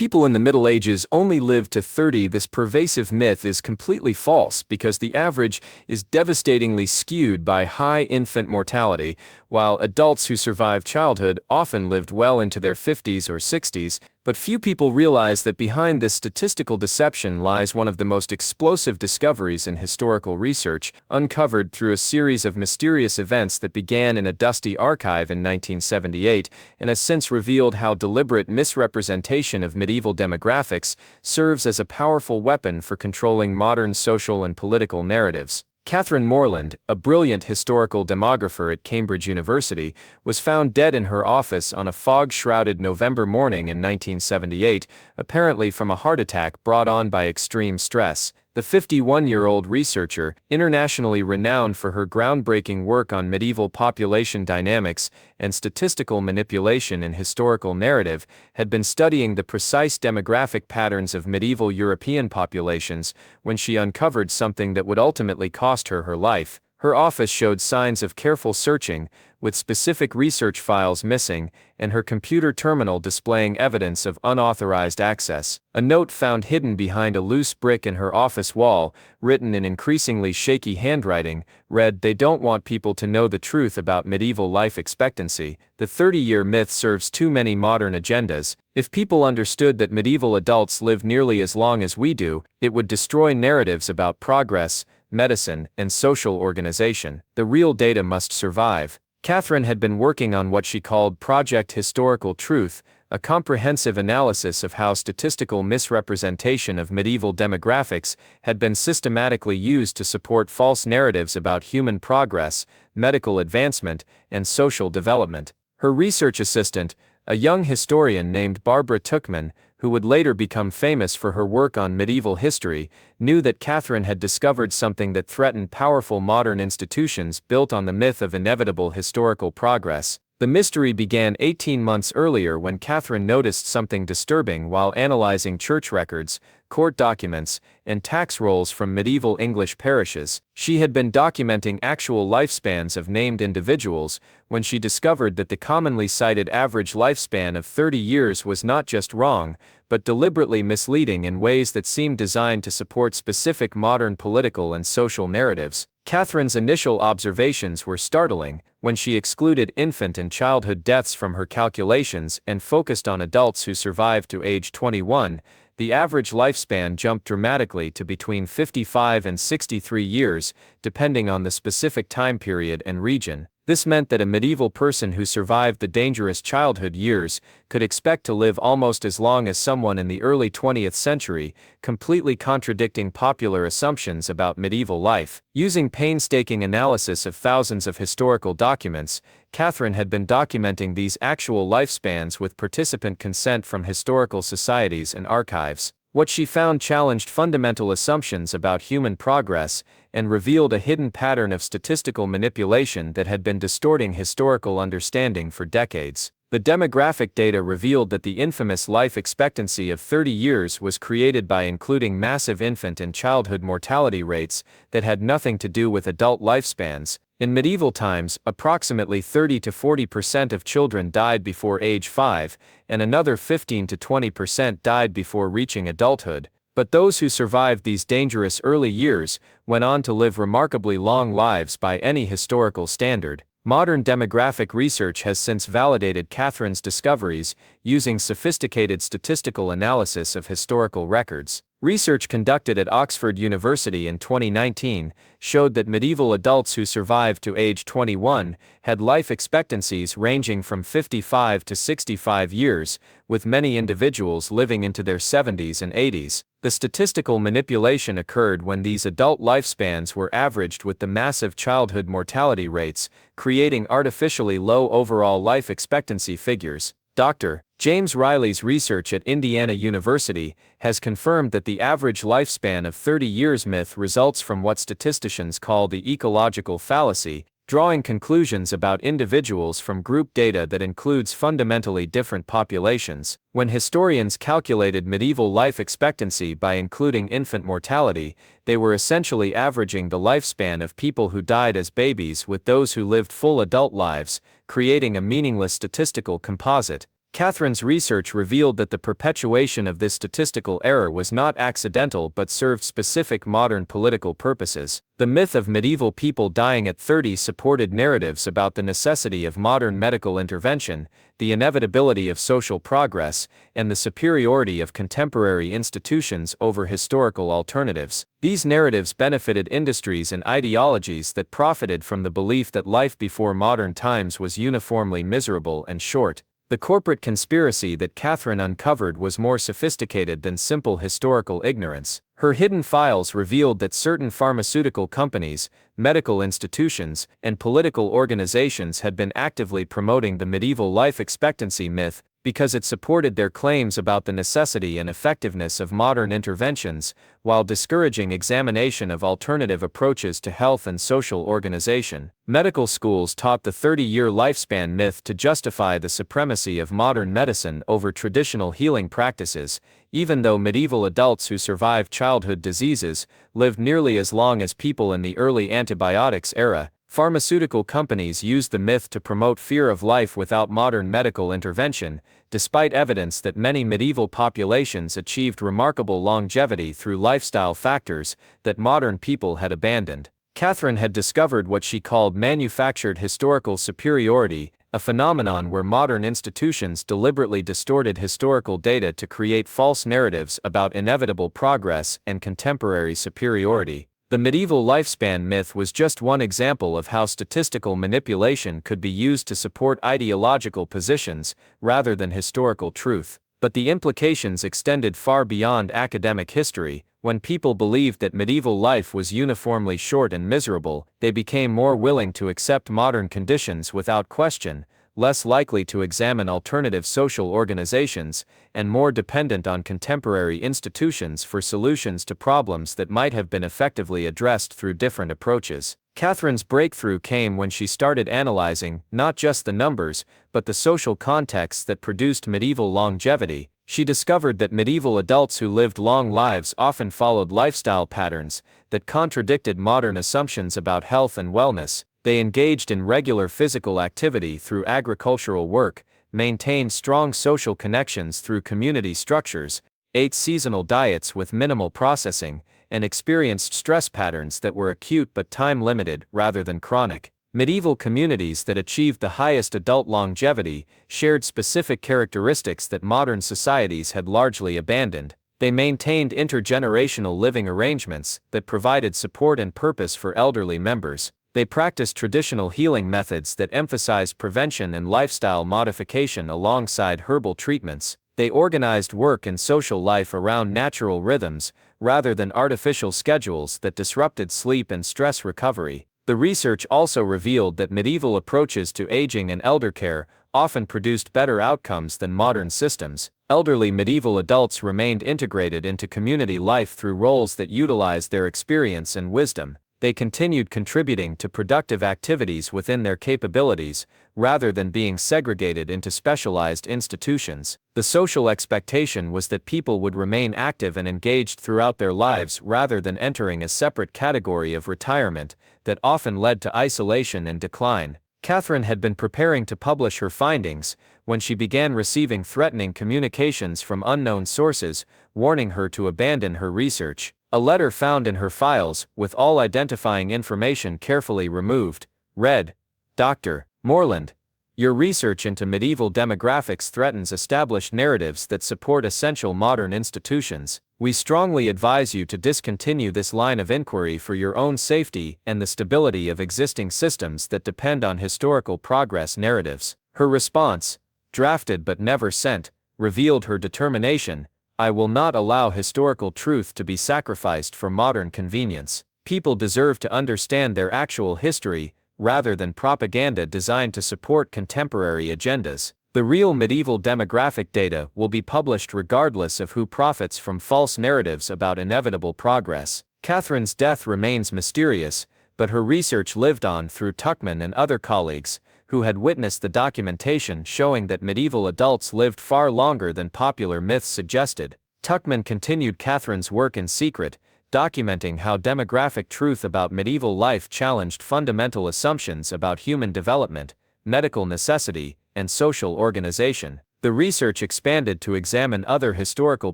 people in the Middle Ages only lived to 30. This pervasive myth is completely false because the average is devastatingly skewed by high infant mortality, while adults who survive childhood often lived well into their 50s or 60s. But few people realize that behind this statistical deception lies one of the most explosive discoveries in historical research, uncovered through a series of mysterious events that began in a dusty archive in 1978, and has since revealed how deliberate misrepresentation of medieval demographics serves as a powerful weapon for controlling modern social and political narratives. Catherine Morland, a brilliant historical demographer at Cambridge University, was found dead in her office on a fog-shrouded November morning in 1978, apparently from a heart attack brought on by extreme stress. The 51-year-old researcher, internationally renowned for her groundbreaking work on medieval population dynamics and statistical manipulation in historical narrative, had been studying the precise demographic patterns of medieval European populations when she uncovered something that would ultimately cost her her life. Her office showed signs of careful searching, with specific research files missing, and her computer terminal displaying evidence of unauthorized access. A note found hidden behind a loose brick in her office wall, written in increasingly shaky handwriting, read, "They don't want people to know the truth about medieval life expectancy. The 30-year myth serves too many modern agendas. If people understood that medieval adults live nearly as long as we do, it would destroy narratives about progress, medicine, and social organization. The real data must survive." Catherine had been working on what she called Project Historical Truth, a comprehensive analysis of how statistical misrepresentation of medieval demographics had been systematically used to support false narratives about human progress, medical advancement, and social development. Her research assistant, a young historian named Barbara Tuchman, who would later become famous for her work on medieval history, knew that Catherine had discovered something that threatened powerful modern institutions built on the myth of inevitable historical progress. The mystery began 18 months earlier when Catherine noticed something disturbing while analyzing church records, court documents, and tax rolls from medieval English parishes. She had been documenting actual lifespans of named individuals when she discovered that the commonly cited average lifespan of 30 years was not just wrong, but deliberately misleading in ways that seemed designed to support specific modern political and social narratives. Catherine's initial observations were startling. When she excluded infant and childhood deaths from her calculations and focused on adults who survived to age 21, the average lifespan jumped dramatically to between 55 and 63 years, depending on the specific time period and region. This meant that a medieval person who survived the dangerous childhood years could expect to live almost as long as someone in the early 20th century, completely contradicting popular assumptions about medieval life. Using painstaking analysis of thousands of historical documents, Catherine had been documenting these actual lifespans with participant consent from historical societies and archives. What she found challenged fundamental assumptions about human progress and revealed a hidden pattern of statistical manipulation that had been distorting historical understanding for decades. The demographic data revealed that the infamous life expectancy of 30 years was created by including massive infant and childhood mortality rates that had nothing to do with adult lifespans. In medieval times, approximately 30 to 40% of children died before age 5, and another 15 to 20% died before reaching adulthood. But those who survived these dangerous early years went on to live remarkably long lives by any historical standard. Modern demographic research has since validated Catherine's discoveries using sophisticated statistical analysis of historical records. Research conducted at Oxford University in 2019 showed that medieval adults who survived to age 21 had life expectancies ranging from 55 to 65 years, with many individuals living into their 70s and 80s. The statistical manipulation occurred when these adult lifespans were averaged with the massive childhood mortality rates, creating artificially low overall life expectancy figures. Dr. James Riley's research at Indiana University has confirmed that the average lifespan of 30 years myth results from what statisticians call the ecological fallacy, drawing conclusions about individuals from group data that includes fundamentally different populations. When historians calculated medieval life expectancy by including infant mortality, they were essentially averaging the lifespan of people who died as babies with those who lived full adult lives, creating a meaningless statistical composite. Catherine's research revealed that the perpetuation of this statistical error was not accidental but served specific modern political purposes. The myth of medieval people dying at 30 supported narratives about the necessity of modern medical intervention, the inevitability of social progress, and the superiority of contemporary institutions over historical alternatives. These narratives benefited industries and ideologies that profited from the belief that life before modern times was uniformly miserable and short. The corporate conspiracy that Catherine uncovered was more sophisticated than simple historical ignorance. Her hidden files revealed that certain pharmaceutical companies, medical institutions, and political organizations had been actively promoting the medieval life expectancy myth because it supported their claims about the necessity and effectiveness of modern interventions, while discouraging examination of alternative approaches to health and social organization. Medical schools taught the 30-year lifespan myth to justify the supremacy of modern medicine over traditional healing practices, even though medieval adults who survived childhood diseases lived nearly as long as people in the early antibiotics era. Pharmaceutical companies used the myth to promote fear of life without modern medical intervention, despite evidence that many medieval populations achieved remarkable longevity through lifestyle factors that modern people had abandoned. Catherine had discovered what she called manufactured historical superiority, a phenomenon where modern institutions deliberately distorted historical data to create false narratives about inevitable progress and contemporary superiority. The medieval lifespan myth was just one example of how statistical manipulation could be used to support ideological positions rather than historical truth. But the implications extended far beyond academic history. When people believed that medieval life was uniformly short and miserable, they became more willing to accept modern conditions without question, less likely to examine alternative social organizations, and more dependent on contemporary institutions for solutions to problems that might have been effectively addressed through different approaches. Catherine's breakthrough came when she started analyzing not just the numbers, but the social contexts that produced medieval longevity. She discovered that medieval adults who lived long lives often followed lifestyle patterns that contradicted modern assumptions about health and wellness. They engaged in regular physical activity through agricultural work, maintained strong social connections through community structures, ate seasonal diets with minimal processing, and experienced stress patterns that were acute but time-limited rather than chronic. Medieval communities that achieved the highest adult longevity shared specific characteristics that modern societies had largely abandoned. They maintained intergenerational living arrangements that provided support and purpose for elderly members. They practiced traditional healing methods that emphasized prevention and lifestyle modification alongside herbal treatments. They organized work and social life around natural rhythms, rather than artificial schedules that disrupted sleep and stress recovery. The research also revealed that medieval approaches to aging and eldercare often produced better outcomes than modern systems. Elderly medieval adults remained integrated into community life through roles that utilized their experience and wisdom. They continued contributing to productive activities within their capabilities, rather than being segregated into specialized institutions. The social expectation was that people would remain active and engaged throughout their lives rather than entering a separate category of retirement that often led to isolation and decline. Catherine had been preparing to publish her findings when she began receiving threatening communications from unknown sources, warning her to abandon her research. A letter found in her files, with all identifying information carefully removed, read, "Dr. Moreland, your research into medieval demographics threatens established narratives that support essential modern institutions. We strongly advise you to discontinue this line of inquiry for your own safety and the stability of existing systems that depend on historical progress narratives." Her response, drafted but never sent, revealed her determination. "I will not allow historical truth to be sacrificed for modern convenience. People deserve to understand their actual history, rather than propaganda designed to support contemporary agendas. The real medieval demographic data will be published regardless of who profits from false narratives about inevitable progress." Catherine's death remains mysterious, but her research lived on through Tuckman and other colleagues, who had witnessed the documentation showing that medieval adults lived far longer than popular myths suggested. Tuckman continued Catherine's work in secret, documenting how demographic truth about medieval life challenged fundamental assumptions about human development, medical necessity, and social organization. The research expanded to examine other historical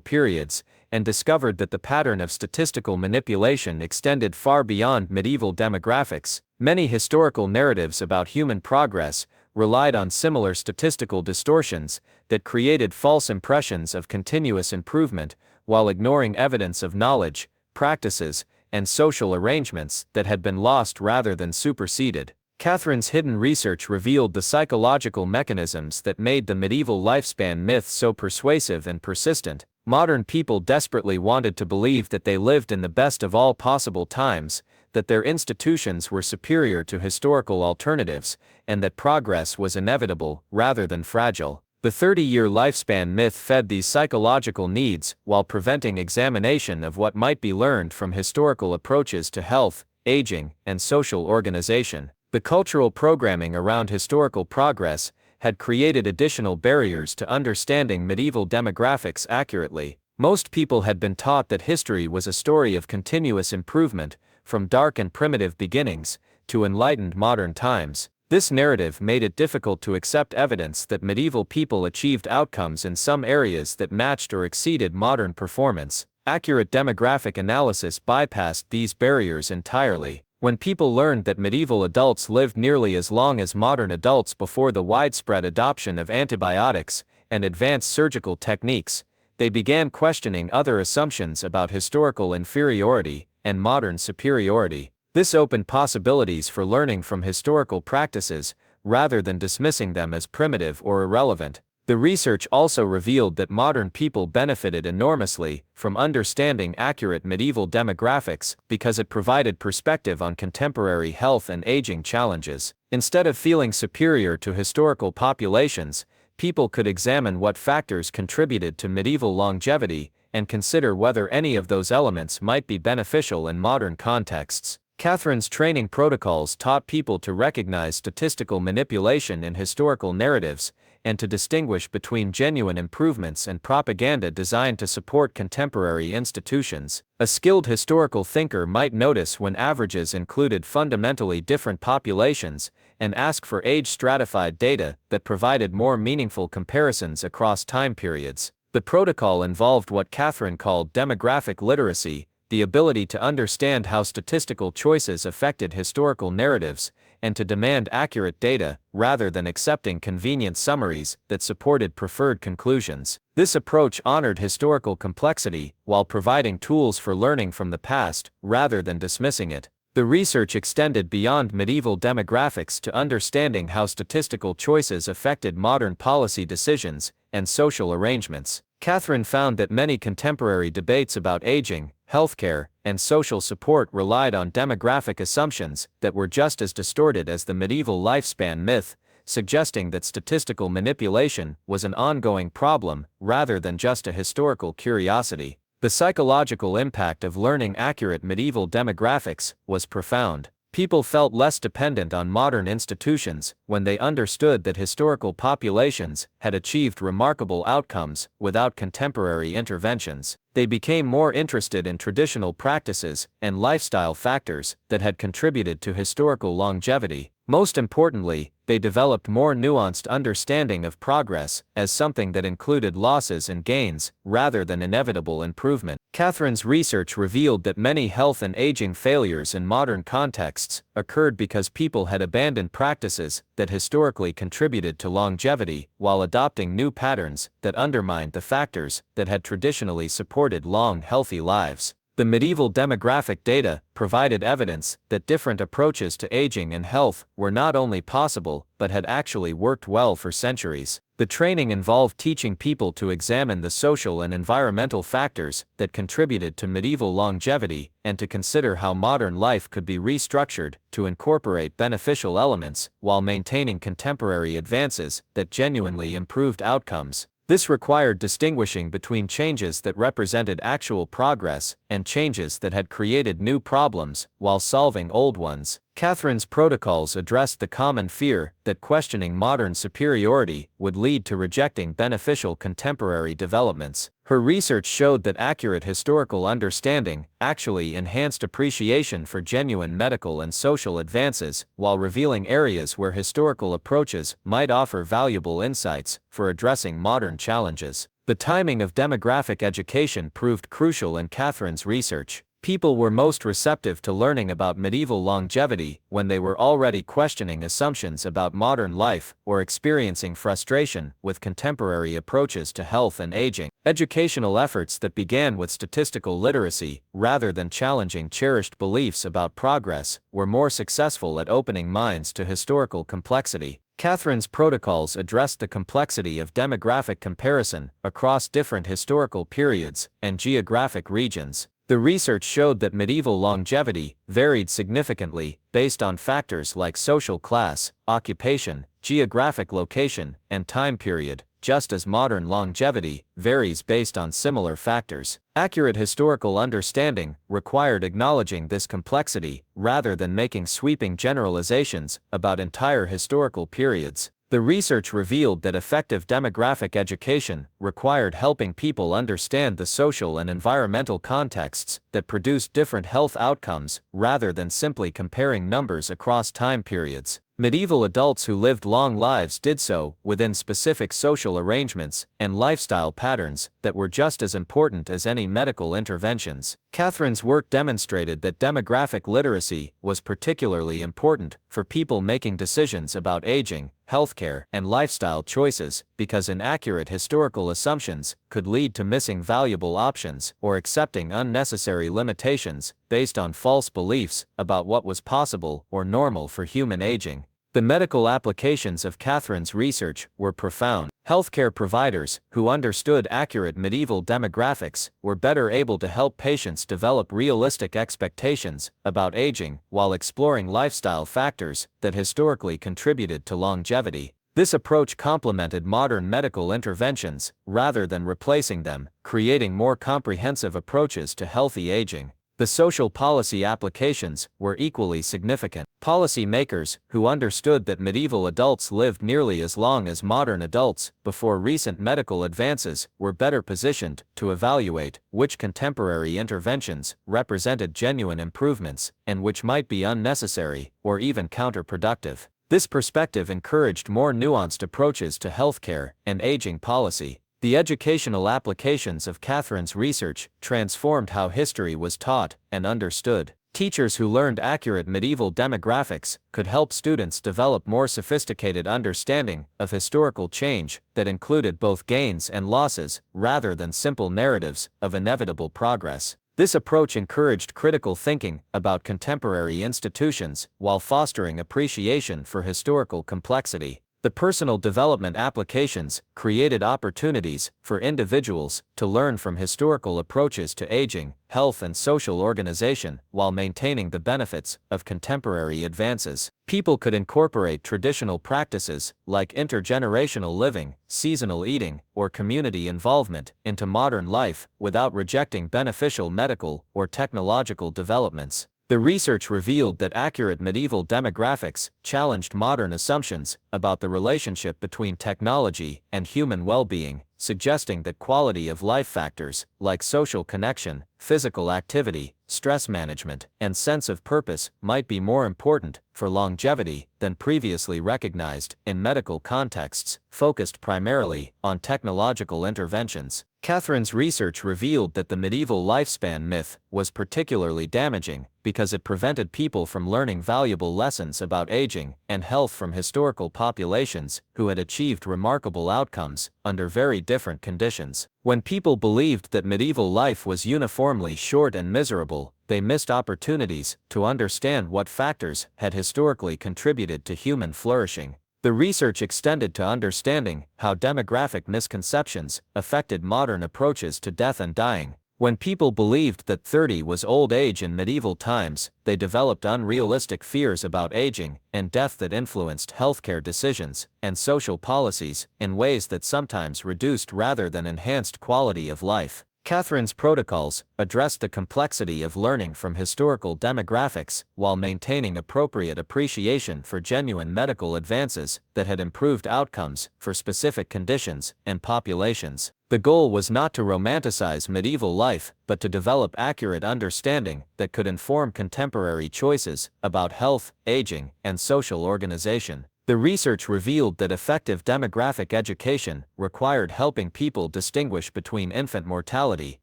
periods and discovered that the pattern of statistical manipulation extended far beyond medieval demographics. Many historical narratives about human progress relied on similar statistical distortions that created false impressions of continuous improvement while ignoring evidence of knowledge, practices, and social arrangements that had been lost rather than superseded. Catherine's hidden research revealed the psychological mechanisms that made the medieval lifespan myth so persuasive and persistent. Modern people desperately wanted to believe that they lived in the best of all possible times, that their institutions were superior to historical alternatives, and that progress was inevitable rather than fragile. The 30-year lifespan myth fed these psychological needs while preventing examination of what might be learned from historical approaches to health, aging, and social organization. The cultural programming around historical progress had created additional barriers to understanding medieval demographics accurately. Most people had been taught that history was a story of continuous improvement, from dark and primitive beginnings to enlightened modern times. This narrative made it difficult to accept evidence that medieval people achieved outcomes in some areas that matched or exceeded modern performance. Accurate demographic analysis bypassed these barriers entirely. When people learned that medieval adults lived nearly as long as modern adults before the widespread adoption of antibiotics and advanced surgical techniques, they began questioning other assumptions about historical inferiority and modern superiority. This opened possibilities for learning from historical practices rather than dismissing them as primitive or irrelevant. The research also revealed that modern people benefited enormously from understanding accurate medieval demographics because it provided perspective on contemporary health and aging challenges. Instead of feeling superior to historical populations, people could examine what factors contributed to medieval longevity and consider whether any of those elements might be beneficial in modern contexts. Catherine's training protocols taught people to recognize statistical manipulation in historical narratives and to distinguish between genuine improvements and propaganda designed to support contemporary institutions. A skilled historical thinker might notice when averages included fundamentally different populations and ask for age-stratified data that provided more meaningful comparisons across time periods. The protocol involved what Catherine called demographic literacy, the ability to understand how statistical choices affected historical narratives, and to demand accurate data, rather than accepting convenient summaries that supported preferred conclusions. This approach honored historical complexity, while providing tools for learning from the past, rather than dismissing it. The research extended beyond medieval demographics to understanding how statistical choices affected modern policy decisions and social arrangements. Catherine found that many contemporary debates about aging, healthcare, and social support relied on demographic assumptions that were just as distorted as the medieval lifespan myth, suggesting that statistical manipulation was an ongoing problem rather than just a historical curiosity. The psychological impact of learning accurate medieval demographics was profound. People felt less dependent on modern institutions when they understood that historical populations had achieved remarkable outcomes without contemporary interventions. They became more interested in traditional practices and lifestyle factors that had contributed to historical longevity. Most importantly, they developed more nuanced understanding of progress as something that included losses and gains rather than inevitable improvement. Catherine's research revealed that many health and aging failures in modern contexts occurred because people had abandoned practices that historically contributed to longevity while adopting new patterns that undermined the factors that had traditionally supported long, healthy lives. The medieval demographic data provided evidence that different approaches to aging and health were not only possible but had actually worked well for centuries. The training involved teaching people to examine the social and environmental factors that contributed to medieval longevity and to consider how modern life could be restructured to incorporate beneficial elements while maintaining contemporary advances that genuinely improved outcomes. This required distinguishing between changes that represented actual progress and changes that had created new problems while solving old ones. Catherine's protocols addressed the common fear that questioning modern superiority would lead to rejecting beneficial contemporary developments. Her research showed that accurate historical understanding actually enhanced appreciation for genuine medical and social advances, while revealing areas where historical approaches might offer valuable insights for addressing modern challenges. The timing of demographic education proved crucial in Catherine's research. People were most receptive to learning about medieval longevity when they were already questioning assumptions about modern life or experiencing frustration with contemporary approaches to health and aging. Educational efforts that began with statistical literacy, rather than challenging cherished beliefs about progress, were more successful at opening minds to historical complexity. Catherine's protocols addressed the complexity of demographic comparison across different historical periods and geographic regions. The research showed that medieval longevity varied significantly based on factors like social class, occupation, geographic location, and time period, just as modern longevity varies based on similar factors. Accurate historical understanding required acknowledging this complexity rather than making sweeping generalizations about entire historical periods. The research revealed that effective demographic education required helping people understand the social and environmental contexts that produced different health outcomes rather than simply comparing numbers across time periods. Medieval adults who lived long lives did so within specific social arrangements and lifestyle patterns that were just as important as any medical interventions. Catherine's work demonstrated that demographic literacy was particularly important for people making decisions about aging, healthcare, and lifestyle choices, because inaccurate historical assumptions could lead to missing valuable options or accepting unnecessary limitations based on false beliefs about what was possible or normal for human aging. The medical applications of Catherine's research were profound. Healthcare providers who understood accurate medieval demographics were better able to help patients develop realistic expectations about aging while exploring lifestyle factors that historically contributed to longevity. This approach complemented modern medical interventions rather than replacing them, creating more comprehensive approaches to healthy aging. The social policy applications were equally significant. Policy makers who understood that medieval adults lived nearly as long as modern adults before recent medical advances were better positioned to evaluate which contemporary interventions represented genuine improvements and which might be unnecessary or even counterproductive. This perspective encouraged more nuanced approaches to healthcare and aging policy. The educational applications of Catherine's research transformed how history was taught and understood. Teachers who learned accurate medieval demographics could help students develop more sophisticated understanding of historical change that included both gains and losses rather than simple narratives of inevitable progress. This approach encouraged critical thinking about contemporary institutions while fostering appreciation for historical complexity. The personal development applications created opportunities for individuals to learn from historical approaches to aging, health, and social organization while maintaining the benefits of contemporary advances. People could incorporate traditional practices like intergenerational living, seasonal eating, or community involvement into modern life without rejecting beneficial medical or technological developments. The research revealed that accurate medieval demographics challenged modern assumptions about the relationship between technology and human well-being, suggesting that quality of life factors like social connection, physical activity, stress management, and sense of purpose might be more important for longevity than previously recognized. In medical contexts focused primarily on technological interventions, Catherine's research revealed that the medieval lifespan myth was particularly damaging because it prevented people from learning valuable lessons about aging and health from historical populations who had achieved remarkable outcomes under very different conditions. When people believed that medieval life was uniformly short and miserable, they missed opportunities to understand what factors had historically contributed to human flourishing. The research extended to understanding how demographic misconceptions affected modern approaches to death and dying. When people believed that 30 was old age in medieval times, they developed unrealistic fears about aging and death that influenced healthcare decisions and social policies in ways that sometimes reduced rather than enhanced quality of life. Catherine's protocols addressed the complexity of learning from historical demographics while maintaining appropriate appreciation for genuine medical advances that had improved outcomes for specific conditions and populations. The goal was not to romanticize medieval life, but to develop accurate understanding that could inform contemporary choices about health, aging, and social organization. The research revealed that effective demographic education required helping people distinguish between infant mortality,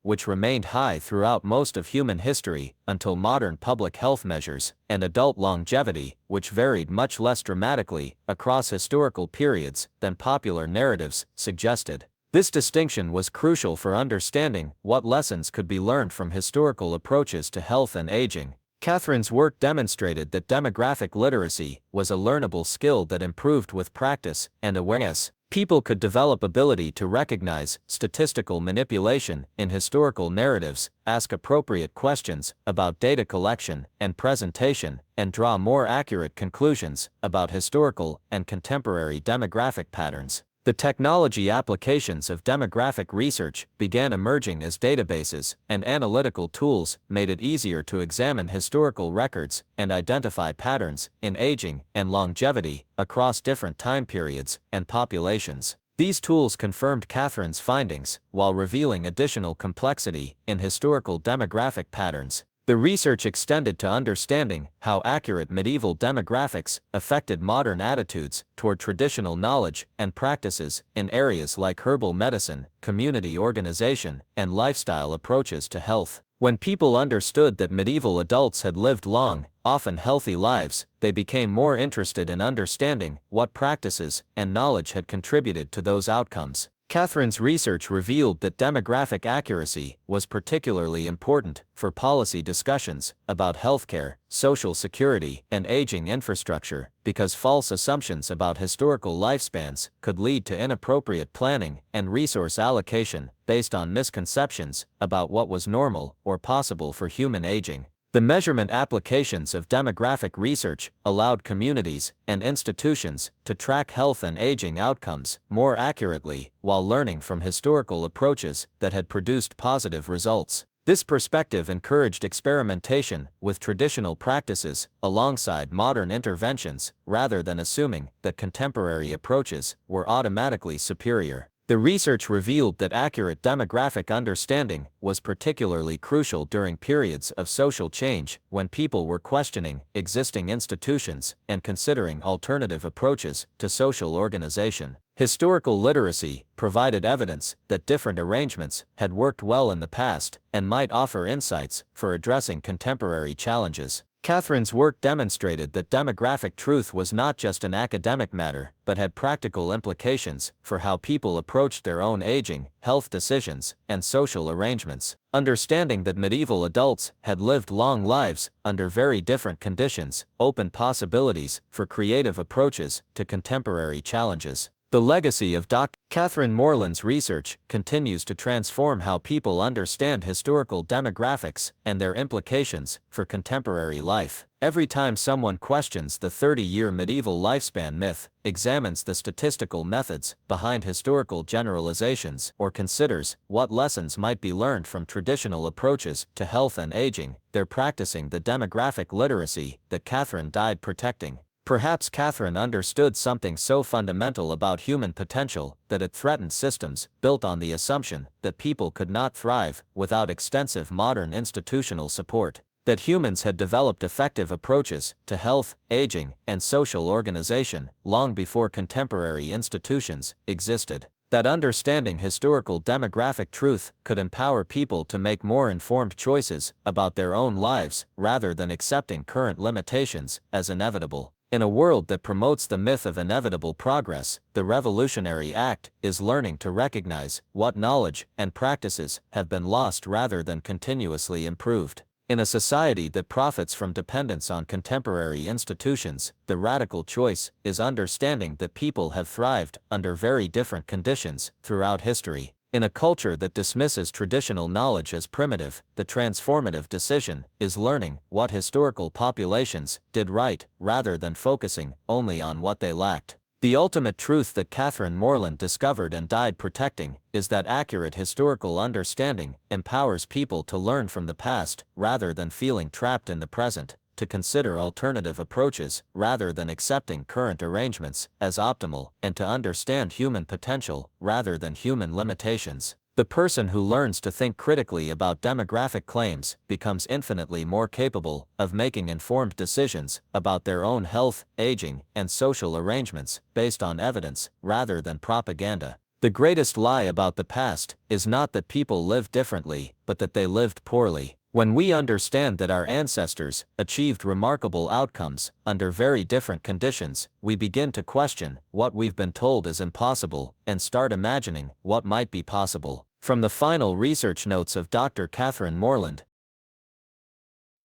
which remained high throughout most of human history until modern public health measures, and adult longevity, which varied much less dramatically across historical periods than popular narratives suggested. This distinction was crucial for understanding what lessons could be learned from historical approaches to health and aging. Catherine's work demonstrated that demographic literacy was a learnable skill that improved with practice and awareness. People could develop ability to recognize statistical manipulation in historical narratives, ask appropriate questions about data collection and presentation, and draw more accurate conclusions about historical and contemporary demographic patterns. The technology applications of demographic research began emerging as databases and analytical tools made it easier to examine historical records and identify patterns in aging and longevity across different time periods and populations. These tools confirmed Catherine's findings while revealing additional complexity in historical demographic patterns. The research extended to understanding how accurate medieval demographics affected modern attitudes toward traditional knowledge and practices in areas like herbal medicine, community organization, and lifestyle approaches to health. When people understood that medieval adults had lived long, often healthy lives, they became more interested in understanding what practices and knowledge had contributed to those outcomes. Catherine's research revealed that demographic accuracy was particularly important for policy discussions about healthcare, social security, and aging infrastructure, because false assumptions about historical lifespans could lead to inappropriate planning and resource allocation based on misconceptions about what was normal or possible for human aging. The measurement applications of demographic research allowed communities and institutions to track health and aging outcomes more accurately while learning from historical approaches that had produced positive results. This perspective encouraged experimentation with traditional practices alongside modern interventions rather than assuming that contemporary approaches were automatically superior. The research revealed that accurate demographic understanding was particularly crucial during periods of social change when people were questioning existing institutions and considering alternative approaches to social organization. Historical literacy provided evidence that different arrangements had worked well in the past and might offer insights for addressing contemporary challenges. Catherine's work demonstrated that demographic truth was not just an academic matter, but had practical implications for how people approached their own aging, health decisions, and social arrangements. Understanding that medieval adults had lived long lives under very different conditions opened possibilities for creative approaches to contemporary challenges. The legacy of Dr. Catherine Morland's research continues to transform how people understand historical demographics and their implications for contemporary life. Every time someone questions the 30-year medieval lifespan myth, examines the statistical methods behind historical generalizations, or considers what lessons might be learned from traditional approaches to health and aging, they're practicing the demographic literacy that Catherine died protecting. Perhaps Catherine understood something so fundamental about human potential that it threatened systems built on the assumption that people could not thrive without extensive modern institutional support, that humans had developed effective approaches to health, aging, and social organization long before contemporary institutions existed, that understanding historical demographic truth could empower people to make more informed choices about their own lives rather than accepting current limitations as inevitable. In a world that promotes the myth of inevitable progress, the revolutionary act is learning to recognize what knowledge and practices have been lost rather than continuously improved. In a society that profits from dependence on contemporary institutions, the radical choice is understanding that people have thrived under very different conditions throughout history. In a culture that dismisses traditional knowledge as primitive, the transformative decision is learning what historical populations did right rather than focusing only on what they lacked. The ultimate truth that Catherine Morland discovered and died protecting is that accurate historical understanding empowers people to learn from the past rather than feeling trapped in the present, to consider alternative approaches rather than accepting current arrangements as optimal, and to understand human potential rather than human limitations. The person who learns to think critically about demographic claims becomes infinitely more capable of making informed decisions about their own health, aging, and social arrangements based on evidence rather than propaganda. The greatest lie about the past is not that people lived differently, but that they lived poorly. When we understand that our ancestors achieved remarkable outcomes under very different conditions, we begin to question what we've been told is impossible and start imagining what might be possible. From the final research notes of Dr. Catherine Moreland.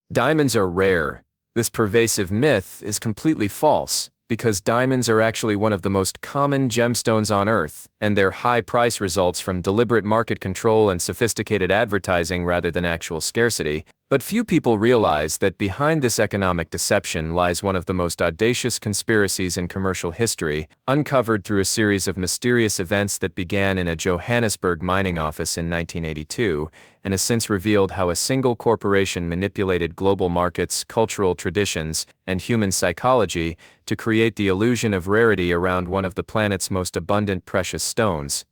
Diamonds are rare. This pervasive myth is completely false, because diamonds are actually one of the most common gemstones on Earth, and their high price results from deliberate market control and sophisticated advertising rather than actual scarcity. But few people realize that behind this economic deception lies one of the most audacious conspiracies in commercial history, uncovered through a series of mysterious events that began in a Johannesburg mining office in 1982, and has since revealed how a single corporation manipulated global markets, cultural traditions, and human psychology to create the illusion of rarity around one of the planet's most abundant precious stones.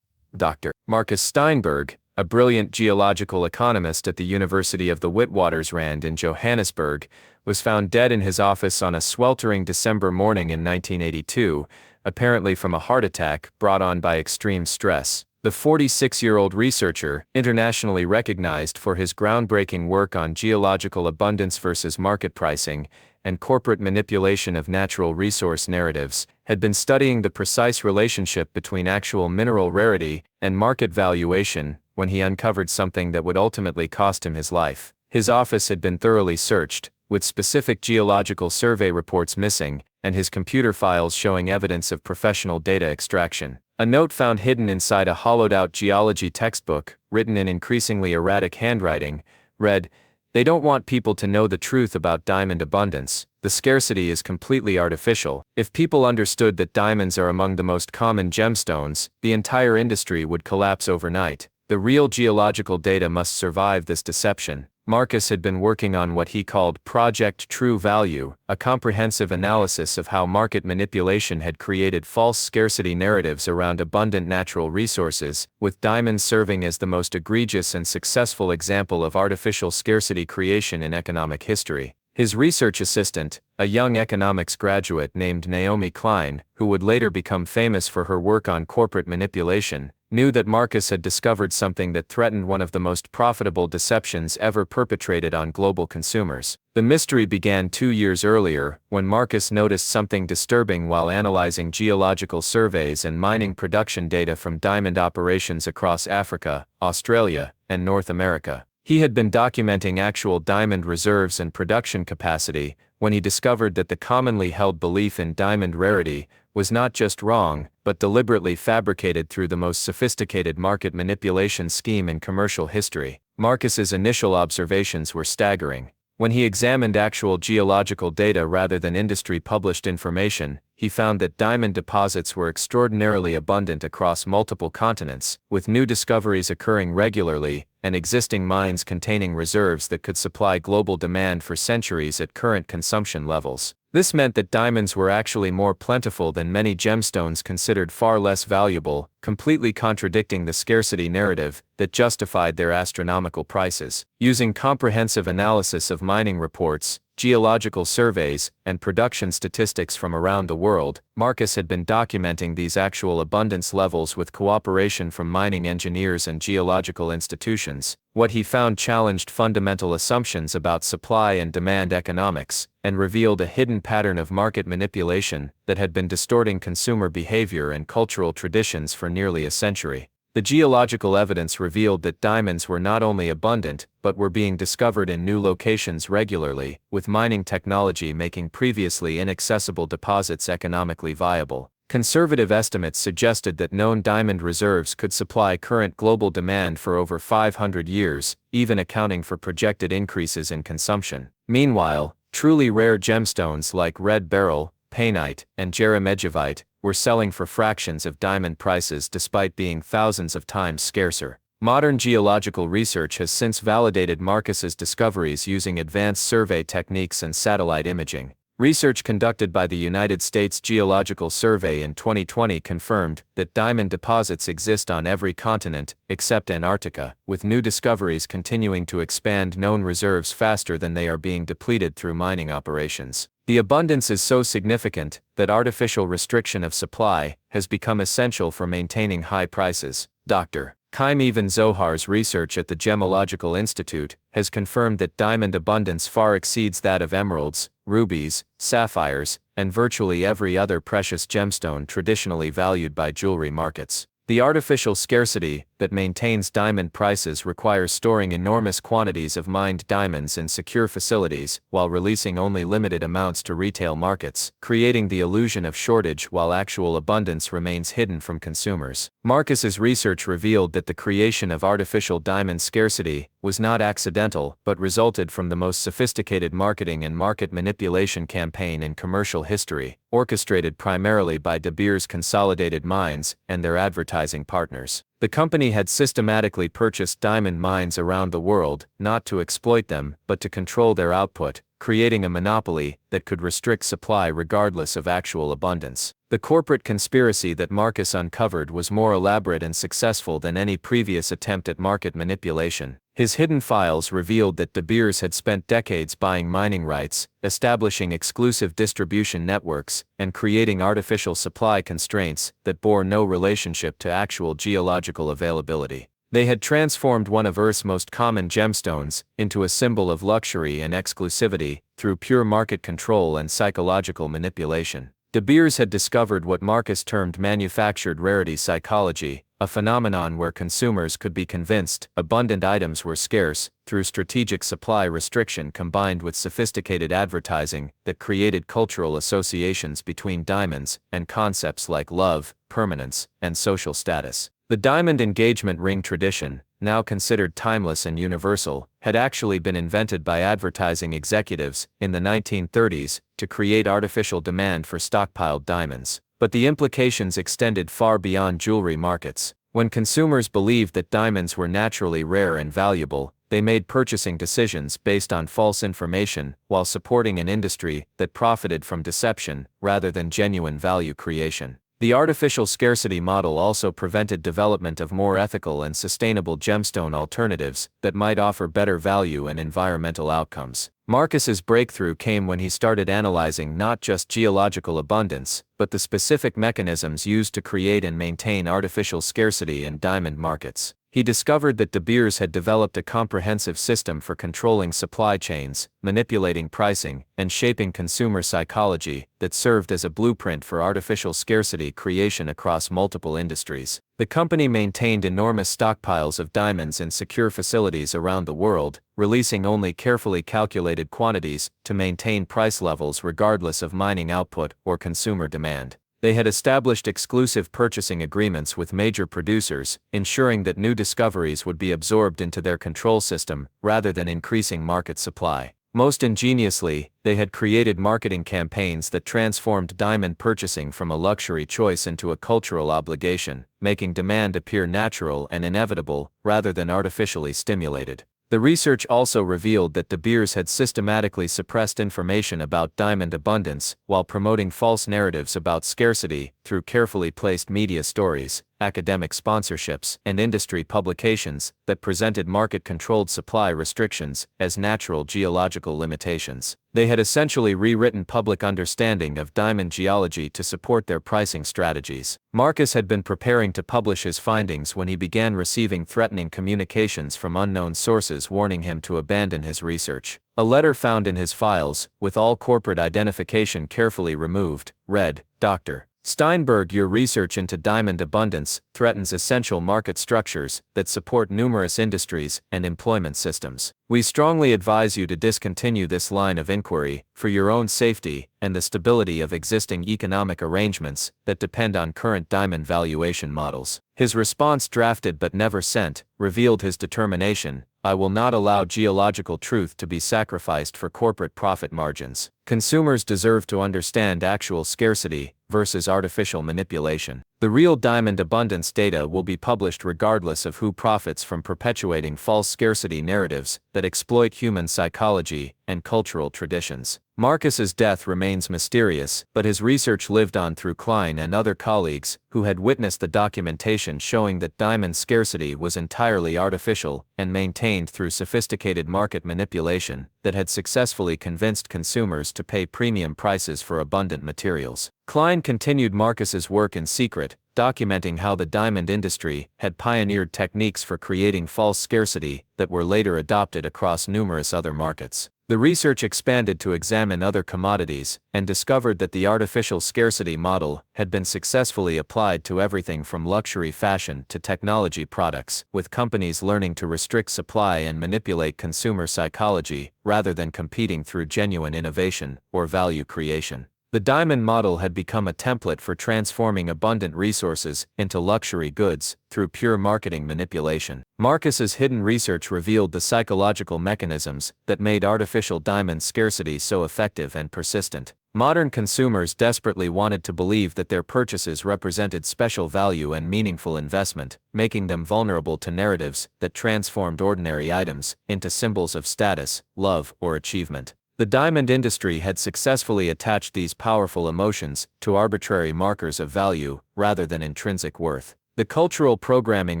Dr. Marcus Steinberg, a brilliant geological economist at the University of the Witwatersrand in Johannesburg, was found dead in his office on a sweltering December morning in 1982, apparently from a heart attack brought on by extreme stress. The 46-year-old researcher, internationally recognized for his groundbreaking work on geological abundance versus market pricing and corporate manipulation of natural resource narratives, had been studying the precise relationship between actual mineral rarity and market valuation when he uncovered something that would ultimately cost him his life. His office had been thoroughly searched, with specific geological survey reports missing, and his computer files showing evidence of professional data extraction. A note found hidden inside a hollowed-out geology textbook, written in increasingly erratic handwriting, read, "They don't want people to know the truth about diamond abundance. The scarcity is completely artificial. If people understood that diamonds are among the most common gemstones, the entire industry would collapse overnight. The real geological data must survive this deception." Marcus had been working on what he called Project True Value, a comprehensive analysis of how market manipulation had created false scarcity narratives around abundant natural resources, with diamonds serving as the most egregious and successful example of artificial scarcity creation in economic history. His research assistant, a young economics graduate named Naomi Klein, who would later become famous for her work on corporate manipulation, knew that Marcus had discovered something that threatened one of the most profitable deceptions ever perpetrated on global consumers. The mystery began 2 years earlier, when Marcus noticed something disturbing while analyzing geological surveys and mining production data from diamond operations across Africa, Australia, and North America. He had been documenting actual diamond reserves and production capacity when he discovered that the commonly held belief in diamond rarity was not just wrong, but deliberately fabricated through the most sophisticated market manipulation scheme in commercial history. Marcus's initial observations were staggering. When he examined actual geological data rather than industry-published information, he found that diamond deposits were extraordinarily abundant across multiple continents, with new discoveries occurring regularly, and existing mines containing reserves that could supply global demand for centuries at current consumption levels. This meant that diamonds were actually more plentiful than many gemstones considered far less valuable, completely contradicting the scarcity narrative that justified their astronomical prices. Using comprehensive analysis of mining reports, geological surveys, and production statistics from around the world, Marcus had been documenting these actual abundance levels with cooperation from mining engineers and geological institutions. What he found challenged fundamental assumptions about supply and demand economics, and revealed a hidden pattern of market manipulation that had been distorting consumer behavior and cultural traditions for nearly a century. The geological evidence revealed that diamonds were not only abundant, but were being discovered in new locations regularly, with mining technology making previously inaccessible deposits economically viable. Conservative estimates suggested that known diamond reserves could supply current global demand for over 500 years, even accounting for projected increases in consumption. Meanwhile, truly rare gemstones like red beryl, painite, and jeremegevite were selling for fractions of diamond prices despite being thousands of times scarcer. Modern geological research has since validated Marcus's discoveries using advanced survey techniques and satellite imaging. Research conducted by the United States Geological Survey in 2020 confirmed that diamond deposits exist on every continent, except Antarctica, with new discoveries continuing to expand known reserves faster than they are being depleted through mining operations. The abundance is so significant that artificial restriction of supply has become essential for maintaining high prices. Dr. Chaim Even Zohar's research at the Gemological Institute has confirmed that diamond abundance far exceeds that of emeralds, rubies, sapphires, and virtually every other precious gemstone traditionally valued by jewelry markets. The artificial scarcity that maintains diamond prices requires storing enormous quantities of mined diamonds in secure facilities while releasing only limited amounts to retail markets, creating the illusion of shortage while actual abundance remains hidden from consumers. Marcus's research revealed that the creation of artificial diamond scarcity was not accidental but resulted from the most sophisticated marketing and market manipulation campaign in commercial history, orchestrated primarily by De Beers Consolidated Mines and their advertising partners. The company had systematically purchased diamond mines around the world, not to exploit them, but to control their output, creating a monopoly that could restrict supply regardless of actual abundance. The corporate conspiracy that Marcus uncovered was more elaborate and successful than any previous attempt at market manipulation. His hidden files revealed that De Beers had spent decades buying mining rights, establishing exclusive distribution networks, and creating artificial supply constraints that bore no relationship to actual geological availability. They had transformed one of Earth's most common gemstones into a symbol of luxury and exclusivity through pure market control and psychological manipulation. De Beers had discovered what Marcus termed manufactured rarity psychology, a phenomenon where consumers could be convinced abundant items were scarce through strategic supply restriction combined with sophisticated advertising that created cultural associations between diamonds and concepts like love, permanence, and social status. The diamond engagement ring tradition, now considered timeless and universal, had actually been invented by advertising executives in the 1930s to create artificial demand for stockpiled diamonds. But the implications extended far beyond jewelry markets. When consumers believed that diamonds were naturally rare and valuable, they made purchasing decisions based on false information while supporting an industry that profited from deception rather than genuine value creation. The artificial scarcity model also prevented development of more ethical and sustainable gemstone alternatives that might offer better value and environmental outcomes. Marcus's breakthrough came when he started analyzing not just geological abundance, but the specific mechanisms used to create and maintain artificial scarcity in diamond markets. He discovered that De Beers had developed a comprehensive system for controlling supply chains, manipulating pricing, and shaping consumer psychology that served as a blueprint for artificial scarcity creation across multiple industries. The company maintained enormous stockpiles of diamonds in secure facilities around the world, releasing only carefully calculated quantities to maintain price levels regardless of mining output or consumer demand. They had established exclusive purchasing agreements with major producers, ensuring that new discoveries would be absorbed into their control system rather than increasing market supply. Most ingeniously, they had created marketing campaigns that transformed diamond purchasing from a luxury choice into a cultural obligation, making demand appear natural and inevitable rather than artificially stimulated. The research also revealed that De Beers had systematically suppressed information about diamond abundance while promoting false narratives about scarcity through carefully placed media stories, academic sponsorships, and industry publications that presented market-controlled supply restrictions as natural geological limitations. They had essentially rewritten public understanding of diamond geology to support their pricing strategies. Marcus had been preparing to publish his findings when he began receiving threatening communications from unknown sources warning him to abandon his research. A letter found in his files, with all corporate identification carefully removed, read, "Dr. Steinberg, your research into diamond abundance threatens essential market structures that support numerous industries and employment systems. We strongly advise you to discontinue this line of inquiry for your own safety and the stability of existing economic arrangements that depend on current diamond valuation models." His response, drafted but never sent, revealed his determination: "I will not allow geological truth to be sacrificed for corporate profit margins. Consumers deserve to understand actual scarcity, versus artificial manipulation. The real diamond abundance data will be published regardless of who profits from perpetuating false scarcity narratives that exploit human psychology and cultural traditions. Marcus's death remains mysterious, but his research lived on through Klein and other colleagues who had witnessed the documentation showing that diamond scarcity was entirely artificial and maintained through sophisticated market manipulation that had successfully convinced consumers to pay premium prices for abundant materials. Klein continued Marcus's work in secret, documenting how the diamond industry had pioneered techniques for creating false scarcity that were later adopted across numerous other markets. The research expanded to examine other commodities and discovered that the artificial scarcity model had been successfully applied to everything from luxury fashion to technology products, with companies learning to restrict supply and manipulate consumer psychology rather than competing through genuine innovation or value creation. The diamond model had become a template for transforming abundant resources into luxury goods through pure marketing manipulation. Marcus's hidden research revealed the psychological mechanisms that made artificial diamond scarcity so effective and persistent. Modern consumers desperately wanted to believe that their purchases represented special value and meaningful investment, making them vulnerable to narratives that transformed ordinary items into symbols of status, love, or achievement. The diamond industry had successfully attached these powerful emotions to arbitrary markers of value rather than intrinsic worth. The cultural programming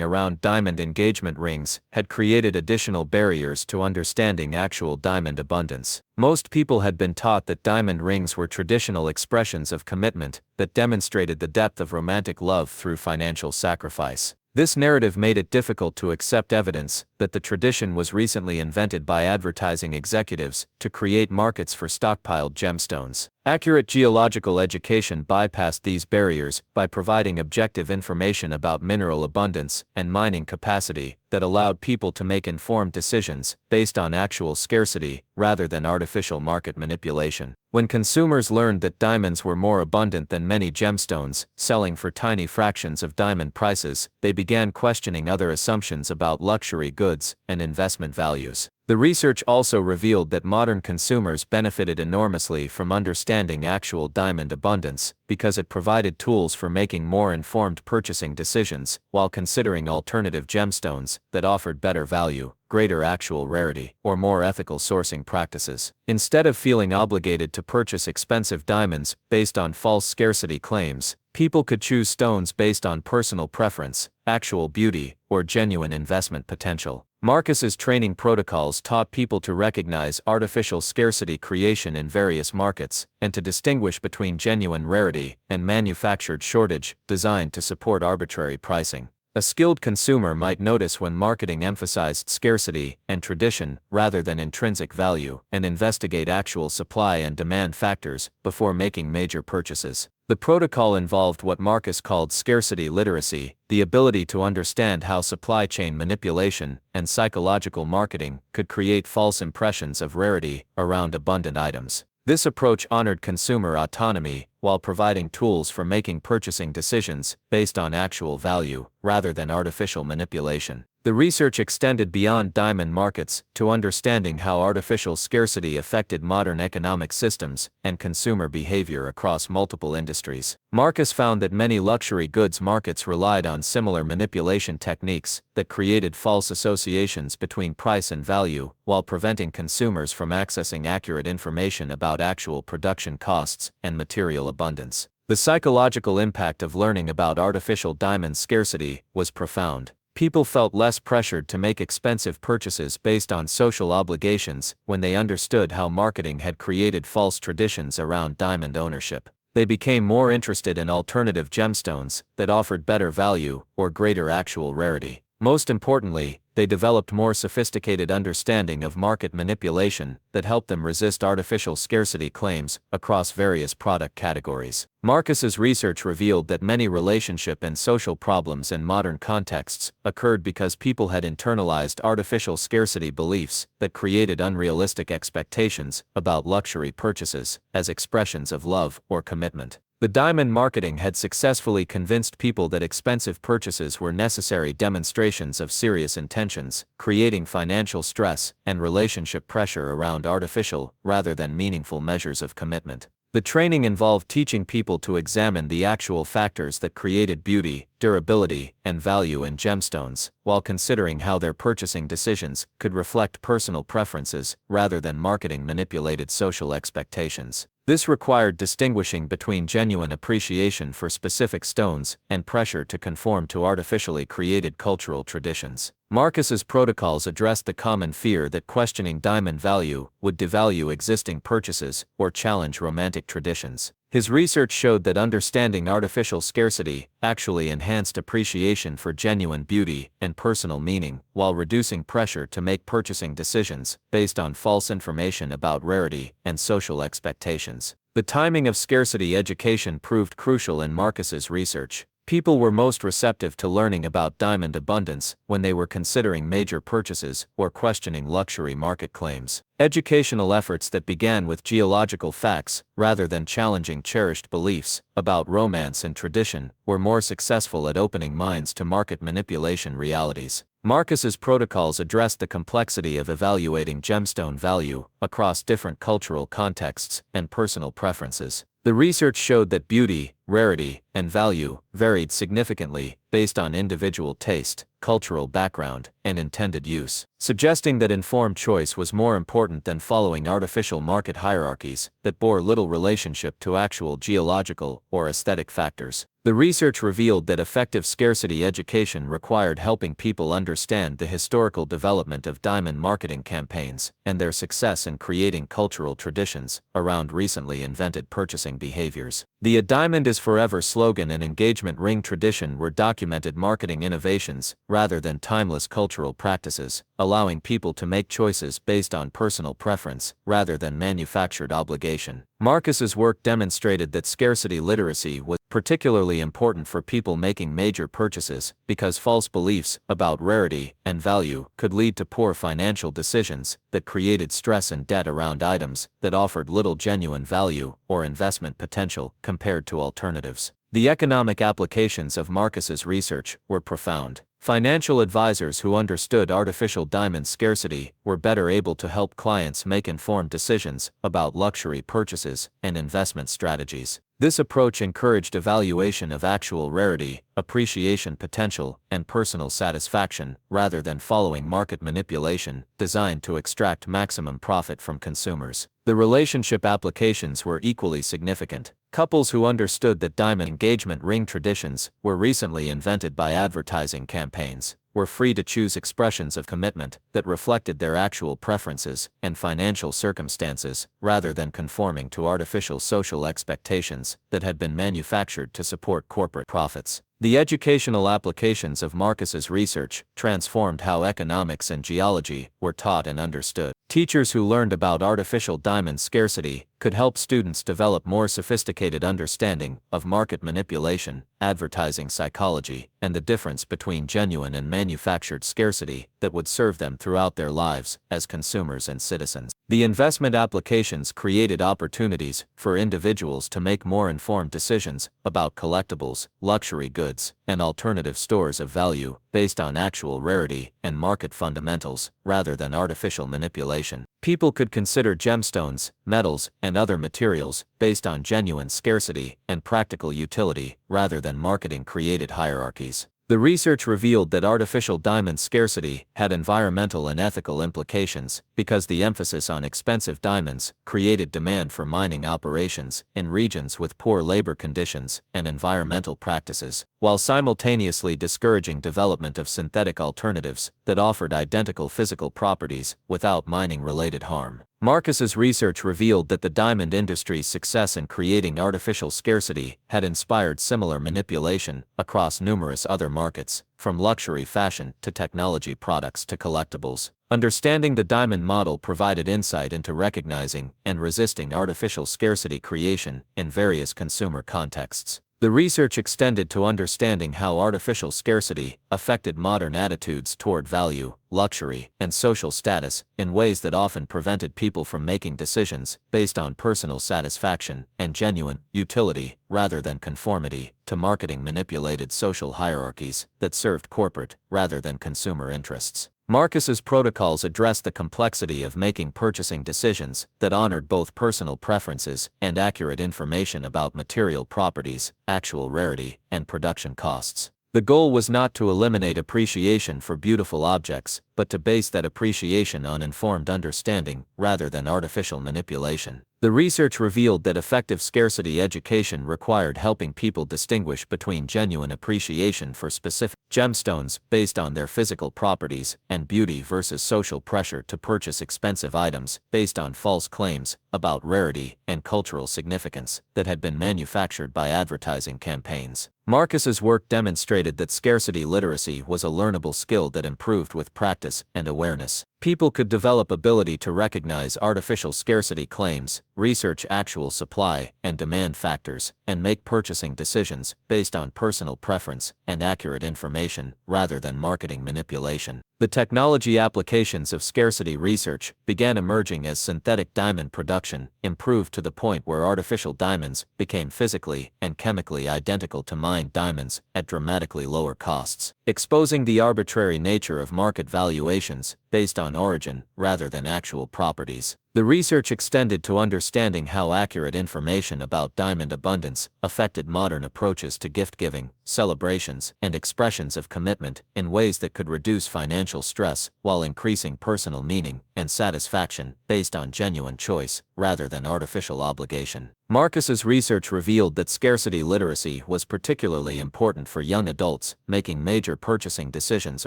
around diamond engagement rings had created additional barriers to understanding actual diamond abundance. Most people had been taught that diamond rings were traditional expressions of commitment that demonstrated the depth of romantic love through financial sacrifice. This narrative made it difficult to accept evidence that the tradition was recently invented by advertising executives to create markets for stockpiled gemstones. Accurate geological education bypassed these barriers by providing objective information about mineral abundance and mining capacity that allowed people to make informed decisions based on actual scarcity rather than artificial market manipulation. When consumers learned that diamonds were more abundant than many gemstones, selling for tiny fractions of diamond prices, they began questioning other assumptions about luxury goods and investment values. The research also revealed that modern consumers benefited enormously from understanding actual diamond abundance because it provided tools for making more informed purchasing decisions while considering alternative gemstones that offered better value, greater actual rarity, or more ethical sourcing practices. Instead of feeling obligated to purchase expensive diamonds based on false scarcity claims, people could choose stones based on personal preference, actual beauty, or genuine investment potential. Marcus's training protocols taught people to recognize artificial scarcity creation in various markets, and to distinguish between genuine rarity and manufactured shortage designed to support arbitrary pricing. A skilled consumer might notice when marketing emphasized scarcity and tradition rather than intrinsic value, and investigate actual supply and demand factors before making major purchases. The protocol involved what Marcus called scarcity literacy, the ability to understand how supply chain manipulation and psychological marketing could create false impressions of rarity around abundant items. This approach honored consumer autonomy while providing tools for making purchasing decisions based on actual value rather than artificial manipulation. The research extended beyond diamond markets to understanding how artificial scarcity affected modern economic systems and consumer behavior across multiple industries. Marcus found that many luxury goods markets relied on similar manipulation techniques that created false associations between price and value while preventing consumers from accessing accurate information about actual production costs and material abundance. The psychological impact of learning about artificial diamond scarcity was profound. People felt less pressured to make expensive purchases based on social obligations when they understood how marketing had created false traditions around diamond ownership. They became more interested in alternative gemstones that offered better value or greater actual rarity. Most importantly, they developed more sophisticated understanding of market manipulation that helped them resist artificial scarcity claims across various product categories. Marcus's research revealed that many relationship and social problems in modern contexts occurred because people had internalized artificial scarcity beliefs that created unrealistic expectations about luxury purchases as expressions of love or commitment. The diamond marketing had successfully convinced people that expensive purchases were necessary demonstrations of serious intentions, creating financial stress and relationship pressure around artificial rather than meaningful measures of commitment. The training involved teaching people to examine the actual factors that created beauty, durability, and value in gemstones, while considering how their purchasing decisions could reflect personal preferences rather than marketing-manipulated social expectations. This required distinguishing between genuine appreciation for specific stones and pressure to conform to artificially created cultural traditions. Marcus's protocols addressed the common fear that questioning diamond value would devalue existing purchases or challenge romantic traditions. His research showed that understanding artificial scarcity actually enhanced appreciation for genuine beauty and personal meaning, while reducing pressure to make purchasing decisions based on false information about rarity and social expectations. The timing of scarcity education proved crucial in Marcus's research. People were most receptive to learning about diamond abundance when they were considering major purchases or questioning luxury market claims. Educational efforts that began with geological facts, rather than challenging cherished beliefs about romance and tradition, were more successful at opening minds to market manipulation realities. Marcus's protocols addressed the complexity of evaluating gemstone value across different cultural contexts and personal preferences. The research showed that beauty, rarity, and value varied significantly based on individual taste, cultural background, and intended use, suggesting that informed choice was more important than following artificial market hierarchies that bore little relationship to actual geological or aesthetic factors. The research revealed that effective scarcity education required helping people understand the historical development of diamond marketing campaigns and their success in creating cultural traditions around recently invented purchasing behaviors. The "A Diamond is Forever" slogan and engagement ring tradition were documented marketing innovations rather than timeless cultural practices, allowing people to make choices based on personal preference rather than manufactured obligation. Marcus's work demonstrated that scarcity literacy was particularly important for people making major purchases because false beliefs about rarity and value could lead to poor financial decisions that created stress and debt around items that offered little genuine value or investment potential compared to alternatives. The economic applications of Marcus's research were profound. Financial advisors who understood artificial diamond scarcity were better able to help clients make informed decisions about luxury purchases and investment strategies. This approach encouraged evaluation of actual rarity, appreciation potential, and personal satisfaction, rather than following market manipulation designed to extract maximum profit from consumers. The relationship applications were equally significant. Couples who understood that diamond engagement ring traditions were recently invented by advertising campaigns were free to choose expressions of commitment that reflected their actual preferences and financial circumstances, rather than conforming to artificial social expectations that had been manufactured to support corporate profits. The educational applications of Marcus's research transformed how economics and geology were taught and understood. Teachers who learned about artificial diamond scarcity could help students develop more sophisticated understanding of market manipulation, advertising psychology, and the difference between genuine and manufactured scarcity that would serve them throughout their lives as consumers and citizens. The investment applications created opportunities for individuals to make more informed decisions about collectibles, luxury goods, and alternative stores of value based on actual rarity and market fundamentals, rather than artificial manipulation. People could consider gemstones, metals, and other materials based on genuine scarcity and practical utility, rather than marketing-created hierarchies. The research revealed that artificial diamond scarcity had environmental and ethical implications because the emphasis on expensive diamonds created demand for mining operations in regions with poor labor conditions and environmental practices, while simultaneously discouraging development of synthetic alternatives that offered identical physical properties without mining-related harm. Marcus's research revealed that the diamond industry's success in creating artificial scarcity had inspired similar manipulation across numerous other markets, from luxury fashion to technology products to collectibles. Understanding the diamond model provided insight into recognizing and resisting artificial scarcity creation in various consumer contexts. The research extended to understanding how artificial scarcity affected modern attitudes toward value, luxury, and social status in ways that often prevented people from making decisions based on personal satisfaction and genuine utility, rather than conformity to marketing-manipulated social hierarchies that served corporate rather than consumer interests. Marcus's protocols addressed the complexity of making purchasing decisions that honored both personal preferences and accurate information about material properties, actual rarity, and production costs. The goal was not to eliminate appreciation for beautiful objects, but to base that appreciation on informed understanding rather than artificial manipulation. The research revealed that effective scarcity education required helping people distinguish between genuine appreciation for specific gemstones based on their physical properties and beauty versus social pressure to purchase expensive items based on false claims about rarity and cultural significance that had been manufactured by advertising campaigns. Marcus's work demonstrated that scarcity literacy was a learnable skill that improved with practice and awareness. People could develop ability to recognize artificial scarcity claims, research actual supply and demand factors, and make purchasing decisions based on personal preference and accurate information rather than marketing manipulation. The technology applications of scarcity research began emerging as synthetic diamond production improved to the point where artificial diamonds became physically and chemically identical to mined diamonds at dramatically lower costs, exposing the arbitrary nature of market valuations based on origin rather than actual properties. The research extended to understanding how accurate information about diamond abundance affected modern approaches to gift-giving, celebrations, and expressions of commitment in ways that could reduce financial stress while increasing personal meaning and satisfaction based on genuine choice rather than artificial obligation. Marcus's research revealed that scarcity literacy was particularly important for young adults making major purchasing decisions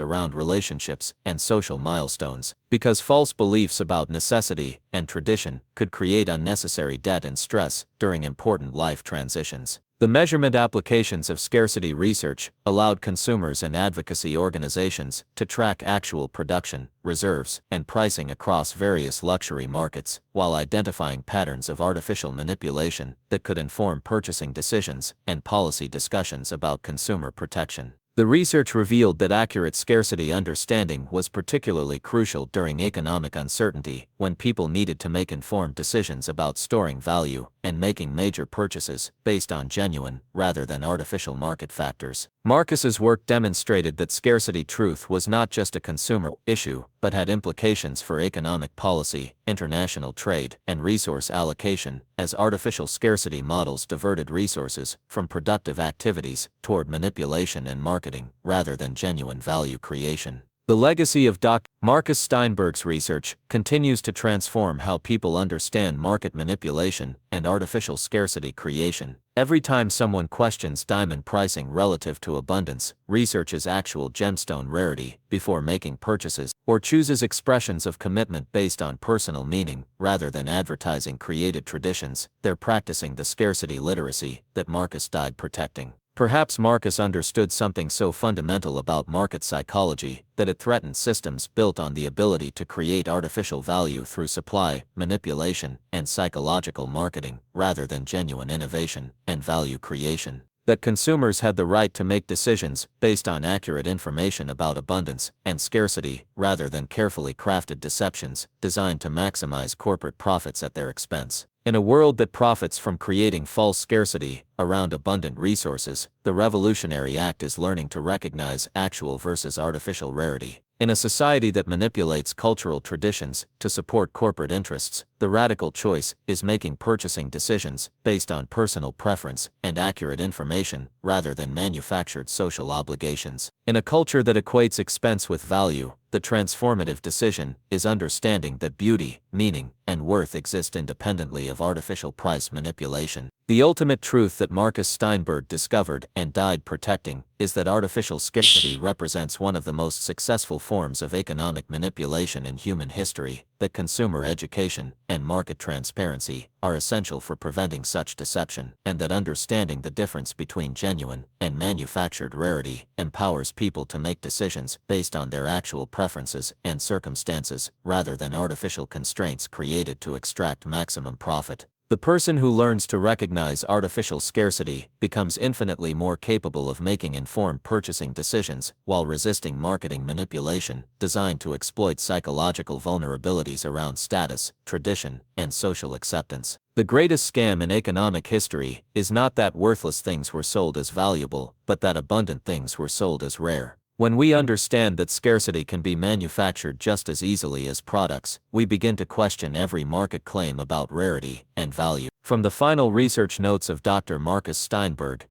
around relationships and social milestones, because false beliefs about necessity and tradition could create unnecessary debt and stress during important life transitions. The measurement applications of scarcity research allowed consumers and advocacy organizations to track actual production, reserves, and pricing across various luxury markets, while identifying patterns of artificial manipulation that could inform purchasing decisions and policy discussions about consumer protection. The research revealed that accurate scarcity understanding was particularly crucial during economic uncertainty, when people needed to make informed decisions about storing value and making major purchases based on genuine rather than artificial market factors. Marcus's work demonstrated that scarcity truth was not just a consumer issue, but had implications for economic policy, international trade, and resource allocation, as artificial scarcity models diverted resources from productive activities toward manipulation and marketing, rather than genuine value creation. The legacy of Dr. Marcus Steinberg's research continues to transform how people understand market manipulation and artificial scarcity creation. Every time someone questions diamond pricing relative to abundance, researches actual gemstone rarity before making purchases, or chooses expressions of commitment based on personal meaning rather than advertising created traditions, they're practicing the scarcity literacy that Marcus died protecting. Perhaps Marcus understood something so fundamental about market psychology that it threatened systems built on the ability to create artificial value through supply, manipulation, and psychological marketing, rather than genuine innovation and value creation. That consumers had the right to make decisions based on accurate information about abundance and scarcity, rather than carefully crafted deceptions designed to maximize corporate profits at their expense. In a world that profits from creating false scarcity around abundant resources, the revolutionary act is learning to recognize actual versus artificial rarity. In a society that manipulates cultural traditions to support corporate interests, the radical choice is making purchasing decisions based on personal preference and accurate information rather than manufactured social obligations. In a culture that equates expense with value, the transformative decision is understanding that beauty, meaning, and worth exist independently of artificial price manipulation. The ultimate truth that Marcus Steinberg discovered and died protecting is that artificial scarcity represents one of the most successful forms of economic manipulation in human history, that consumer education and market transparency are essential for preventing such deception, and that understanding the difference between genuine and manufactured rarity empowers people to make decisions based on their actual preferences and circumstances, rather than artificial constraints created to extract maximum profit. The person who learns to recognize artificial scarcity becomes infinitely more capable of making informed purchasing decisions while resisting marketing manipulation designed to exploit psychological vulnerabilities around status, tradition, and social acceptance. The greatest scam in economic history is not that worthless things were sold as valuable, but that abundant things were sold as rare. When we understand that scarcity can be manufactured just as easily as products, we begin to question every market claim about rarity and value. From the final research notes of Dr. Marcus Steinberg.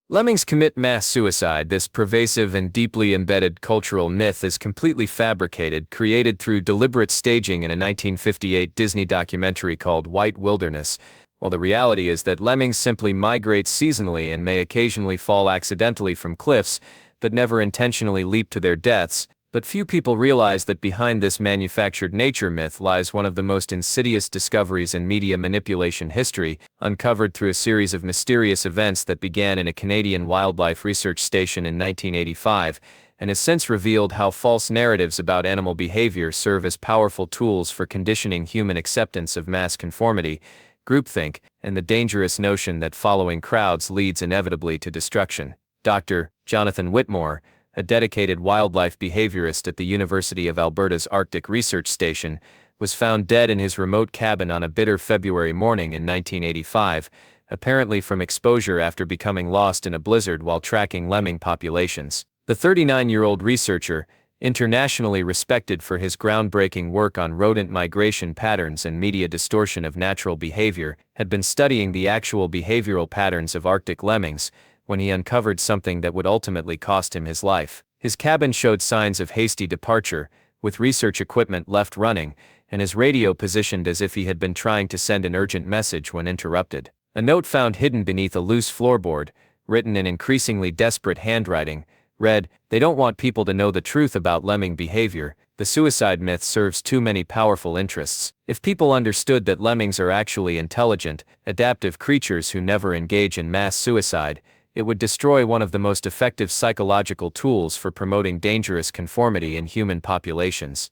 Lemmings commit mass suicide. This pervasive and deeply embedded cultural myth is completely fabricated, created through deliberate staging in a 1958 Disney documentary called White Wilderness, while the reality is that lemmings simply migrate seasonally and may occasionally fall accidentally from cliffs, but never intentionally leap to their deaths. But few people realize that behind this manufactured nature myth lies one of the most insidious discoveries in media manipulation history, uncovered through a series of mysterious events that began in a Canadian wildlife research station in 1985, and has since revealed how false narratives about animal behavior serve as powerful tools for conditioning human acceptance of mass conformity, groupthink, and the dangerous notion that following crowds leads inevitably to destruction. Dr. Jonathan Whitmore, a dedicated wildlife behaviorist at the University of Alberta's Arctic Research Station, was found dead in his remote cabin on a bitter February morning in 1985, apparently from exposure after becoming lost in a blizzard while tracking lemming populations. The 39-year-old researcher, internationally respected for his groundbreaking work on rodent migration patterns and media distortion of natural behavior, had been studying the actual behavioral patterns of Arctic lemmings when he uncovered something that would ultimately cost him his life. His cabin showed signs of hasty departure, with research equipment left running, and his radio positioned as if he had been trying to send an urgent message when interrupted. A note found hidden beneath a loose floorboard, written in increasingly desperate handwriting, read, "They don't want people to know the truth about lemming behavior. The suicide myth serves too many powerful interests. If people understood that lemmings are actually intelligent, adaptive creatures who never engage in mass suicide, it would destroy one of the most effective psychological tools for promoting dangerous conformity in human populations."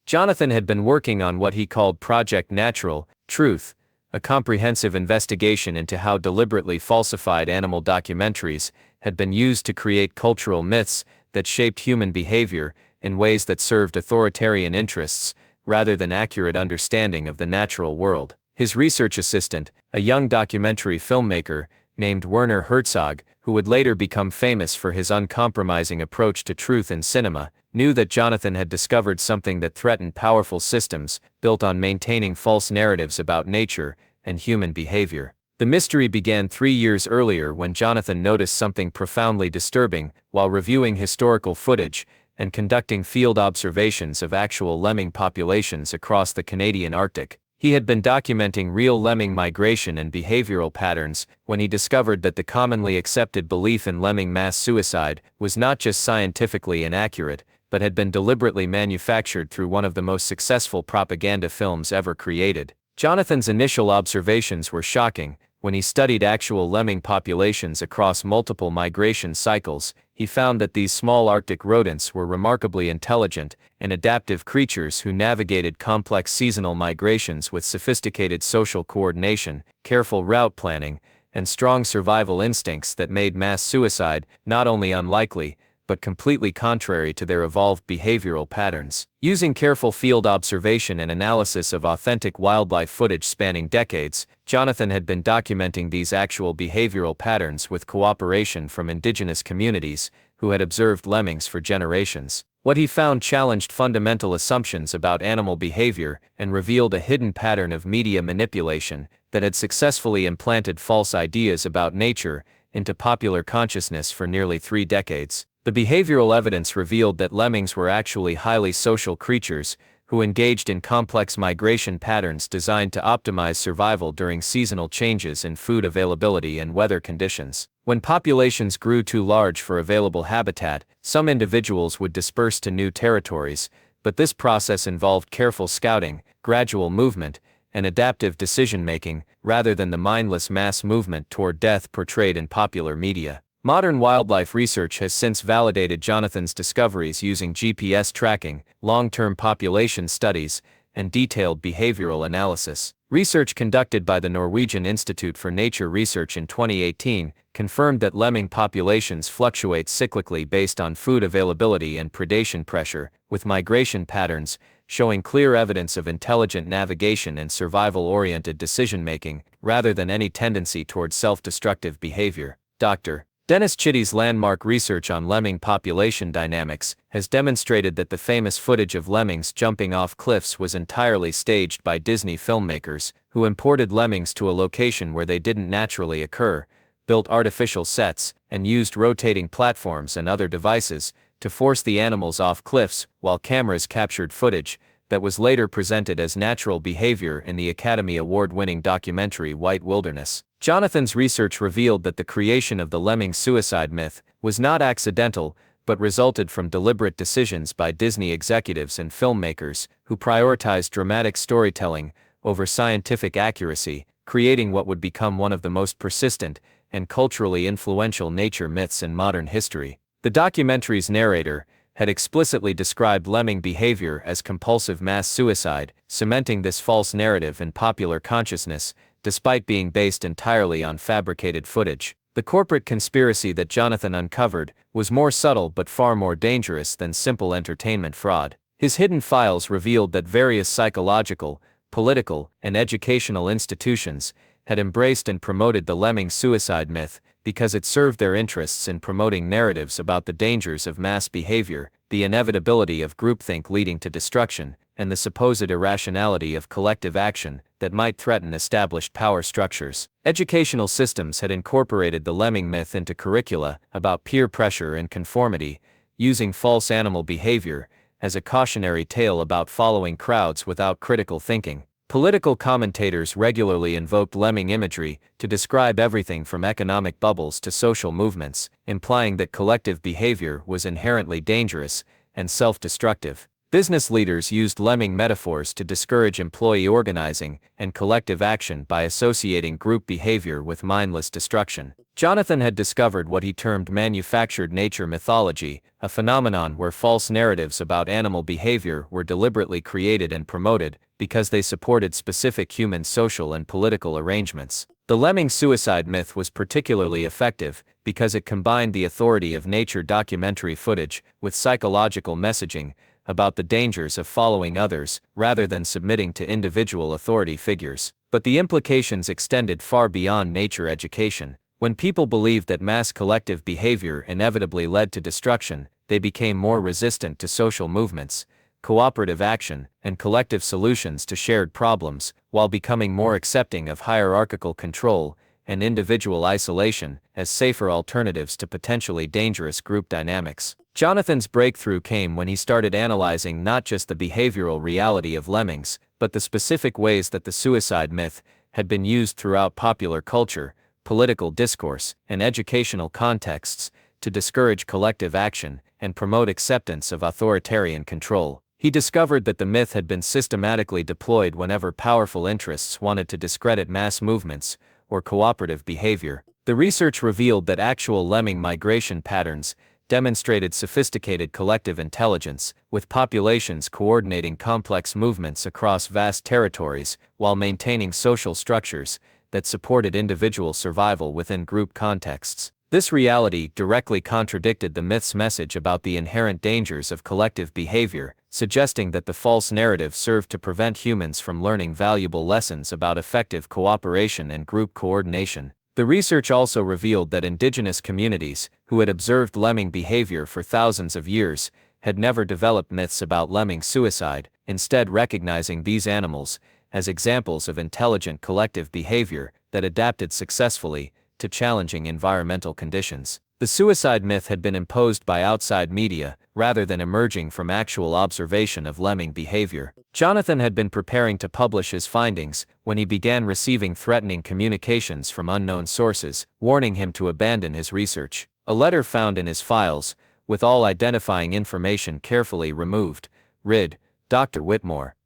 Jonathan had been working on what he called Project Natural Truth, a comprehensive investigation into how deliberately falsified animal documentaries had been used to create cultural myths that shaped human behavior in ways that served authoritarian interests, rather than accurate understanding of the natural world. His research assistant, a young documentary filmmaker named Werner Herzog, who would later become famous for his uncompromising approach to truth in cinema, knew that Jonathan had discovered something that threatened powerful systems built on maintaining false narratives about nature and human behavior. The mystery began 3 years earlier when Jonathan noticed something profoundly disturbing while reviewing historical footage and conducting field observations of actual lemming populations across the Canadian Arctic. He had been documenting real lemming migration and behavioral patterns when he discovered that the commonly accepted belief in lemming mass suicide was not just scientifically inaccurate, but had been deliberately manufactured through one of the most successful propaganda films ever created. Jonathan's initial observations were shocking. When he studied actual lemming populations across multiple migration cycles, he found that these small Arctic rodents were remarkably intelligent and adaptive creatures who navigated complex seasonal migrations with sophisticated social coordination, careful route planning, and strong survival instincts that made mass suicide not only unlikely, but completely contrary to their evolved behavioral patterns. Using careful field observation and analysis of authentic wildlife footage spanning decades, Jonathan had been documenting these actual behavioral patterns with cooperation from indigenous communities who had observed lemmings for generations. What he found challenged fundamental assumptions about animal behavior and revealed a hidden pattern of media manipulation that had successfully implanted false ideas about nature into popular consciousness for nearly 3 decades. The behavioral evidence revealed that lemmings were actually highly social creatures who engaged in complex migration patterns designed to optimize survival during seasonal changes in food availability and weather conditions. When populations grew too large for available habitat, some individuals would disperse to new territories, but this process involved careful scouting, gradual movement, and adaptive decision-making, rather than the mindless mass movement toward death portrayed in popular media. Modern wildlife research has since validated Jonathan's discoveries using GPS tracking, long-term population studies, and detailed behavioral analysis. Research conducted by the Norwegian Institute for Nature Research in 2018 confirmed that lemming populations fluctuate cyclically based on food availability and predation pressure, with migration patterns showing clear evidence of intelligent navigation and survival-oriented decision-making, rather than any tendency toward self-destructive behavior. Dr. Dennis Chitty's landmark research on lemming population dynamics has demonstrated that the famous footage of lemmings jumping off cliffs was entirely staged by Disney filmmakers, who imported lemmings to a location where they didn't naturally occur, built artificial sets, and used rotating platforms and other devices to force the animals off cliffs, while cameras captured footage that was later presented as natural behavior in the Academy Award-winning documentary White Wilderness. Jonathan's research revealed that the creation of the lemming suicide myth was not accidental, but resulted from deliberate decisions by Disney executives and filmmakers who prioritized dramatic storytelling over scientific accuracy, creating what would become one of the most persistent and culturally influential nature myths in modern history. The documentary's narrator had explicitly described lemming behavior as compulsive mass suicide, cementing this false narrative in popular consciousness, despite being based entirely on fabricated footage. The corporate conspiracy that Jonathan uncovered was more subtle but far more dangerous than simple entertainment fraud. His hidden files revealed that various psychological, political, and educational institutions had embraced and promoted the lemming suicide myth because it served their interests in promoting narratives about the dangers of mass behavior, the inevitability of groupthink leading to destruction, and the supposed irrationality of collective action that might threaten established power structures. Educational systems had incorporated the lemming myth into curricula about peer pressure and conformity, using false animal behavior as a cautionary tale about following crowds without critical thinking. Political commentators regularly invoked lemming imagery to describe everything from economic bubbles to social movements, implying that collective behavior was inherently dangerous and self-destructive. Business leaders used lemming metaphors to discourage employee organizing and collective action by associating group behavior with mindless destruction. Jonathan had discovered what he termed manufactured nature mythology, a phenomenon where false narratives about animal behavior were deliberately created and promoted because they supported specific human social and political arrangements. The lemming suicide myth was particularly effective because it combined the authority of nature documentary footage with psychological messaging about the dangers of following others rather than submitting to individual authority figures. But the implications extended far beyond nature education. When people believed that mass collective behavior inevitably led to destruction, they became more resistant to social movements, cooperative action, and collective solutions to shared problems, while becoming more accepting of hierarchical control and individual isolation as safer alternatives to potentially dangerous group dynamics. Jonathan's breakthrough came when he started analyzing not just the behavioral reality of lemmings, but the specific ways that the suicide myth had been used throughout popular culture, political discourse, and educational contexts to discourage collective action and promote acceptance of authoritarian control. He discovered that the myth had been systematically deployed whenever powerful interests wanted to discredit mass movements or cooperative behavior. The research revealed that actual lemming migration patterns demonstrated sophisticated collective intelligence, with populations coordinating complex movements across vast territories while maintaining social structures that supported individual survival within group contexts. This reality directly contradicted the myth's message about the inherent dangers of collective behavior, suggesting that the false narrative served to prevent humans from learning valuable lessons about effective cooperation and group coordination. The research also revealed that indigenous communities, who had observed lemming behavior for thousands of years, had never developed myths about lemming suicide, instead recognizing these animals as examples of intelligent collective behavior that adapted successfully to challenging environmental conditions. The suicide myth had been imposed by outside media, rather than emerging from actual observation of lemming behavior. Jonathan had been preparing to publish his findings when he began receiving threatening communications from unknown sources, warning him to abandon his research. A letter found in his files, with all identifying information carefully removed, read, "Dr. Whitmore,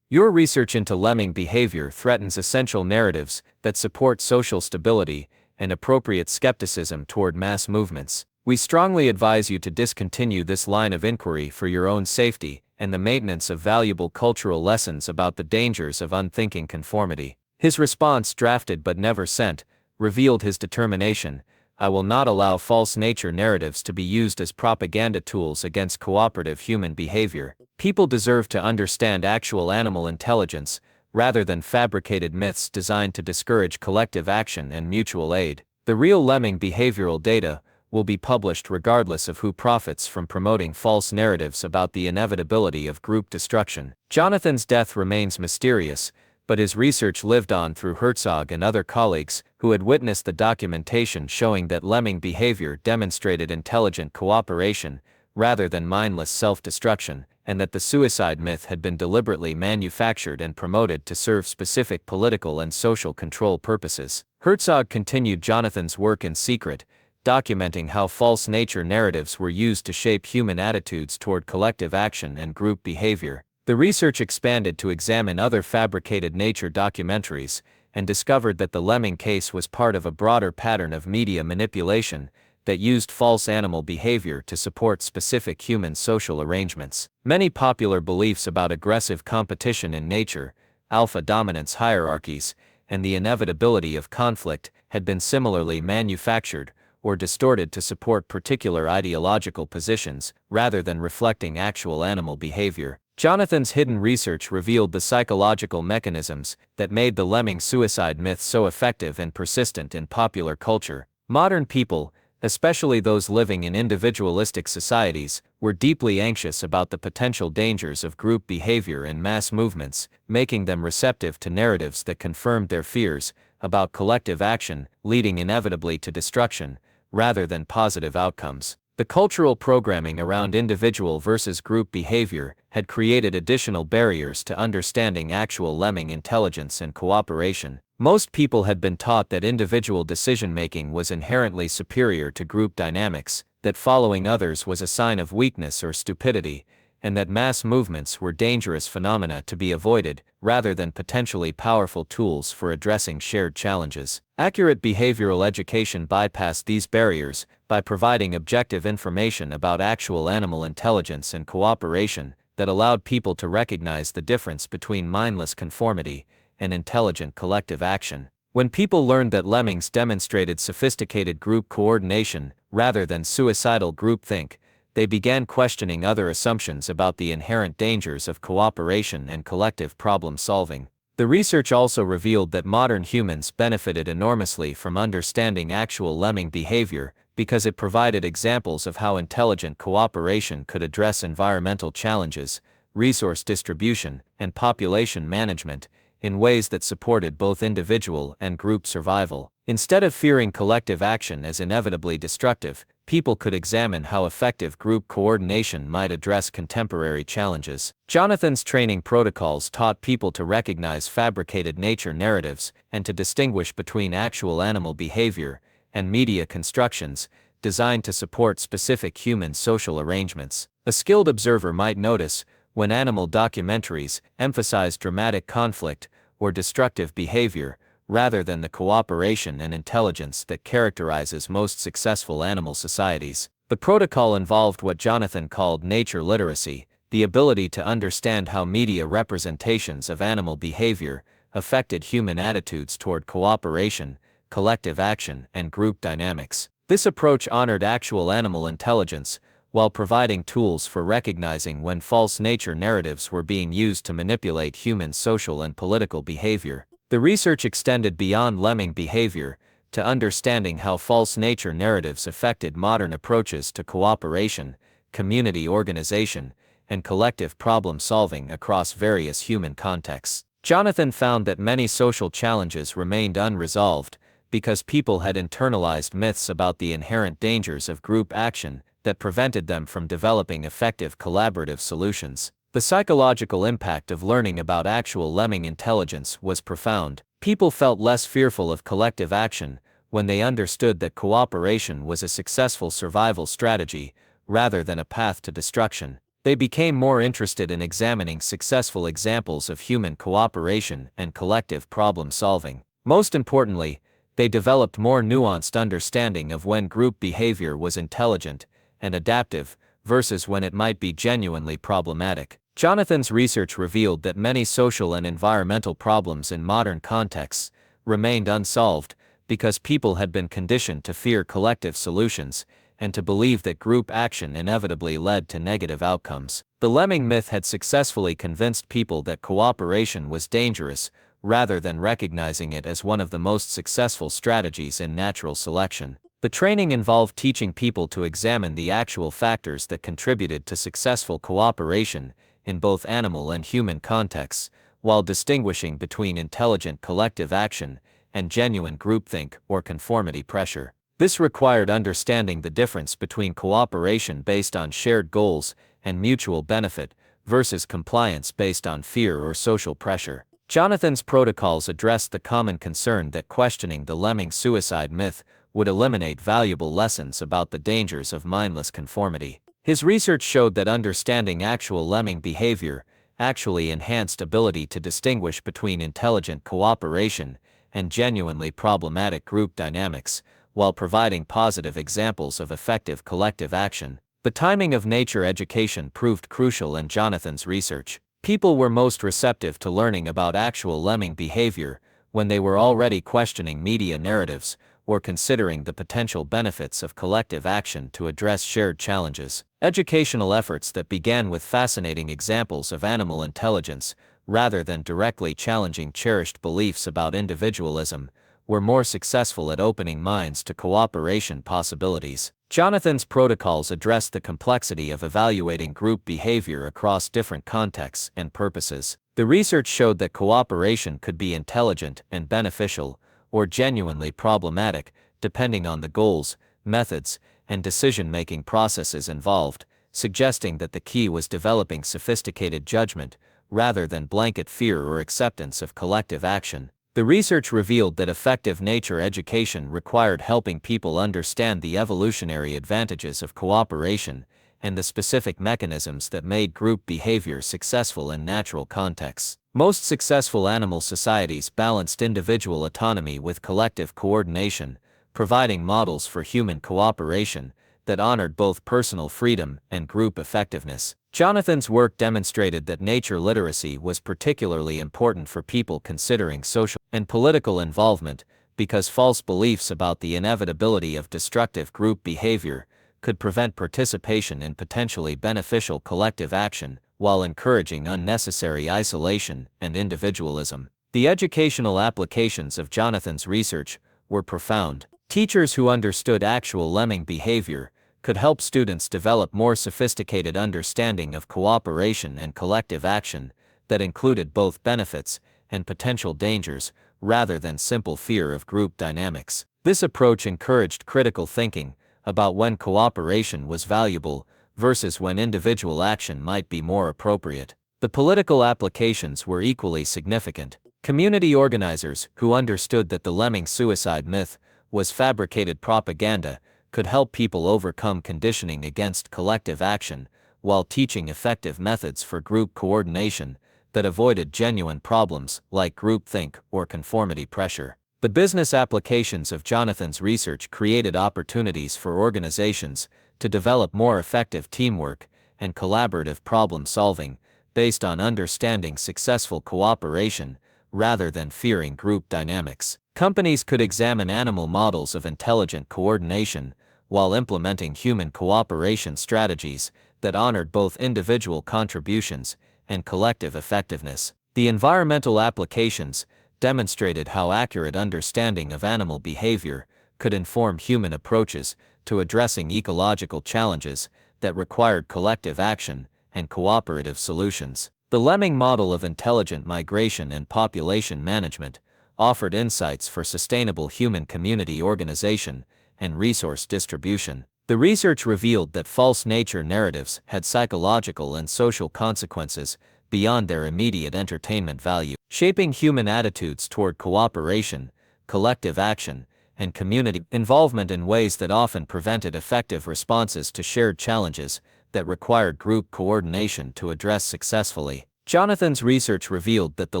your research into lemming behavior threatens essential narratives that support social stability and appropriate skepticism toward mass movements. We strongly advise you to discontinue this line of inquiry for your own safety and the maintenance of valuable cultural lessons about the dangers of unthinking conformity." His response, drafted but never sent, revealed his determination. "I will not allow false nature narratives to be used as propaganda tools against cooperative human behavior. People deserve to understand actual animal intelligence, rather than fabricated myths designed to discourage collective action and mutual aid." The real lemming behavioral data will be published regardless of who profits from promoting false narratives about the inevitability of group destruction. Jonathan's death remains mysterious, but his research lived on through Herzog and other colleagues who had witnessed the documentation showing that lemming behavior demonstrated intelligent cooperation rather than mindless self-destruction, and that the suicide myth had been deliberately manufactured and promoted to serve specific political and social control purposes. Herzog continued Jonathan's work in secret, documenting how false nature narratives were used to shape human attitudes toward collective action and group behavior. The research expanded to examine other fabricated nature documentaries, and discovered that the Lemming case was part of a broader pattern of media manipulation that used false animal behavior to support specific human social arrangements. Many popular beliefs about aggressive competition in nature, alpha dominance hierarchies, and the inevitability of conflict had been similarly manufactured or distorted to support particular ideological positions rather than reflecting actual animal behavior. Jonathan's hidden research revealed the psychological mechanisms that made the lemming suicide myth so effective and persistent in popular culture. Modern people, especially those living in individualistic societies, were deeply anxious about the potential dangers of group behavior and mass movements, making them receptive to narratives that confirmed their fears about collective action leading inevitably to destruction, rather than positive outcomes. The cultural programming around individual versus group behavior had created additional barriers to understanding actual lemming intelligence and cooperation. Most people had been taught that individual decision-making was inherently superior to group dynamics, that following others was a sign of weakness or stupidity, and that mass movements were dangerous phenomena to be avoided, rather than potentially powerful tools for addressing shared challenges. Accurate behavioral education bypassed these barriers by providing objective information about actual animal intelligence and cooperation that allowed people to recognize the difference between mindless conformity and intelligent collective action. When people learned that lemmings demonstrated sophisticated group coordination rather than suicidal groupthink, they began questioning other assumptions about the inherent dangers of cooperation and collective problem solving. The research also revealed that modern humans benefited enormously from understanding actual lemming behavior because it provided examples of how intelligent cooperation could address environmental challenges, resource distribution, and population management in ways that supported both individual and group survival. Instead of fearing collective action as inevitably destructive, people could examine how effective group coordination might address contemporary challenges. Jonathan's training protocols taught people to recognize fabricated nature narratives and to distinguish between actual animal behavior and media constructions designed to support specific human social arrangements. A skilled observer might notice when animal documentaries emphasize dramatic conflict or destructive behavior, rather than the cooperation and intelligence that characterizes most successful animal societies. The protocol involved what Jonathan called nature literacy, the ability to understand how media representations of animal behavior affected human attitudes toward cooperation, collective action, and group dynamics. This approach honored actual animal intelligence, while providing tools for recognizing when false nature narratives were being used to manipulate human social and political behavior. The research extended beyond lemming behavior to understanding how false nature narratives affected modern approaches to cooperation, community organization, and collective problem solving across various human contexts. Jonathan found that many social challenges remained unresolved because people had internalized myths about the inherent dangers of group action that prevented them from developing effective collaborative solutions. The psychological impact of learning about actual lemming intelligence was profound. People felt less fearful of collective action when they understood that cooperation was a successful survival strategy rather than a path to destruction. They became more interested in examining successful examples of human cooperation and collective problem solving. Most importantly, they developed more nuanced understanding of when group behavior was intelligent and adaptive versus when it might be genuinely problematic. Jonathan's research revealed that many social and environmental problems in modern contexts remained unsolved because people had been conditioned to fear collective solutions and to believe that group action inevitably led to negative outcomes. The lemming myth had successfully convinced people that cooperation was dangerous, rather than recognizing it as one of the most successful strategies in natural selection. The training involved teaching people to examine the actual factors that contributed to successful cooperation in both animal and human contexts, while distinguishing between intelligent collective action and genuine groupthink or conformity pressure. This required understanding the difference between cooperation based on shared goals and mutual benefit versus compliance based on fear or social pressure. Jonathan's protocols addressed the common concern that questioning the Lemmings suicide myth would eliminate valuable lessons about the dangers of mindless conformity. His research showed that understanding actual lemming behavior actually enhanced ability to distinguish between intelligent cooperation and genuinely problematic group dynamics, while providing positive examples of effective collective action. The timing of nature education proved crucial in Jonathan's research. People were most receptive to learning about actual lemming behavior when they were already questioning media narratives or considering the potential benefits of collective action to address shared challenges. Educational efforts that began with fascinating examples of animal intelligence, rather than directly challenging cherished beliefs about individualism, were more successful at opening minds to cooperation possibilities. Jonathan's protocols addressed the complexity of evaluating group behavior across different contexts and purposes. The research showed that cooperation could be intelligent and beneficial, or genuinely problematic, depending on the goals, methods, and decision-making processes involved, suggesting that the key was developing sophisticated judgment, rather than blanket fear or acceptance of collective action. The research revealed that effective nature education required helping people understand the evolutionary advantages of cooperation and the specific mechanisms that made group behavior successful in natural contexts. Most successful animal societies balanced individual autonomy with collective coordination, providing models for human cooperation that honored both personal freedom and group effectiveness. Jonathan's work demonstrated that nature literacy was particularly important for people considering social and political involvement, because false beliefs about the inevitability of destructive group behavior could prevent participation in potentially beneficial collective action, while encouraging unnecessary isolation and individualism. The educational applications of Jonathan's research were profound. Teachers who understood actual lemming behavior could help students develop more sophisticated understanding of cooperation and collective action that included both benefits and potential dangers, rather than simple fear of group dynamics. This approach encouraged critical thinking about when cooperation was valuable versus when individual action might be more appropriate. The political applications were equally significant. Community organizers who understood that the Lemmings suicide myth was fabricated propaganda could help people overcome conditioning against collective action, while teaching effective methods for group coordination that avoided genuine problems like groupthink or conformity pressure. The business applications of Jonathan's research created opportunities for organizations to develop more effective teamwork and collaborative problem solving based on understanding successful cooperation rather than fearing group dynamics. Companies could examine animal models of intelligent coordination while implementing human cooperation strategies that honored both individual contributions and collective effectiveness. The environmental applications demonstrated how accurate understanding of animal behavior could inform human approaches to addressing ecological challenges that required collective action and cooperative solutions. The Lemming model of intelligent migration and population management offered insights for sustainable human community organization and resource distribution. The research revealed that false nature narratives had psychological and social consequences beyond their immediate entertainment value, shaping human attitudes toward cooperation, collective action, and community involvement in ways that often prevented effective responses to shared challenges that required group coordination to address successfully. Jonathan's research revealed that the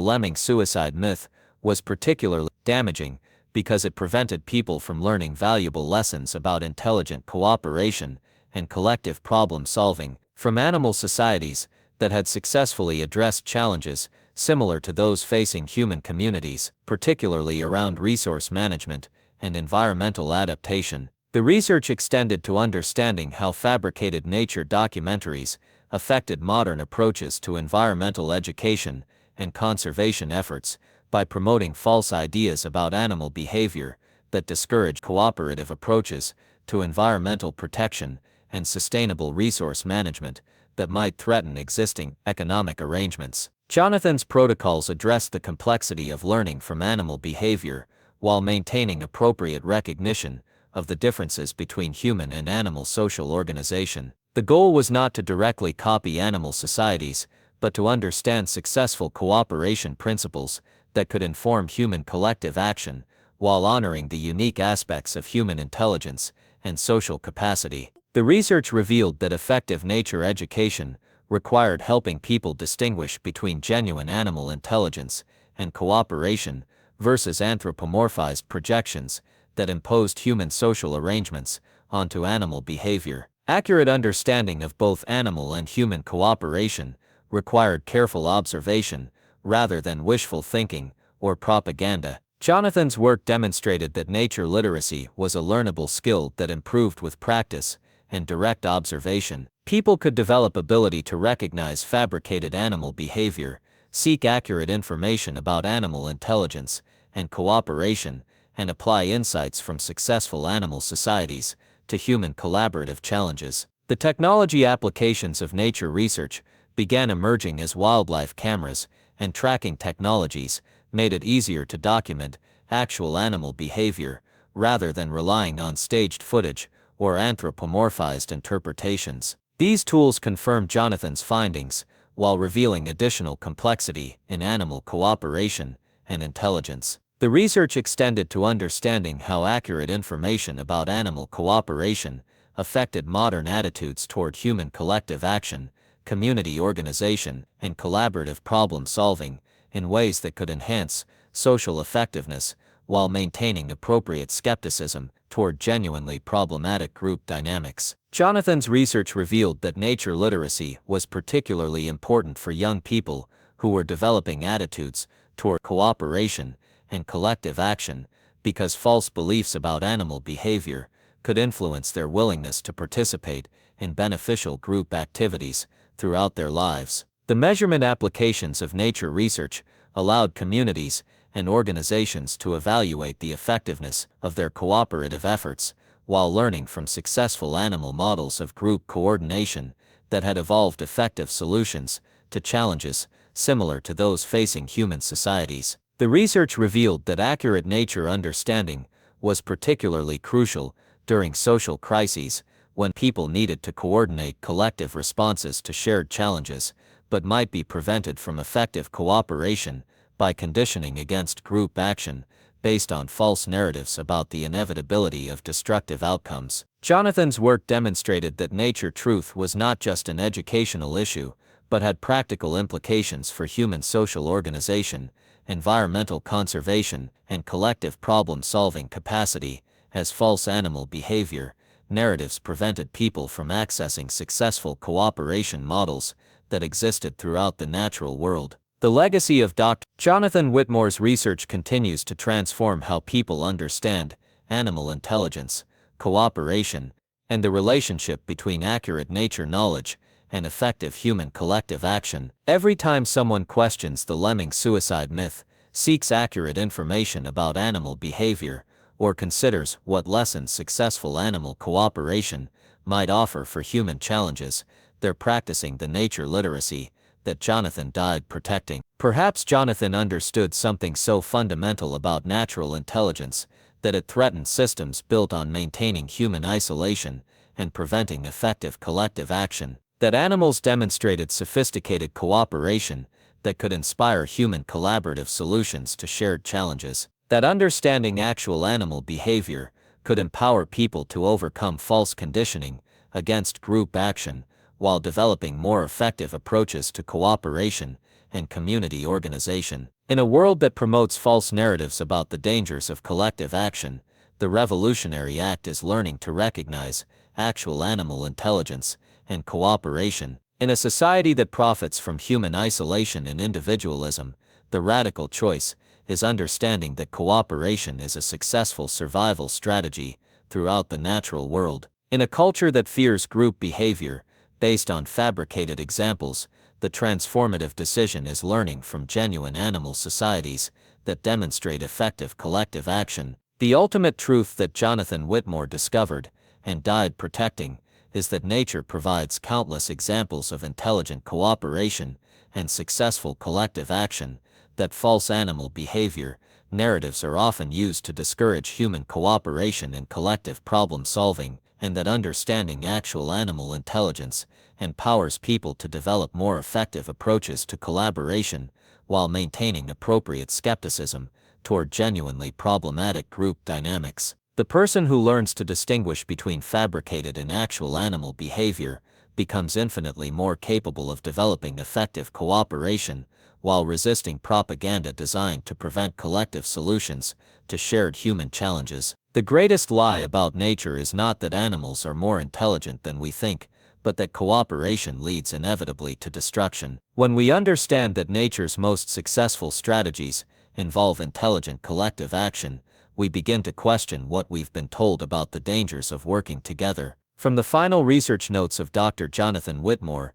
Lemmings suicide myth was particularly damaging because it prevented people from learning valuable lessons about intelligent cooperation and collective problem solving from animal societies that had successfully addressed challenges similar to those facing human communities, particularly around resource management and environmental adaptation. The research extended to understanding how fabricated nature documentaries affected modern approaches to environmental education and conservation efforts by promoting false ideas about animal behavior that discourage cooperative approaches to environmental protection and sustainable resource management that might threaten existing economic arrangements. Jonathan's protocols address the complexity of learning from animal behavior while maintaining appropriate recognition of the differences between human and animal social organization. The goal was not to directly copy animal societies, but to understand successful cooperation principles that could inform human collective action while honoring the unique aspects of human intelligence and social capacity. The research revealed that effective nature education required helping people distinguish between genuine animal intelligence and cooperation versus anthropomorphized projections that imposed human social arrangements onto animal behavior. Accurate understanding of both animal and human cooperation required careful observation rather than wishful thinking or propaganda. Jonathan's work demonstrated that nature literacy was a learnable skill that improved with practice and direct observation. People could develop ability to recognize fabricated animal behavior, seek accurate information about animal intelligence and cooperation, and apply insights from successful animal societies to human collaborative challenges. The technology applications of nature research began emerging as wildlife cameras and tracking technologies made it easier to document actual animal behavior rather than relying on staged footage or anthropomorphized interpretations. These tools confirmed Jonathan's findings while revealing additional complexity in animal cooperation and intelligence. The research extended to understanding how accurate information about animal cooperation affected modern attitudes toward human collective action, community organization, and collaborative problem solving in ways that could enhance social effectiveness while maintaining appropriate skepticism toward genuinely problematic group dynamics. Jonathan's research revealed that nature literacy was particularly important for young people who were developing attitudes toward cooperation and collective action because false beliefs about animal behavior could influence their willingness to participate in beneficial group activities throughout their lives. The measurement applications of nature research allowed communities and organizations to evaluate the effectiveness of their cooperative efforts while learning from successful animal models of group coordination that had evolved effective solutions to challenges similar to those facing human societies. The research revealed that accurate nature understanding was particularly crucial during social crises when people needed to coordinate collective responses to shared challenges, but might be prevented from effective cooperation by conditioning against group action based on false narratives about the inevitability of destructive outcomes. Jonathan's work demonstrated that nature truth was not just an educational issue, but had practical implications for human social organization, environmental conservation, and collective problem-solving capacity, as false animal behavior narratives prevented people from accessing successful cooperation models that existed throughout the natural world. The legacy of Dr. Jonathan Whitmore's research continues to transform how people understand animal intelligence, cooperation, and the relationship between accurate nature knowledge and effective human collective action. Every time someone questions the Lemmings suicide myth, seeks accurate information about animal behavior, or considers what lessons successful animal cooperation might offer for human challenges, they're practicing the nature literacy that Jonathan died protecting. Perhaps Jonathan understood something so fundamental about natural intelligence that it threatened systems built on maintaining human isolation and preventing effective collective action, that animals demonstrated sophisticated cooperation that could inspire human collaborative solutions to shared challenges, that understanding actual animal behavior could empower people to overcome false conditioning against group action while developing more effective approaches to cooperation and community organization. In a world that promotes false narratives about the dangers of collective action, the revolutionary act is learning to recognize actual animal intelligence and cooperation. In a society that profits from human isolation and individualism, the radical choice is understanding that cooperation is a successful survival strategy throughout the natural world. In a culture that fears group behavior based on fabricated examples, The transformative decision is learning from genuine animal societies that demonstrate effective collective action. The ultimate truth that Jonathan Whitmore discovered and died protecting is that nature provides countless examples of intelligent cooperation and successful collective action, that false animal behavior narratives are often used to discourage human cooperation and collective problem solving, and that understanding actual animal intelligence empowers people to develop more effective approaches to collaboration while maintaining appropriate skepticism toward genuinely problematic group dynamics. The person who learns to distinguish between fabricated and actual animal behavior becomes infinitely more capable of developing effective cooperation while resisting propaganda designed to prevent collective solutions to shared human challenges. The greatest lie about nature is not that animals are more intelligent than we think, but that cooperation leads inevitably to destruction. When we understand that nature's most successful strategies involve intelligent collective action, we begin to question what we've been told about the dangers of working together. From the final research notes of Dr. Jonathan Whitmore,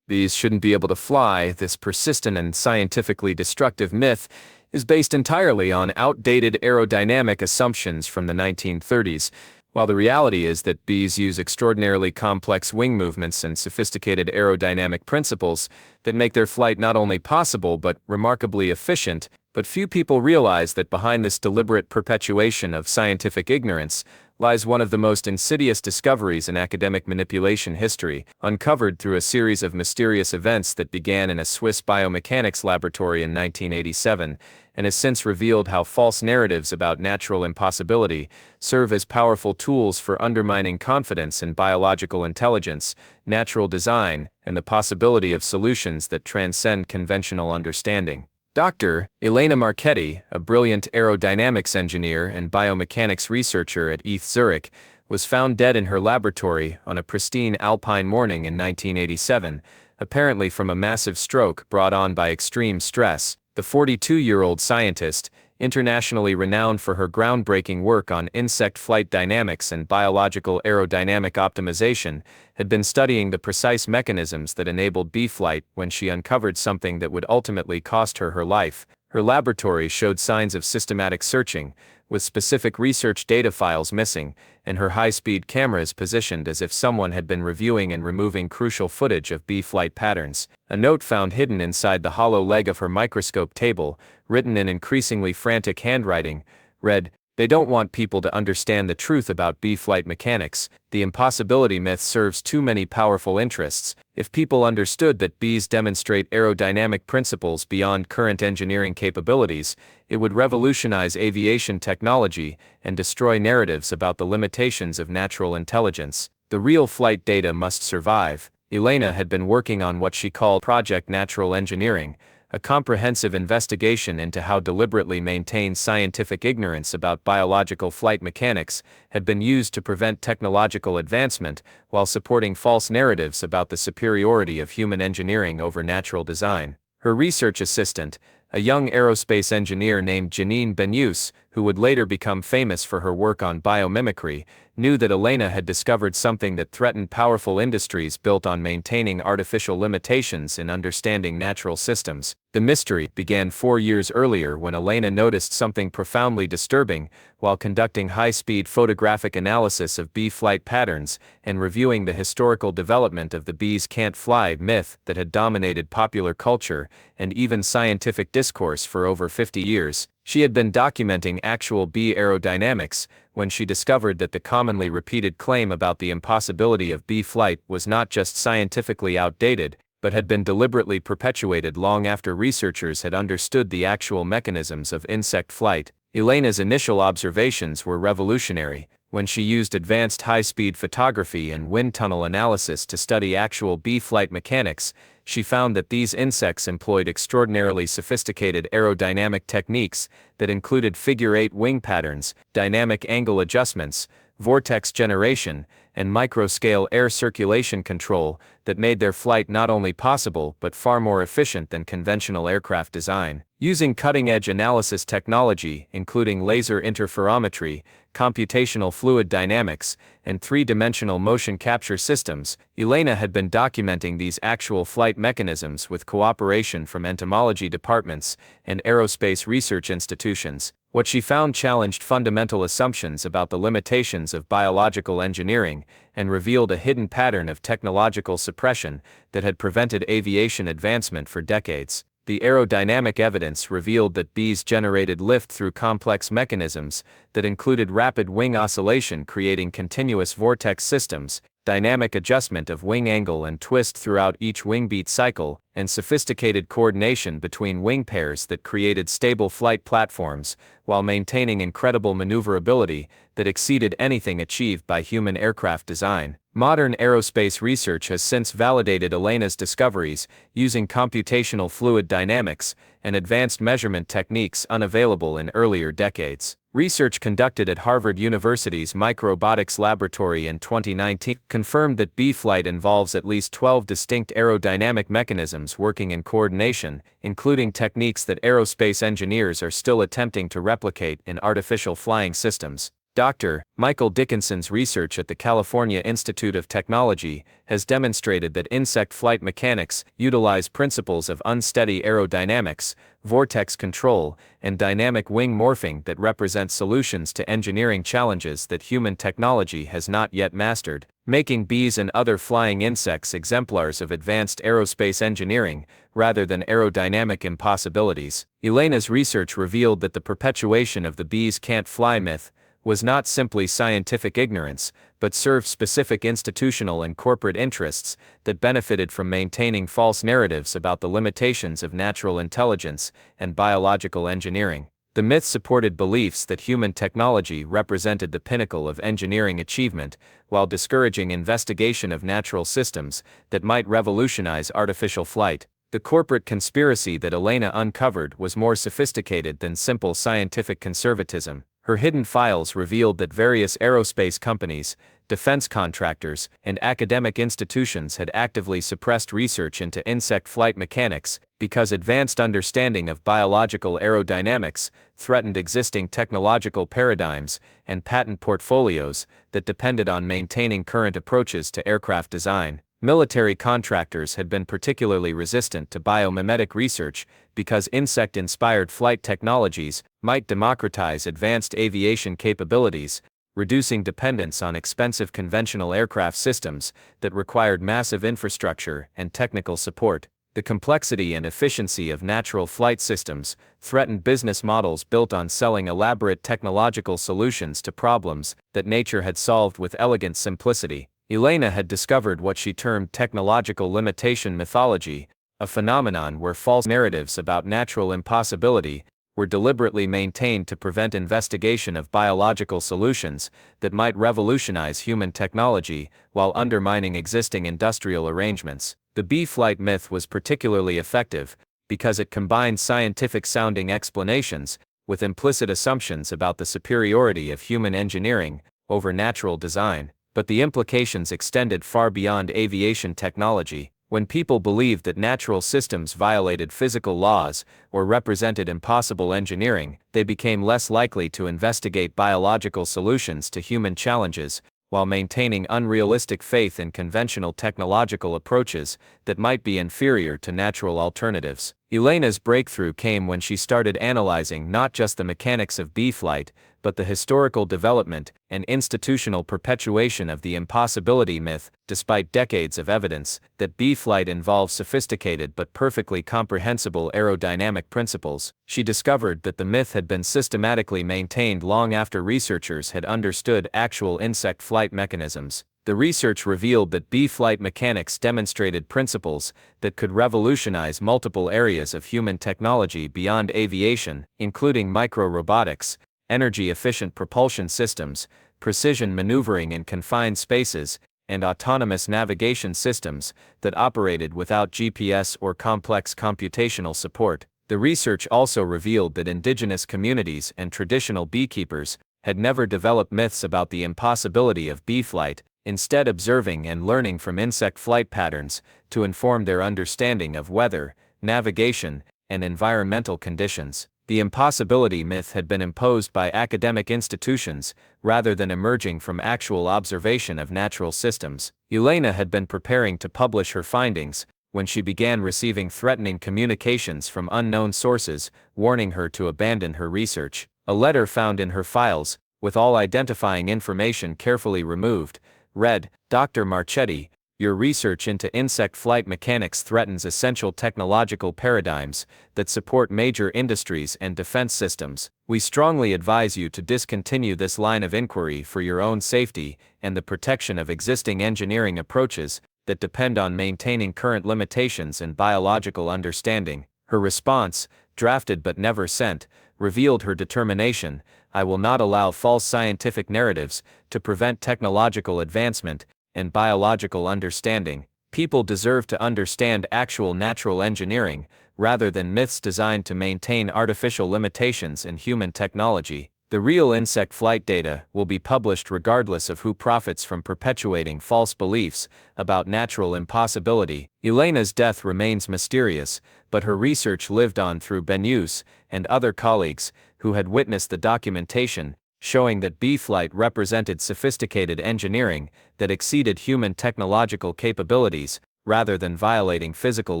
bees shouldn't be able to fly. This persistent and scientifically destructive myth is based entirely on outdated aerodynamic assumptions from the 1930s, while the reality is that bees use extraordinarily complex wing movements and sophisticated aerodynamic principles that make their flight not only possible but remarkably efficient. But few people realize that behind this deliberate perpetuation of scientific ignorance lies one of the most insidious discoveries in academic manipulation history, uncovered through a series of mysterious events that began in a Swiss biomechanics laboratory in 1987, and has since revealed how false narratives about natural impossibility serve as powerful tools for undermining confidence in biological intelligence, natural design, and the possibility of solutions that transcend conventional understanding. Dr. Elena Marchetti, a brilliant aerodynamics engineer and biomechanics researcher at ETH Zurich, was found dead in her laboratory on a pristine alpine morning in 1987, apparently from a massive stroke brought on by extreme stress. The 42-year-old scientist, internationally renowned for her groundbreaking work on insect flight dynamics and biological aerodynamic optimization, had been studying the precise mechanisms that enabled bee flight when she uncovered something that would ultimately cost her her life. Her laboratory showed signs of systematic searching, with specific research data files missing, and her high-speed cameras positioned as if someone had been reviewing and removing crucial footage of bee flight patterns. A note found hidden inside the hollow leg of her microscope table, written in increasingly frantic handwriting, read, "They don't want people to understand the truth about bee flight mechanics. The impossibility myth serves too many powerful interests. If people understood that bees demonstrate aerodynamic principles beyond current engineering capabilities, it would revolutionize aviation technology and destroy narratives about the limitations of natural intelligence. The real flight data must survive." Elena had been working on what she called Project Natural Engineering, a comprehensive investigation into how deliberately maintained scientific ignorance about biological flight mechanics had been used to prevent technological advancement while supporting false narratives about the superiority of human engineering over natural design. Her research assistant, a young aerospace engineer named Janine Benyus, who would later become famous for her work on biomimicry, knew that Elena had discovered something that threatened powerful industries built on maintaining artificial limitations in understanding natural systems. The mystery began 4 years earlier when Elena noticed something profoundly disturbing while conducting high-speed photographic analysis of bee flight patterns and reviewing the historical development of the bees can't fly myth that had dominated popular culture and even scientific discourse for over 50 years. She had been documenting actual bee aerodynamics when she discovered that the commonly repeated claim about the impossibility of bee flight was not just scientifically outdated, but had been deliberately perpetuated long after researchers had understood the actual mechanisms of insect flight. Elena's initial observations were revolutionary. When she used advanced high-speed photography and wind tunnel analysis to study actual bee flight mechanics, she found that these insects employed extraordinarily sophisticated aerodynamic techniques that included figure-8 wing patterns, dynamic angle adjustments, vortex generation, and micro-scale air circulation control that made their flight not only possible but far more efficient than conventional aircraft design. Using cutting-edge analysis technology, including laser interferometry, computational fluid dynamics, and three-dimensional motion capture systems, Elena had been documenting these actual flight mechanisms with cooperation from entomology departments and aerospace research institutions. What she found challenged fundamental assumptions about the limitations of biological engineering and revealed a hidden pattern of technological suppression that had prevented aviation advancement for decades. The aerodynamic evidence revealed that bees generated lift through complex mechanisms that included rapid wing oscillation creating continuous vortex systems, dynamic adjustment of wing angle and twist throughout each wing beat cycle, and sophisticated coordination between wing pairs that created stable flight platforms while maintaining incredible maneuverability that exceeded anything achieved by human aircraft design. Modern aerospace research has since validated Elena's discoveries using computational fluid dynamics and advanced measurement techniques unavailable in earlier decades. Research conducted at Harvard University's Microrobotics Laboratory in 2019 confirmed that bee flight involves at least 12 distinct aerodynamic mechanisms working in coordination, including techniques that aerospace engineers are still attempting to replicate in artificial flying systems. Dr. Michael Dickinson's research at the California Institute of Technology has demonstrated that insect flight mechanics utilize principles of unsteady aerodynamics, vortex control, and dynamic wing morphing that represent solutions to engineering challenges that human technology has not yet mastered, making bees and other flying insects exemplars of advanced aerospace engineering rather than aerodynamic impossibilities. Elena's research revealed that the perpetuation of the bees can't fly myth was not simply scientific ignorance, but served specific institutional and corporate interests that benefited from maintaining false narratives about the limitations of natural intelligence and biological engineering. The myth supported beliefs that human technology represented the pinnacle of engineering achievement, while discouraging investigation of natural systems that might revolutionize artificial flight. The corporate conspiracy that Elena uncovered was more sophisticated than simple scientific conservatism. Her hidden files revealed that various aerospace companies, defense contractors, and academic institutions had actively suppressed research into insect flight mechanics because advanced understanding of biological aerodynamics threatened existing technological paradigms and patent portfolios that depended on maintaining current approaches to aircraft design. Military contractors had been particularly resistant to biomimetic research because insect-inspired flight technologies might democratize advanced aviation capabilities, reducing dependence on expensive conventional aircraft systems that required massive infrastructure and technical support. The complexity and efficiency of natural flight systems threatened business models built on selling elaborate technological solutions to problems that nature had solved with elegant simplicity. Elena had discovered what she termed technological limitation mythology, a phenomenon where false narratives about natural impossibility were deliberately maintained to prevent investigation of biological solutions that might revolutionize human technology while undermining existing industrial arrangements. The bee flight myth was particularly effective because it combined scientific-sounding explanations with implicit assumptions about the superiority of human engineering over natural design. But the implications extended far beyond aviation technology. When people believed that natural systems violated physical laws or represented impossible engineering, they became less likely to investigate biological solutions to human challenges, while maintaining unrealistic faith in conventional technological approaches that might be inferior to natural alternatives. Elena's breakthrough came when she started analyzing not just the mechanics of bee flight, but the historical development and institutional perpetuation of the impossibility myth. Despite decades of evidence that bee flight involves sophisticated but perfectly comprehensible aerodynamic principles, she discovered that the myth had been systematically maintained long after researchers had understood actual insect flight mechanisms. The research revealed that bee flight mechanics demonstrated principles that could revolutionize multiple areas of human technology beyond aviation, including microrobotics, energy-efficient propulsion systems, precision maneuvering in confined spaces, and autonomous navigation systems that operated without GPS or complex computational support. The research also revealed that indigenous communities and traditional beekeepers had never developed myths about the impossibility of bee flight, instead observing and learning from insect flight patterns to inform their understanding of weather, navigation, and environmental conditions. The impossibility myth had been imposed by academic institutions rather than emerging from actual observation of natural systems. Elena had been preparing to publish her findings when she began receiving threatening communications from unknown sources warning her to abandon her research. A letter found in her files, with all identifying information carefully removed, read, "Dr. Marchetti, your research into insect flight mechanics threatens essential technological paradigms that support major industries and defense systems. We strongly advise you to discontinue this line of inquiry for your own safety and the protection of existing engineering approaches that depend on maintaining current limitations in biological understanding." Her response, drafted but never sent, revealed her determination: "I will not allow false scientific narratives to prevent technological advancement and biological understanding. People deserve to understand actual natural engineering, rather than myths designed to maintain artificial limitations in human technology." The real insect flight data will be published regardless of who profits from perpetuating false beliefs about natural impossibility. Elena's death remains mysterious, but her research lived on through Benus and other colleagues who had witnessed the documentation, showing that bee flight represented sophisticated engineering that exceeded human technological capabilities, rather than violating physical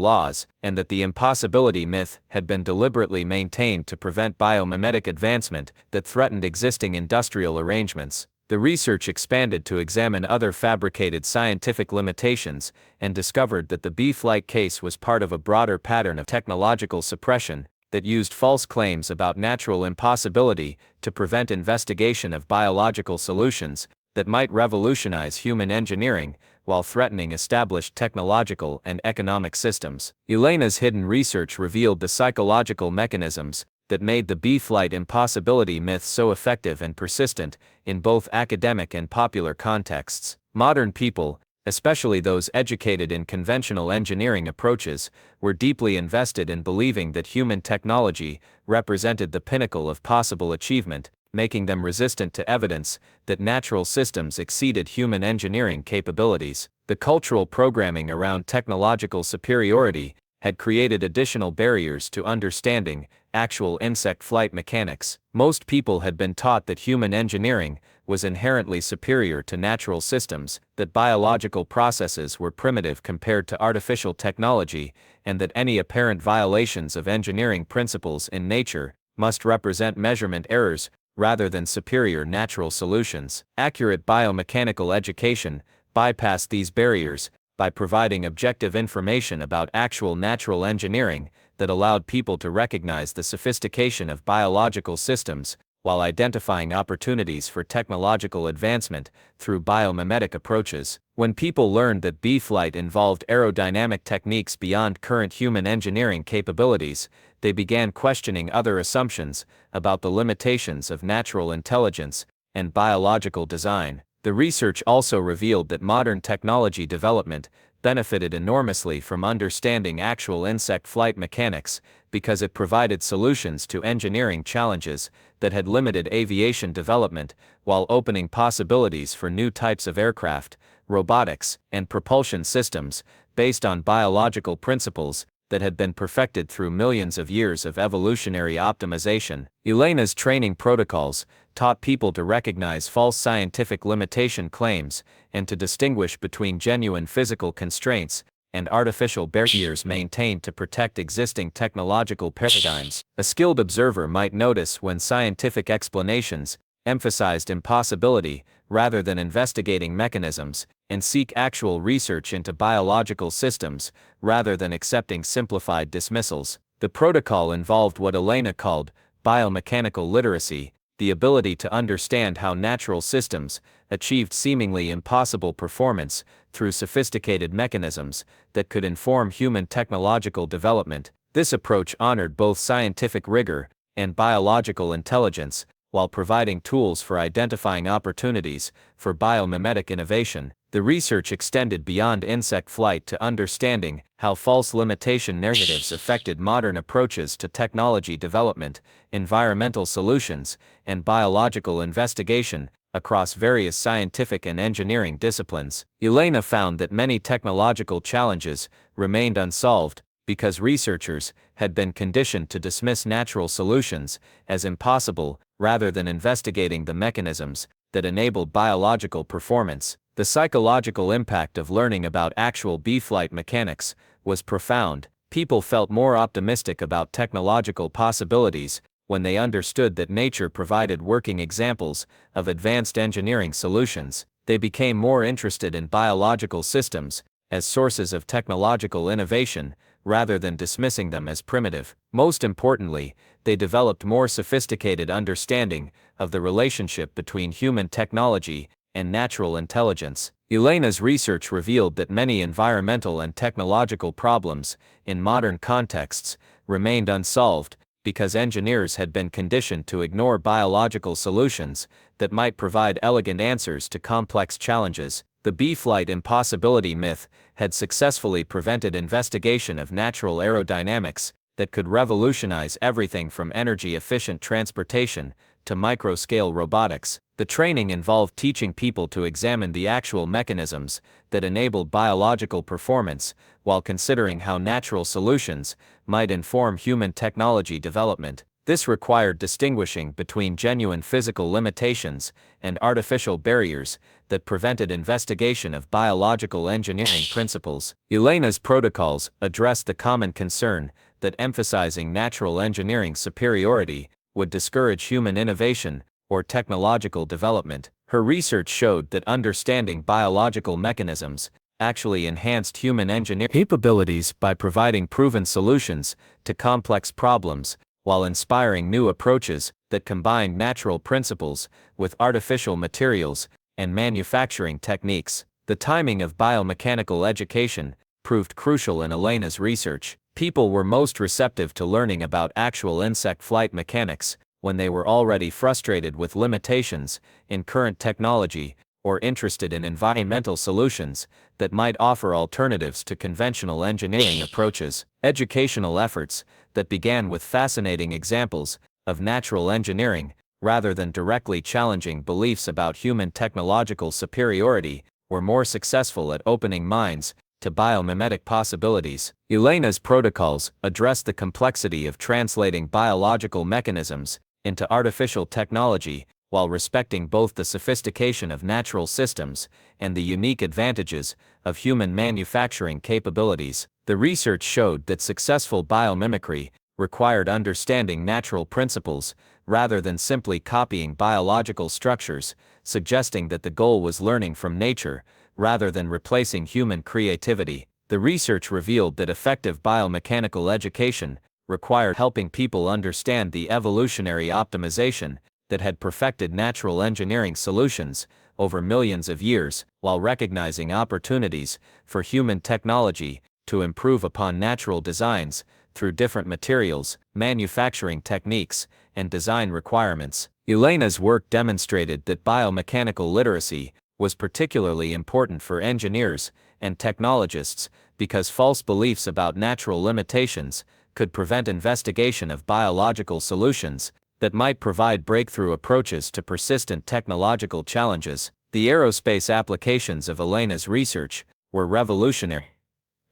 laws, and that the impossibility myth had been deliberately maintained to prevent biomimetic advancement that threatened existing industrial arrangements. The research expanded to examine other fabricated scientific limitations, and discovered that the bee flight case was part of a broader pattern of technological suppression that used false claims about natural impossibility to prevent investigation of biological solutions that might revolutionize human engineering, while threatening established technological and economic systems. Elena's hidden research revealed the psychological mechanisms that made the bee flight impossibility myth so effective and persistent in both academic and popular contexts. Modern people, especially those educated in conventional engineering approaches, were deeply invested in believing that human technology represented the pinnacle of possible achievement, making them resistant to evidence that natural systems exceeded human engineering capabilities. The cultural programming around technological superiority had created additional barriers to understanding actual insect flight mechanics. Most people had been taught that human engineering was inherently superior to natural systems, that biological processes were primitive compared to artificial technology, and that any apparent violations of engineering principles in nature must represent measurement errors rather than superior natural solutions. Accurate biomechanical education bypassed these barriers by providing objective information about actual natural engineering that allowed people to recognize the sophistication of biological systems, while identifying opportunities for technological advancement through biomimetic approaches. When people learned that bee flight involved aerodynamic techniques beyond current human engineering capabilities, they began questioning other assumptions about the limitations of natural intelligence and biological design. The research also revealed that modern technology development benefited enormously from understanding actual insect flight mechanics, because it provided solutions to engineering challenges that had limited aviation development, while opening possibilities for new types of aircraft, robotics, and propulsion systems based on biological principles that had been perfected through millions of years of evolutionary optimization. Elena's training protocols taught people to recognize false scientific limitation claims and to distinguish between genuine physical constraints and artificial barriers maintained to protect existing technological paradigms. A skilled observer might notice when scientific explanations emphasized impossibility rather than investigating mechanisms, and seek actual research into biological systems rather than accepting simplified dismissals. The protocol involved what Elena called biomechanical literacy, the ability to understand how natural systems achieved seemingly impossible performance through sophisticated mechanisms that could inform human technological development. This approach honored both scientific rigor and biological intelligence, while providing tools for identifying opportunities for biomimetic innovation. The research extended beyond insect flight to understanding how false limitation narratives affected modern approaches to technology development, environmental solutions, and biological investigation. across various scientific and engineering disciplines. Elena found that many technological challenges remained unsolved because researchers had been conditioned to dismiss natural solutions as impossible rather than investigating the mechanisms that enabled biological performance. The psychological impact of learning about actual bee flight mechanics was profound. People felt more optimistic about technological possibilities when they understood that nature provided working examples of advanced engineering solutions. They became more interested in biological systems as sources of technological innovation rather than dismissing them as primitive. Most importantly, they developed more sophisticated understanding of the relationship between human technology and natural intelligence. Elena's research revealed that many environmental and technological problems in modern contexts remained unsolved because engineers had been conditioned to ignore biological solutions that might provide elegant answers to complex challenges. The bee flight impossibility myth had successfully prevented investigation of natural aerodynamics that could revolutionize everything from energy-efficient transportation to micro-scale robotics. The training involved teaching people to examine the actual mechanisms that enabled biological performance while considering how natural solutions might inform human technology development. This required distinguishing between genuine physical limitations and artificial barriers that prevented investigation of biological engineering principles. Elena's protocols addressed the common concern that emphasizing natural engineering superiority would discourage human innovation or technological development. Her research showed that understanding biological mechanisms actually enhanced human engineering capabilities by providing proven solutions to complex problems, while inspiring new approaches that combined natural principles with artificial materials and manufacturing techniques. The timing of biomechanical education proved crucial in Elena's research. People were most receptive to learning about actual insect flight mechanics when they were already frustrated with limitations in current technology or interested in environmental solutions that might offer alternatives to conventional engineering approaches. Educational efforts that began with fascinating examples of natural engineering rather than directly challenging beliefs about human technological superiority were more successful at opening minds to biomimetic possibilities. Elena's protocols addressed the complexity of translating biological mechanisms into artificial technology while respecting both the sophistication of natural systems and the unique advantages of human manufacturing capabilities. The research showed that successful biomimicry required understanding natural principles rather than simply copying biological structures, suggesting that the goal was learning from nature rather than replacing human creativity. The research revealed that effective biomechanical education required helping people understand the evolutionary optimization that had perfected natural engineering solutions over millions of years, while recognizing opportunities for human technology to improve upon natural designs through different materials, manufacturing techniques, and design requirements. Elena's work demonstrated that biomechanical literacy was particularly important for engineers and technologists because false beliefs about natural limitations could prevent investigation of biological solutions that might provide breakthrough approaches to persistent technological challenges. The aerospace applications of Elena's research were revolutionary.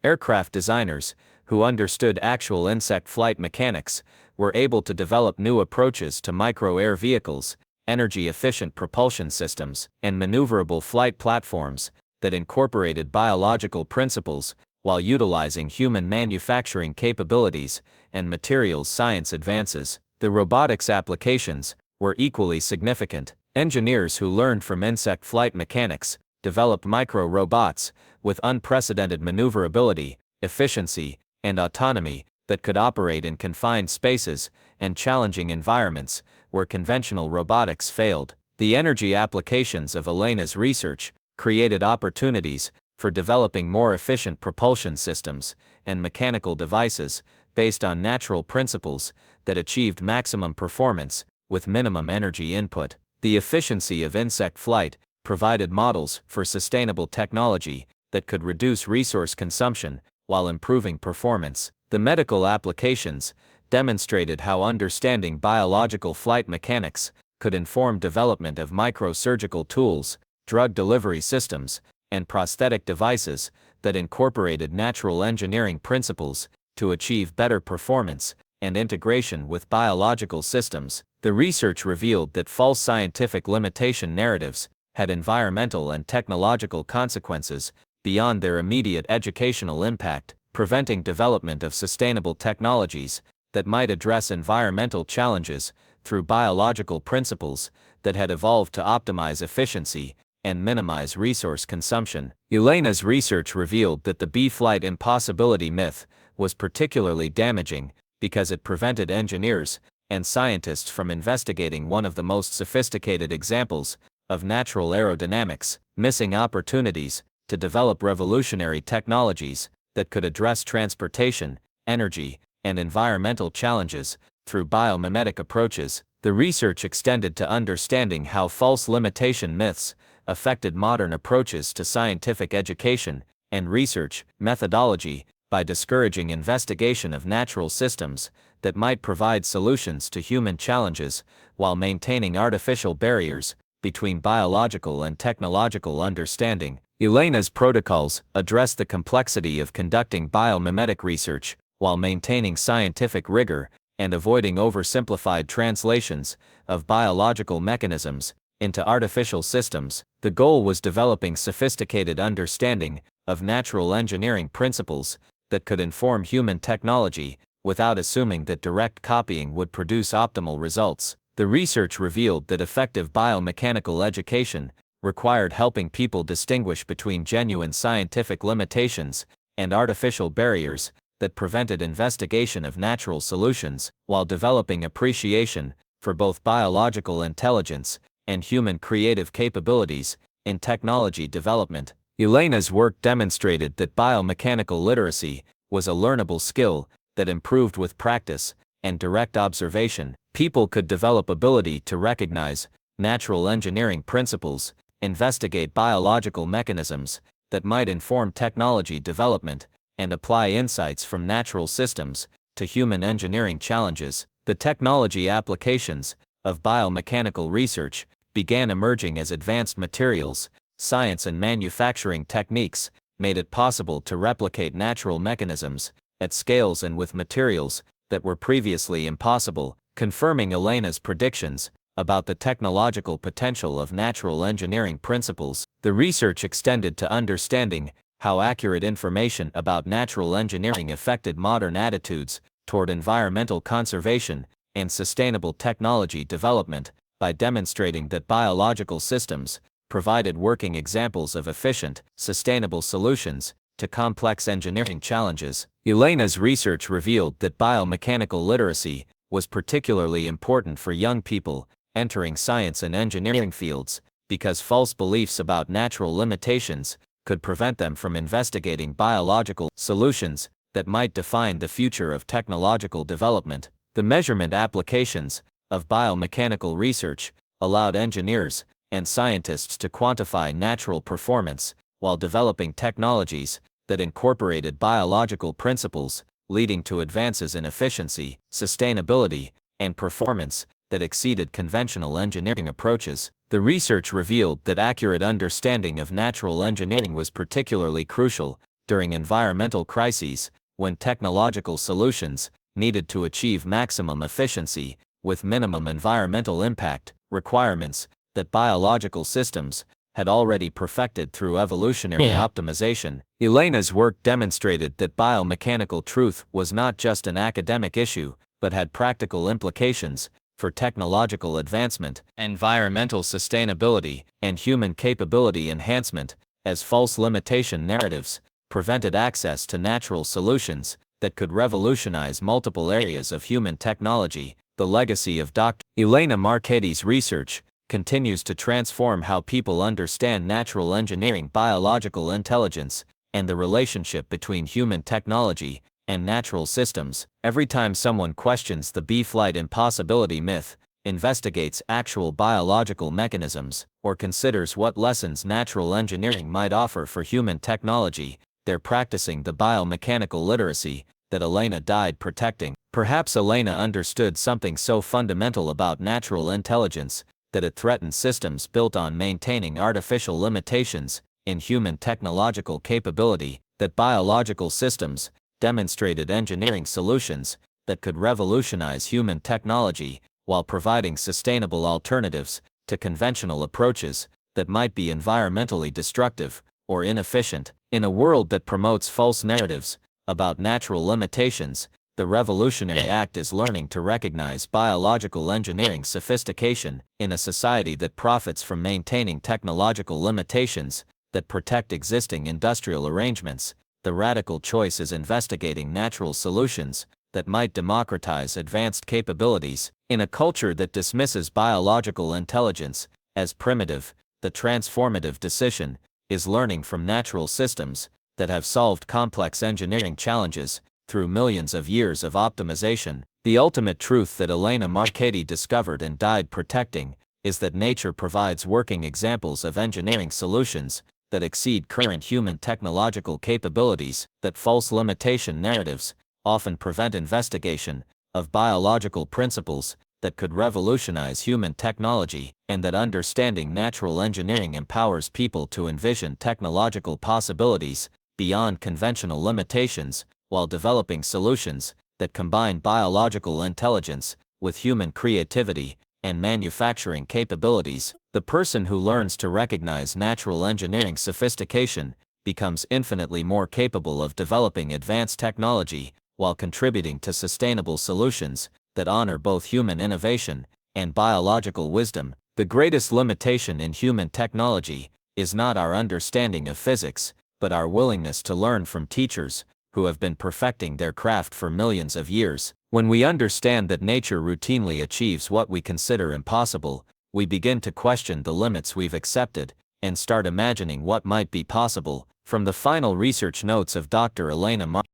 Aircraft designers, who understood actual insect flight mechanics, were able to develop new approaches to micro-air vehicles, energy-efficient propulsion systems, and maneuverable flight platforms that incorporated biological principles while utilizing human manufacturing capabilities and materials science advances. The robotics applications were equally significant. Engineers who learned from insect flight mechanics developed micro-robots with unprecedented maneuverability, efficiency, and autonomy that could operate in confined spaces and challenging environments where conventional robotics failed. The energy applications of Elena's research created opportunities for developing more efficient propulsion systems and mechanical devices based on natural principles that achieved maximum performance with minimum energy input. The efficiency of insect flight provided models for sustainable technology that could reduce resource consumption while improving performance. The medical applications demonstrated how understanding biological flight mechanics could inform development of microsurgical tools, drug delivery systems, and prosthetic devices that incorporated natural engineering principles to achieve better performance and integration with biological systems. The research revealed that false scientific limitation narratives had environmental and technological consequences beyond their immediate educational impact, preventing development of sustainable technologies that might address environmental challenges through biological principles that had evolved to optimize efficiency and minimize resource consumption. Elena's research revealed that the bee flight impossibility myth was particularly damaging because it prevented engineers and scientists from investigating one of the most sophisticated examples of natural aerodynamics, missing opportunities to develop revolutionary technologies that could address transportation, energy, and environmental challenges through biomimetic approaches. The research extended to understanding how false limitation myths affected modern approaches to scientific education and research methodology by discouraging investigation of natural systems that might provide solutions to human challenges while maintaining artificial barriers between biological and technological understanding. Elena's protocols address the complexity of conducting biomimetic research while maintaining scientific rigor and avoiding oversimplified translations of biological mechanisms into artificial systems. The goal was developing sophisticated understanding of natural engineering principles that could inform human technology without assuming that direct copying would produce optimal results. The research revealed that effective biomechanical education required helping people distinguish between genuine scientific limitations and artificial barriers that prevented investigation of natural solutions, while developing appreciation for both biological intelligence and human creative capabilities in technology development. Elena's work demonstrated that biomechanical literacy was a learnable skill that improved with practice and direct observation. People could develop ability to recognize natural engineering principles, investigate biological mechanisms that might inform technology development, and apply insights from natural systems to human engineering challenges. The technology applications of biomechanical research began emerging as advanced materials science and manufacturing techniques made it possible to replicate natural mechanisms at scales and with materials that were previously impossible, confirming Elena's predictions about the technological potential of natural engineering principles. The research extended to understanding how accurate information about natural engineering affected modern attitudes toward environmental conservation and sustainable technology development by demonstrating that biological systems provided working examples of efficient, sustainable solutions to complex engineering challenges. Elena's research revealed that biomechanical literacy was particularly important for young people entering science and engineering fields because false beliefs about natural limitations could prevent them from investigating biological solutions that might define the future of technological development. The measurement applications of biomechanical research allowed engineers and scientists to quantify natural performance while developing technologies that incorporated biological principles, leading to advances in efficiency, sustainability, and performance that exceeded conventional engineering approaches. The research revealed that accurate understanding of natural engineering was particularly crucial during environmental crises, when technological solutions needed to achieve maximum efficiency with minimum environmental impact. Requirements that biological systems had already perfected through evolutionary optimization. Elena's work demonstrated that biomechanical truth was not just an academic issue, but had practical implications for technological advancement, environmental sustainability, and human capability enhancement, as false limitation narratives prevented access to natural solutions that could revolutionize multiple areas of human technology. The legacy of Dr. Elena Marchetti's research continues to transform how people understand natural engineering, biological intelligence, and the relationship between human technology and natural systems. Every time someone questions the bee flight impossibility myth, investigates actual biological mechanisms, or considers what lessons natural engineering might offer for human technology, they're practicing the biomechanical literacy that Elena died protecting. Perhaps Elena understood something so fundamental about natural intelligence that it threatened systems built on maintaining artificial limitations in human technological capability, that biological systems demonstrated engineering solutions that could revolutionize human technology while providing sustainable alternatives to conventional approaches that might be environmentally destructive or inefficient. In a world that promotes false narratives about natural limitations, the revolutionary act is learning to recognize biological engineering sophistication in a society that profits from maintaining technological limitations that protect existing industrial arrangements. The radical choice is investigating natural solutions that might democratize advanced capabilities. In a culture that dismisses biological intelligence as primitive, the transformative decision is learning from natural systems that have solved complex engineering challenges through millions of years of optimization. The ultimate truth that Elena Marchetti discovered and died protecting is that nature provides working examples of engineering solutions that exceed current human technological capabilities, that false limitation narratives often prevent investigation of biological principles that could revolutionize human technology, and that understanding natural engineering empowers people to envision technological possibilities beyond conventional limitations, while developing solutions that combine biological intelligence with human creativity and manufacturing capabilities. The person who learns to recognize natural engineering sophistication becomes infinitely more capable of developing advanced technology while contributing to sustainable solutions that honor both human innovation and biological wisdom. The greatest limitation in human technology is not our understanding of physics, but our willingness to learn from teachers who have been perfecting their craft for millions of years. When we understand that nature routinely achieves what we consider impossible, we begin to question the limits we've accepted and start imagining what might be possible. From the final research notes of Dr. Elena Marchetti.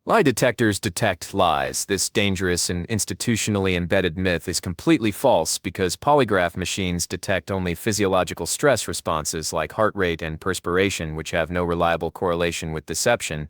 Lie detectors detect lies. This dangerous and institutionally embedded myth is completely false because polygraph machines detect only physiological stress responses like heart rate and perspiration, which have no reliable correlation with deception.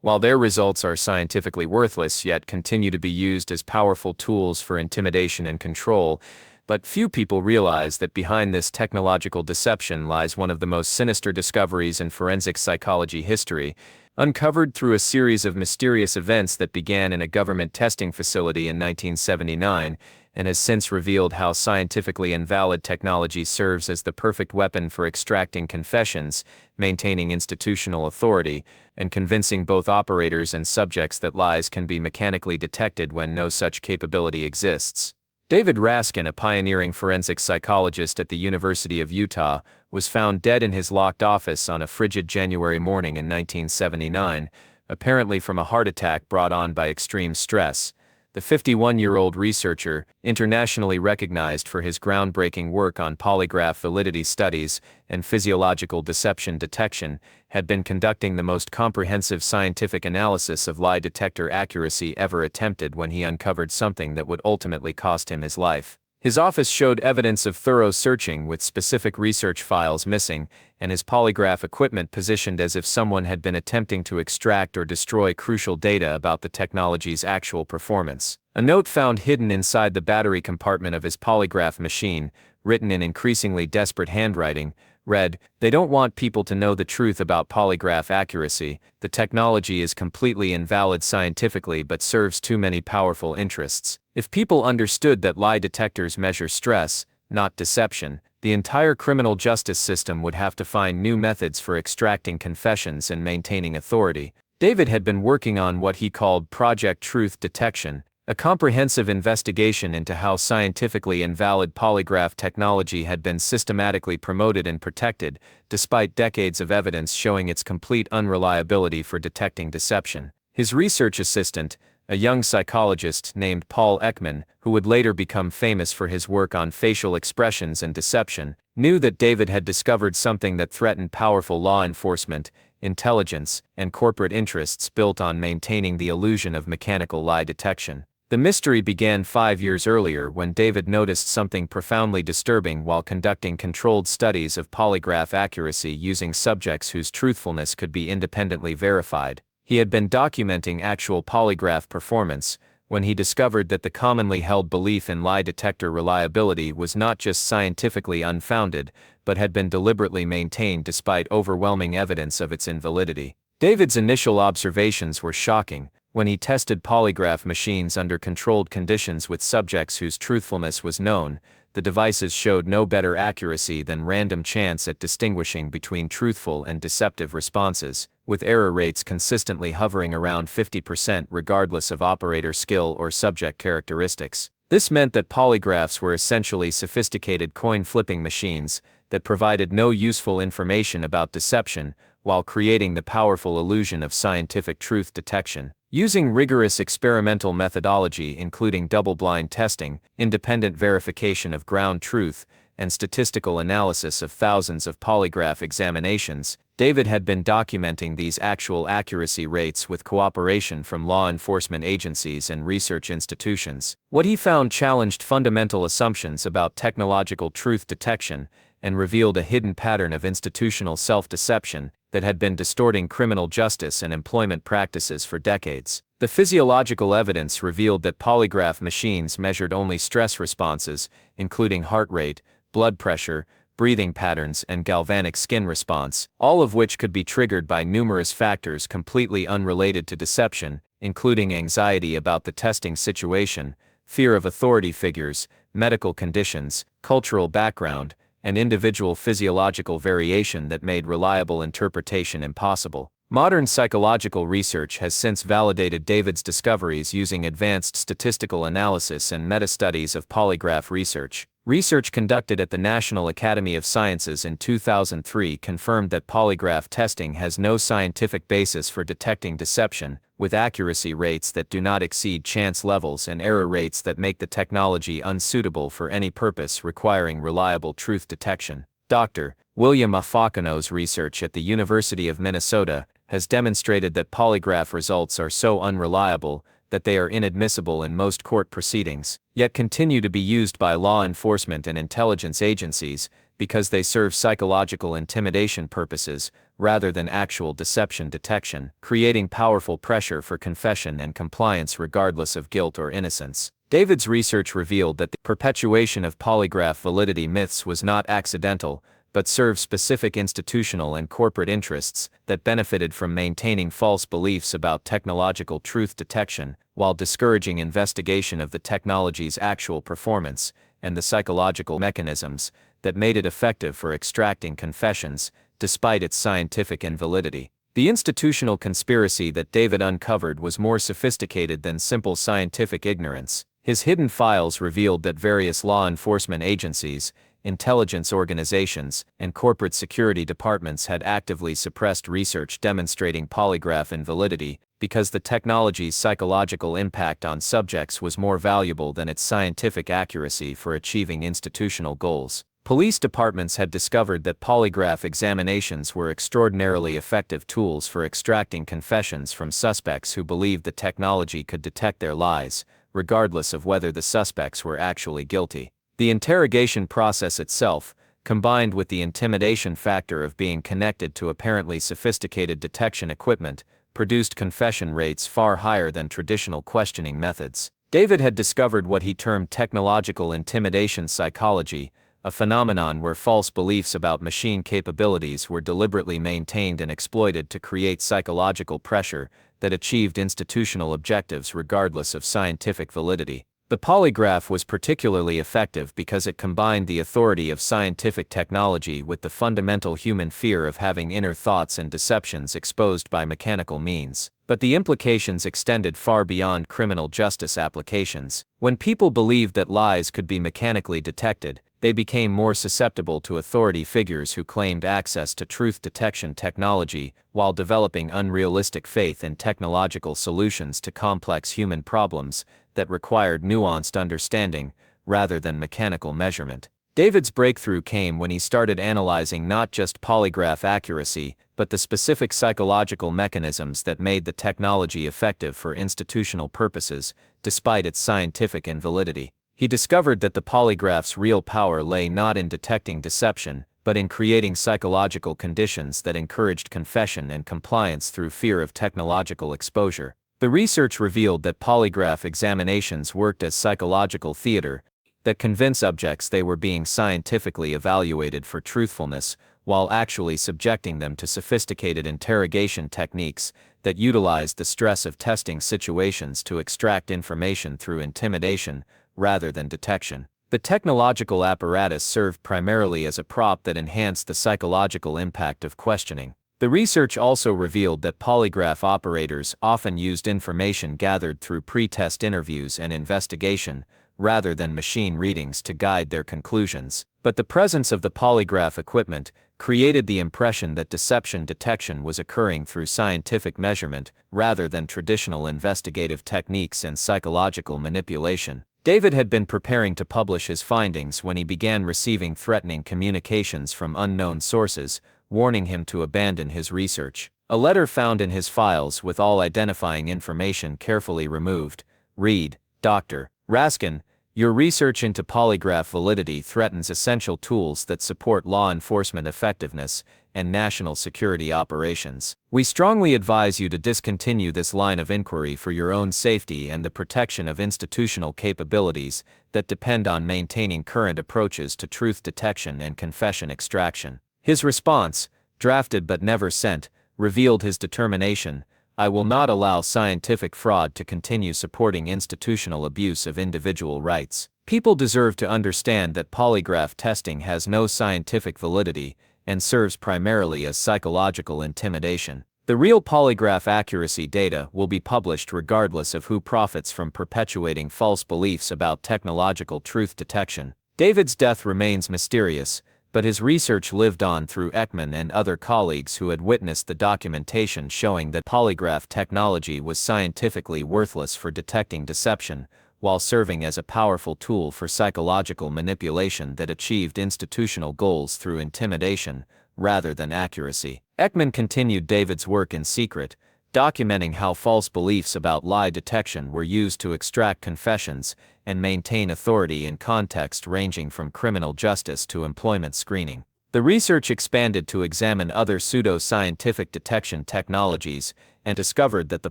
While their results are scientifically worthless, yet continue to be used as powerful tools for intimidation and control. But few people realize that behind this technological deception lies one of the most sinister discoveries in forensic psychology history, uncovered through a series of mysterious events that began in a government testing facility in 1979, and has since revealed how scientifically invalid technology serves as the perfect weapon for extracting confessions, maintaining institutional authority, and convincing both operators and subjects that lies can be mechanically detected when no such capability exists. David Raskin, a pioneering forensic psychologist at the University of Utah, was found dead in his locked office on a frigid January morning in 1979, apparently from a heart attack brought on by extreme stress. The 51-year-old researcher, internationally recognized for his groundbreaking work on polygraph validity studies and physiological deception detection, had been conducting the most comprehensive scientific analysis of lie detector accuracy ever attempted when he uncovered something that would ultimately cost him his life. His office showed evidence of thorough searching with specific research files missing, and his polygraph equipment positioned as if someone had been attempting to extract or destroy crucial data about the technology's actual performance. A note found hidden inside the battery compartment of his polygraph machine, written in increasingly desperate handwriting, read, "They don't want people to know the truth about polygraph accuracy. The technology is completely invalid scientifically but serves too many powerful interests." If people understood that lie detectors measure stress, not deception, the entire criminal justice system would have to find new methods for extracting confessions and maintaining authority. David had been working on what he called Project Truth Detection, a comprehensive investigation into how scientifically invalid polygraph technology had been systematically promoted and protected, despite decades of evidence showing its complete unreliability for detecting deception. His research assistant, a young psychologist named Paul Ekman, who would later become famous for his work on facial expressions and deception, knew that David had discovered something that threatened powerful law enforcement, intelligence, and corporate interests built on maintaining the illusion of mechanical lie detection. The mystery began 5 years earlier when David noticed something profoundly disturbing while conducting controlled studies of polygraph accuracy using subjects whose truthfulness could be independently verified. He had been documenting actual polygraph performance when he discovered that the commonly held belief in lie detector reliability was not just scientifically unfounded, but had been deliberately maintained despite overwhelming evidence of its invalidity. David's initial observations were shocking. When he tested polygraph machines under controlled conditions with subjects whose truthfulness was known, the devices showed no better accuracy than random chance at distinguishing between truthful and deceptive responses, with error rates consistently hovering around 50% regardless of operator skill or subject characteristics. This meant that polygraphs were essentially sophisticated coin-flipping machines that provided no useful information about deception while creating the powerful illusion of scientific truth detection. Using rigorous experimental methodology including double-blind testing, independent verification of ground truth, and statistical analysis of thousands of polygraph examinations, David had been documenting these actual accuracy rates with cooperation from law enforcement agencies and research institutions. What he found challenged fundamental assumptions about technological truth detection and revealed a hidden pattern of institutional self-deception that had been distorting criminal justice and employment practices for decades. The physiological evidence revealed that polygraph machines measured only stress responses, including heart rate, blood pressure, breathing patterns, and galvanic skin response, all of which could be triggered by numerous factors completely unrelated to deception, including anxiety about the testing situation, fear of authority figures, medical conditions, cultural background, and individual physiological variation that made reliable interpretation impossible. Modern psychological research has since validated David's discoveries using advanced statistical analysis and meta-studies of polygraph research. Research conducted at the National Academy of Sciences in 2003 confirmed that polygraph testing has no scientific basis for detecting deception, with accuracy rates that do not exceed chance levels and error rates that make the technology unsuitable for any purpose requiring reliable truth detection. Dr. William Afakano's research at the University of Minnesota has demonstrated that polygraph results are so unreliable that they are inadmissible in most court proceedings, yet continue to be used by law enforcement and intelligence agencies because they serve psychological intimidation purposes rather than actual deception detection, creating powerful pressure for confession and compliance regardless of guilt or innocence. David's research revealed that the perpetuation of polygraph validity myths was not accidental, but served specific institutional and corporate interests that benefited from maintaining false beliefs about technological truth detection, while discouraging investigation of the technology's actual performance and the psychological mechanisms that made it effective for extracting confessions, despite its scientific invalidity. The institutional conspiracy that David uncovered was more sophisticated than simple scientific ignorance. His hidden files revealed that various law enforcement agencies, intelligence organizations, and corporate security departments had actively suppressed research demonstrating polygraph invalidity because the technology's psychological impact on subjects was more valuable than its scientific accuracy for achieving institutional goals. Police departments had discovered that polygraph examinations were extraordinarily effective tools for extracting confessions from suspects who believed the technology could detect their lies, regardless of whether the suspects were actually guilty. The interrogation process itself, combined with the intimidation factor of being connected to apparently sophisticated detection equipment, produced confession rates far higher than traditional questioning methods. David had discovered what he termed technological intimidation psychology, a phenomenon where false beliefs about machine capabilities were deliberately maintained and exploited to create psychological pressure that achieved institutional objectives regardless of scientific validity. The polygraph was particularly effective because it combined the authority of scientific technology with the fundamental human fear of having inner thoughts and deceptions exposed by mechanical means. But the implications extended far beyond criminal justice applications. When people believed that lies could be mechanically detected, they became more susceptible to authority figures who claimed access to truth detection technology while developing unrealistic faith in technological solutions to complex human problems that required nuanced understanding rather than mechanical measurement. David's breakthrough came when he started analyzing not just polygraph accuracy, but the specific psychological mechanisms that made the technology effective for institutional purposes, despite its scientific invalidity. He discovered that the polygraph's real power lay not in detecting deception, but in creating psychological conditions that encouraged confession and compliance through fear of technological exposure. The research revealed that polygraph examinations worked as psychological theater that convince subjects they were being scientifically evaluated for truthfulness, while actually subjecting them to sophisticated interrogation techniques that utilized the stress of testing situations to extract information through intimidation rather than detection. The technological apparatus served primarily as a prop that enhanced the psychological impact of questioning. The research also revealed that polygraph operators often used information gathered through pre-test interviews and investigation, rather than machine readings to guide their conclusions. But the presence of the polygraph equipment created the impression that deception detection was occurring through scientific measurement, rather than traditional investigative techniques and psychological manipulation. David had been preparing to publish his findings when he began receiving threatening communications from unknown sources, warning him to abandon his research. A letter found in his files with all identifying information carefully removed read, Dr. Raskin, your research into polygraph validity threatens essential tools that support law enforcement effectiveness and national security operations. We strongly advise you to discontinue this line of inquiry for your own safety and the protection of institutional capabilities that depend on maintaining current approaches to truth detection and confession extraction. His response, drafted but never sent, revealed his determination. I will not allow scientific fraud to continue supporting institutional abuse of individual rights. People deserve to understand that polygraph testing has no scientific validity and serves primarily as psychological intimidation. The real polygraph accuracy data will be published regardless of who profits from perpetuating false beliefs about technological truth detection. David's death remains mysterious, but his research lived on through Ekman and other colleagues who had witnessed the documentation showing that polygraph technology was scientifically worthless for detecting deception, while serving as a powerful tool for psychological manipulation that achieved institutional goals through intimidation, rather than accuracy. Ekman continued David's work in secret, documenting how false beliefs about lie detection were used to extract confessions and maintain authority in context ranging from criminal justice to employment screening. The research expanded to examine other pseudo-scientific detection technologies and discovered that the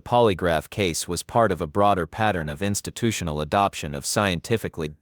polygraph case was part of a broader pattern of institutional adoption of scientifically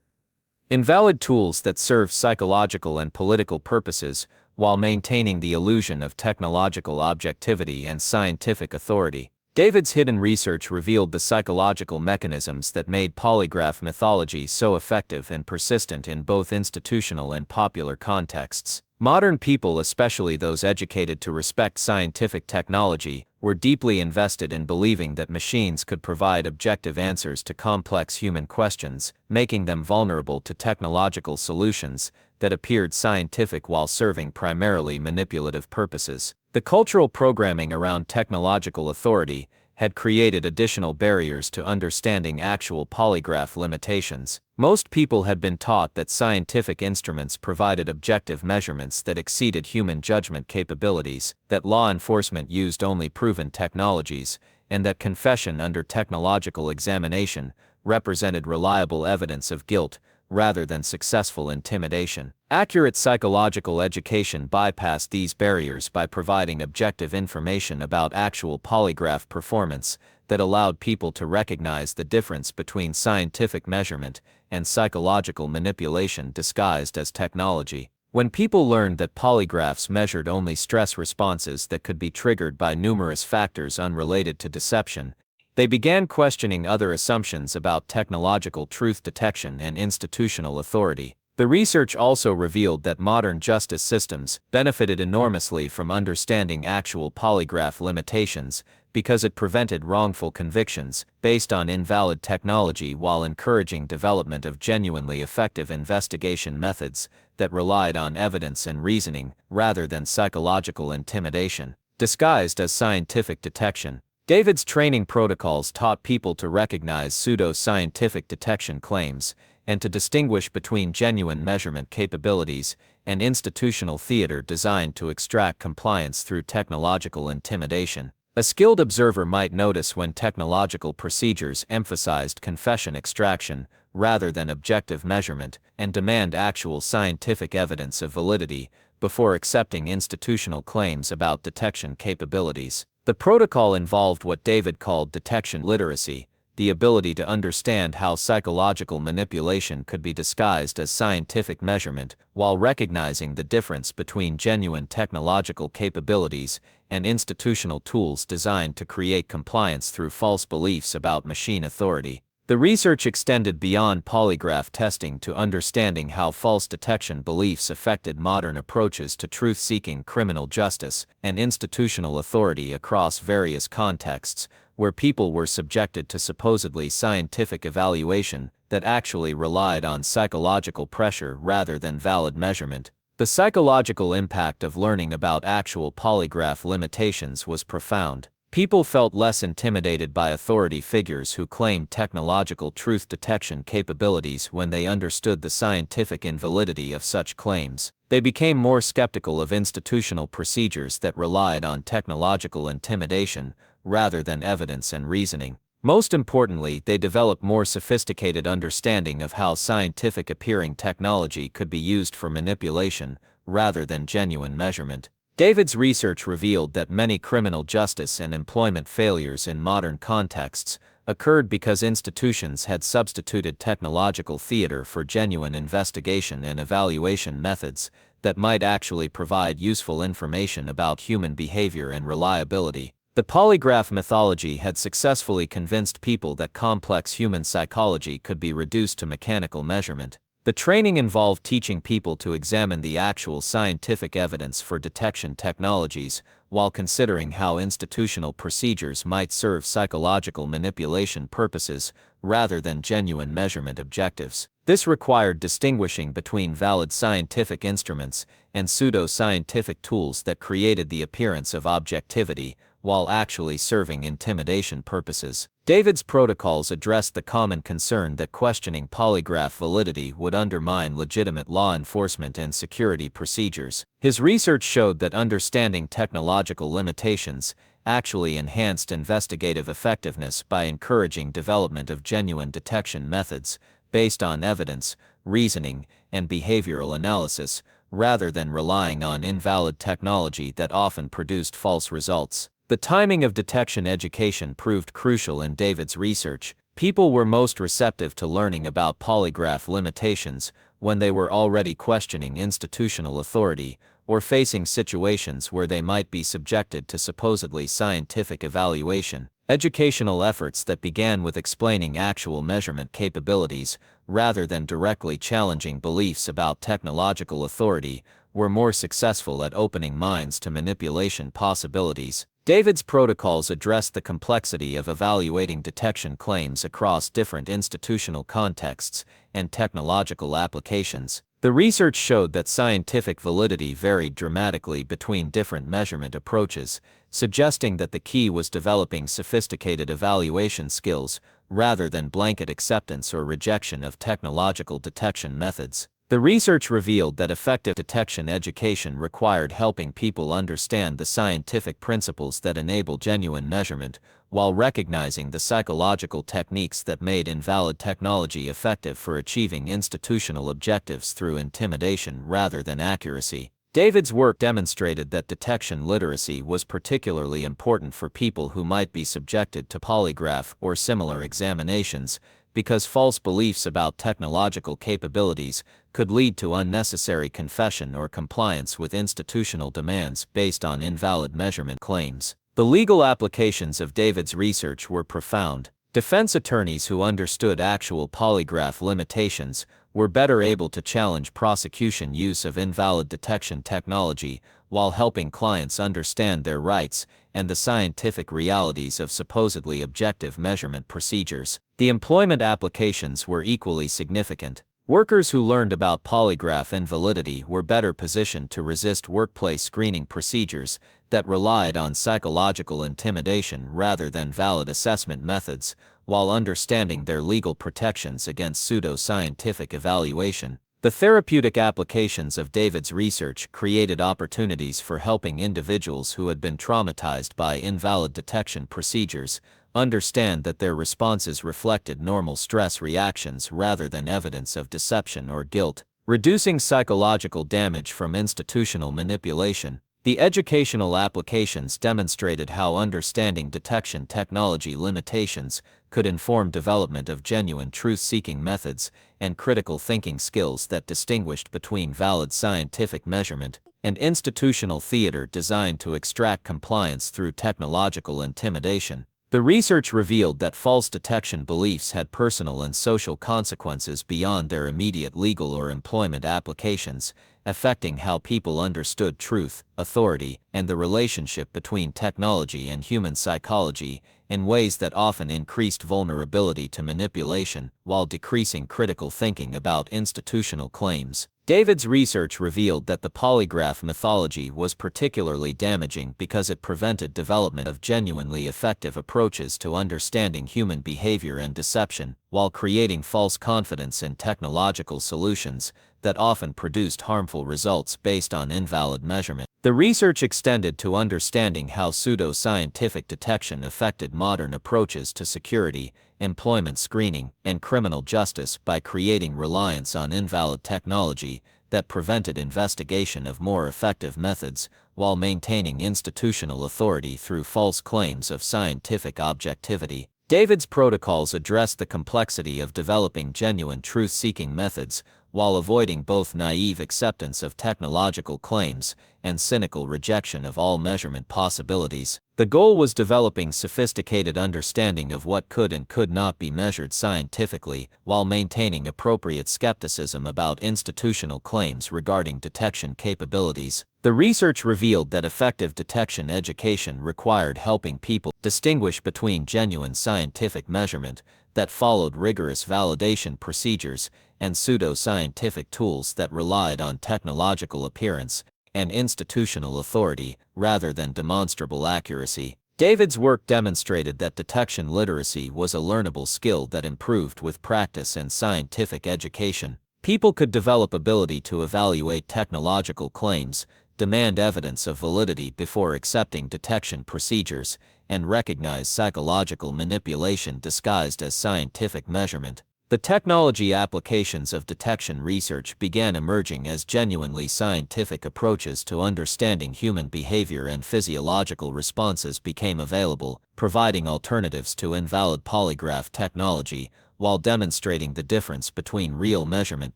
invalid tools that serve psychological and political purposes, while maintaining the illusion of technological objectivity and scientific authority. David's hidden research revealed the psychological mechanisms that made polygraph mythology so effective and persistent in both institutional and popular contexts. Modern people, especially those educated to respect scientific technology, were deeply invested in believing that machines could provide objective answers to complex human questions, making them vulnerable to technological solutions that appeared scientific while serving primarily manipulative purposes. The cultural programming around technological authority had created additional barriers to understanding actual polygraph limitations. Most people had been taught that scientific instruments provided objective measurements that exceeded human judgment capabilities, that law enforcement used only proven technologies, and that confession under technological examination represented reliable evidence of guilt, rather than successful intimidation. Accurate psychological education bypassed these barriers by providing objective information about actual polygraph performance that allowed people to recognize the difference between scientific measurement and psychological manipulation disguised as technology. When people learned that polygraphs measured only stress responses that could be triggered by numerous factors unrelated to deception, they began questioning other assumptions about technological truth detection and institutional authority. The research also revealed that modern justice systems benefited enormously from understanding actual polygraph limitations because it prevented wrongful convictions based on invalid technology while encouraging development of genuinely effective investigation methods that relied on evidence and reasoning rather than psychological intimidation, disguised as scientific detection. David's training protocols taught people to recognize pseudo-scientific detection claims and to distinguish between genuine measurement capabilities and institutional theater designed to extract compliance through technological intimidation. A skilled observer might notice when technological procedures emphasized confession extraction rather than objective measurement and demand actual scientific evidence of validity before accepting institutional claims about detection capabilities. The protocol involved what David called detection literacy, the ability to understand how psychological manipulation could be disguised as scientific measurement, while recognizing the difference between genuine technological capabilities and institutional tools designed to create compliance through false beliefs about machine authority. The research extended beyond polygraph testing to understanding how false detection beliefs affected modern approaches to truth-seeking criminal justice and institutional authority across various contexts, where people were subjected to supposedly scientific evaluation that actually relied on psychological pressure rather than valid measurement. The psychological impact of learning about actual polygraph limitations was profound. People felt less intimidated by authority figures who claimed technological truth detection capabilities when they understood the scientific invalidity of such claims. They became more skeptical of institutional procedures that relied on technological intimidation rather than evidence and reasoning. Most importantly, they developed more sophisticated understanding of how scientific-appearing technology could be used for manipulation rather than genuine measurement. David's research revealed that many criminal justice and employment failures in modern contexts occurred because institutions had substituted technological theater for genuine investigation and evaluation methods that might actually provide useful information about human behavior and reliability. The polygraph mythology had successfully convinced people that complex human psychology could be reduced to mechanical measurement. The training involved teaching people to examine the actual scientific evidence for detection technologies, while considering how institutional procedures might serve psychological manipulation purposes rather than genuine measurement objectives. This required distinguishing between valid scientific instruments and pseudo-scientific tools that created the appearance of objectivity while actually serving intimidation purposes. David's protocols addressed the common concern that questioning polygraph validity would undermine legitimate law enforcement and security procedures. His research showed that understanding technological limitations actually enhanced investigative effectiveness by encouraging development of genuine detection methods based on evidence, reasoning, and behavioral analysis, rather than relying on invalid technology that often produced false results. The timing of detection education proved crucial in David's research. People were most receptive to learning about polygraph limitations when they were already questioning institutional authority or facing situations where they might be subjected to supposedly scientific evaluation. Educational efforts that began with explaining actual measurement capabilities rather than directly challenging beliefs about technological authority were more successful at opening minds to manipulation possibilities. David's protocols addressed the complexity of evaluating detection claims across different institutional contexts and technological applications. The research showed that scientific validity varied dramatically between different measurement approaches, suggesting that the key was developing sophisticated evaluation skills rather than blanket acceptance or rejection of technological detection methods. The research revealed that effective detection education required helping people understand the scientific principles that enable genuine measurement, while recognizing the psychological techniques that made invalid technology effective for achieving institutional objectives through intimidation rather than accuracy. David's work demonstrated that detection literacy was particularly important for people who might be subjected to polygraph or similar examinations, because false beliefs about technological capabilities could lead to unnecessary confession or compliance with institutional demands based on invalid measurement claims. The legal applications of David's research were profound. Defense attorneys who understood actual polygraph limitations were better able to challenge prosecution use of invalid detection technology, while helping clients understand their rights and the scientific realities of supposedly objective measurement procedures. The employment applications were equally significant. Workers who learned about polygraph invalidity were better positioned to resist workplace screening procedures that relied on psychological intimidation rather than valid assessment methods, while understanding their legal protections against pseudo-scientific evaluation. The therapeutic applications of David's research created opportunities for helping individuals who had been traumatized by invalid detection procedures understand that their responses reflected normal stress reactions rather than evidence of deception or guilt. Reducing psychological damage from institutional manipulation. The educational applications demonstrated how understanding detection technology limitations could inform development of genuine truth-seeking methods and critical thinking skills that distinguished between valid scientific measurement and institutional theater designed to extract compliance through technological intimidation. The research revealed that false detection beliefs had personal and social consequences beyond their immediate legal or employment applications, affecting how people understood truth, authority, and the relationship between technology and human psychology in ways that often increased vulnerability to manipulation while decreasing critical thinking about institutional claims. David's research revealed that the polygraph methodology was particularly damaging because it prevented development of genuinely effective approaches to understanding human behavior and deception, while creating false confidence in technological solutions that often produced harmful results based on invalid measurement. The research extended to understanding how pseudo-scientific detection affected modern approaches to security, employment screening, and criminal justice by creating reliance on invalid technology that prevented investigation of more effective methods, while maintaining institutional authority through false claims of scientific objectivity. David's protocols addressed the complexity of developing genuine truth-seeking methods, while avoiding both naive acceptance of technological claims and cynical rejection of all measurement possibilities. The goal was developing sophisticated understanding of what could and could not be measured scientifically, while maintaining appropriate skepticism about institutional claims regarding detection capabilities. The research revealed that effective detection education required helping people distinguish between genuine scientific measurement that followed rigorous validation procedures and pseudo-scientific tools that relied on technological appearance and institutional authority rather than demonstrable accuracy. David's work demonstrated that detection literacy was a learnable skill that improved with practice and scientific education. People could develop ability to evaluate technological claims, demand evidence of validity before accepting detection procedures, and recognize psychological manipulation disguised as scientific measurement. The technology applications of detection research began emerging as genuinely scientific approaches to understanding human behavior, and physiological responses became available, providing alternatives to invalid polygraph technology, while demonstrating the difference between real measurement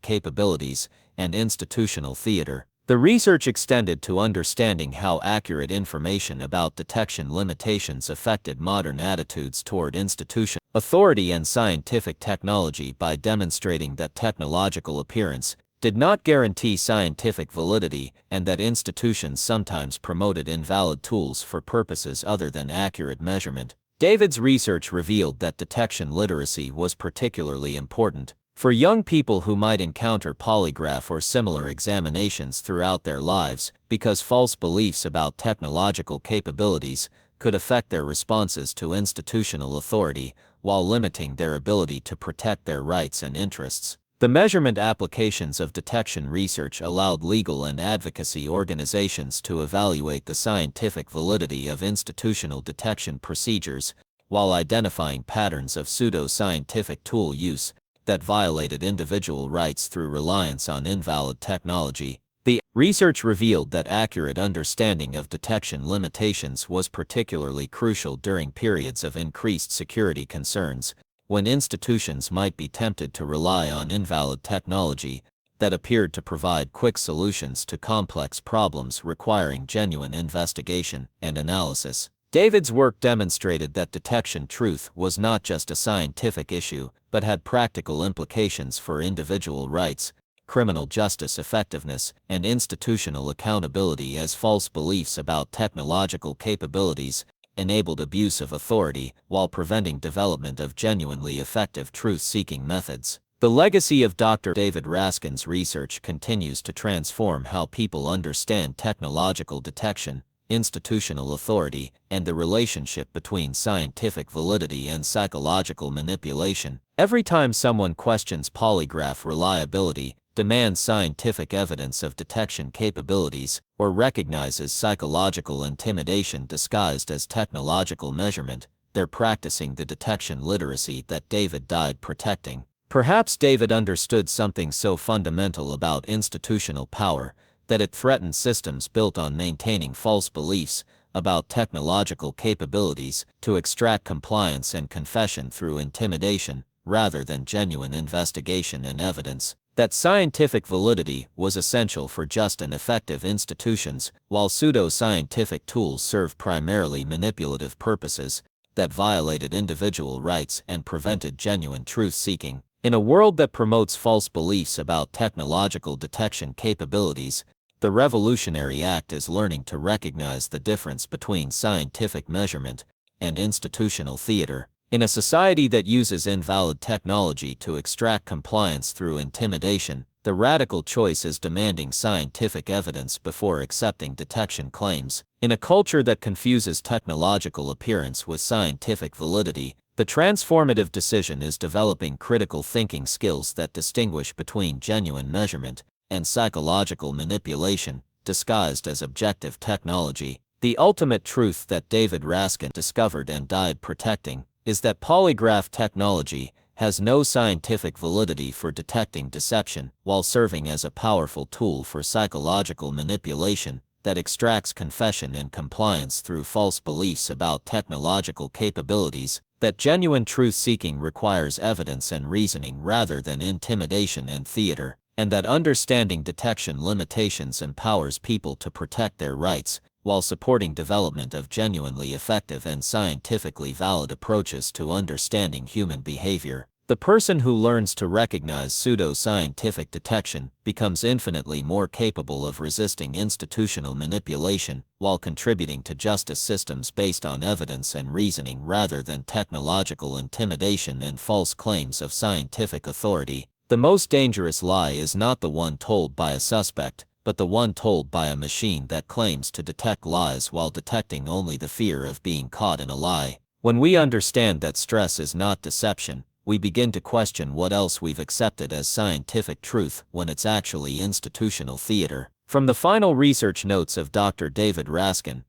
capabilities and institutional theater. The research extended to understanding how accurate information about detection limitations affected modern attitudes toward institution, authority, and scientific technology by demonstrating that technological appearance did not guarantee scientific validity and that institutions sometimes promoted invalid tools for purposes other than accurate measurement. David's research revealed that detection literacy was particularly important for young people who might encounter polygraph or similar examinations throughout their lives, because false beliefs about technological capabilities could affect their responses to institutional authority, while limiting their ability to protect their rights and interests. The measurement applications of detection research allowed legal and advocacy organizations to evaluate the scientific validity of institutional detection procedures, while identifying patterns of pseudo-scientific tool use that violated individual rights through reliance on invalid technology. The research revealed that accurate understanding of detection limitations was particularly crucial during periods of increased security concerns, when institutions might be tempted to rely on invalid technology that appeared to provide quick solutions to complex problems requiring genuine investigation and analysis. David's work demonstrated that detection truth was not just a scientific issue, but had practical implications for individual rights, criminal justice effectiveness, and institutional accountability, as false beliefs about technological capabilities enabled abuse of authority while preventing development of genuinely effective truth-seeking methods. The legacy of Dr. David Raskin's research continues to transform how people understand technological detection, institutional authority, and the relationship between scientific validity and psychological manipulation. Every time someone questions polygraph reliability, demands scientific evidence of detection capabilities, or recognizes psychological intimidation disguised as technological measurement, they're practicing the detection literacy that David died protecting. Perhaps David understood something so fundamental about institutional power that it threatened systems built on maintaining false beliefs about technological capabilities to extract compliance and confession through intimidation, rather than genuine investigation and evidence. That scientific validity was essential for just and effective institutions, while pseudo-scientific tools served primarily manipulative purposes that violated individual rights and prevented genuine truth-seeking. In a world that promotes false beliefs about technological detection capabilities, the Revolutionary Act is learning to recognize the difference between scientific measurement and institutional theater. In a society that uses invalid technology to extract compliance through intimidation, the radical choice is demanding scientific evidence before accepting detection claims. In a culture that confuses technological appearance with scientific validity, the transformative decision is developing critical thinking skills that distinguish between genuine measurement and psychological manipulation, disguised as objective technology. The ultimate truth that David Raskin discovered and died protecting is that polygraph technology has no scientific validity for detecting deception, while serving as a powerful tool for psychological manipulation that extracts confession and compliance through false beliefs about technological capabilities. That genuine truth-seeking requires evidence and reasoning rather than intimidation and theater, and that understanding detection limitations empowers people to protect their rights, while supporting development of genuinely effective and scientifically valid approaches to understanding human behavior. The person who learns to recognize pseudo-scientific detection becomes infinitely more capable of resisting institutional manipulation while contributing to justice systems based on evidence and reasoning rather than technological intimidation and false claims of scientific authority. The most dangerous lie is not the one told by a suspect, but the one told by a machine that claims to detect lies while detecting only the fear of being caught in a lie. When we understand that stress is not deception, we begin to question what else we've accepted as scientific truth when it's actually institutional theater. From the final research notes of Dr. David Raskin.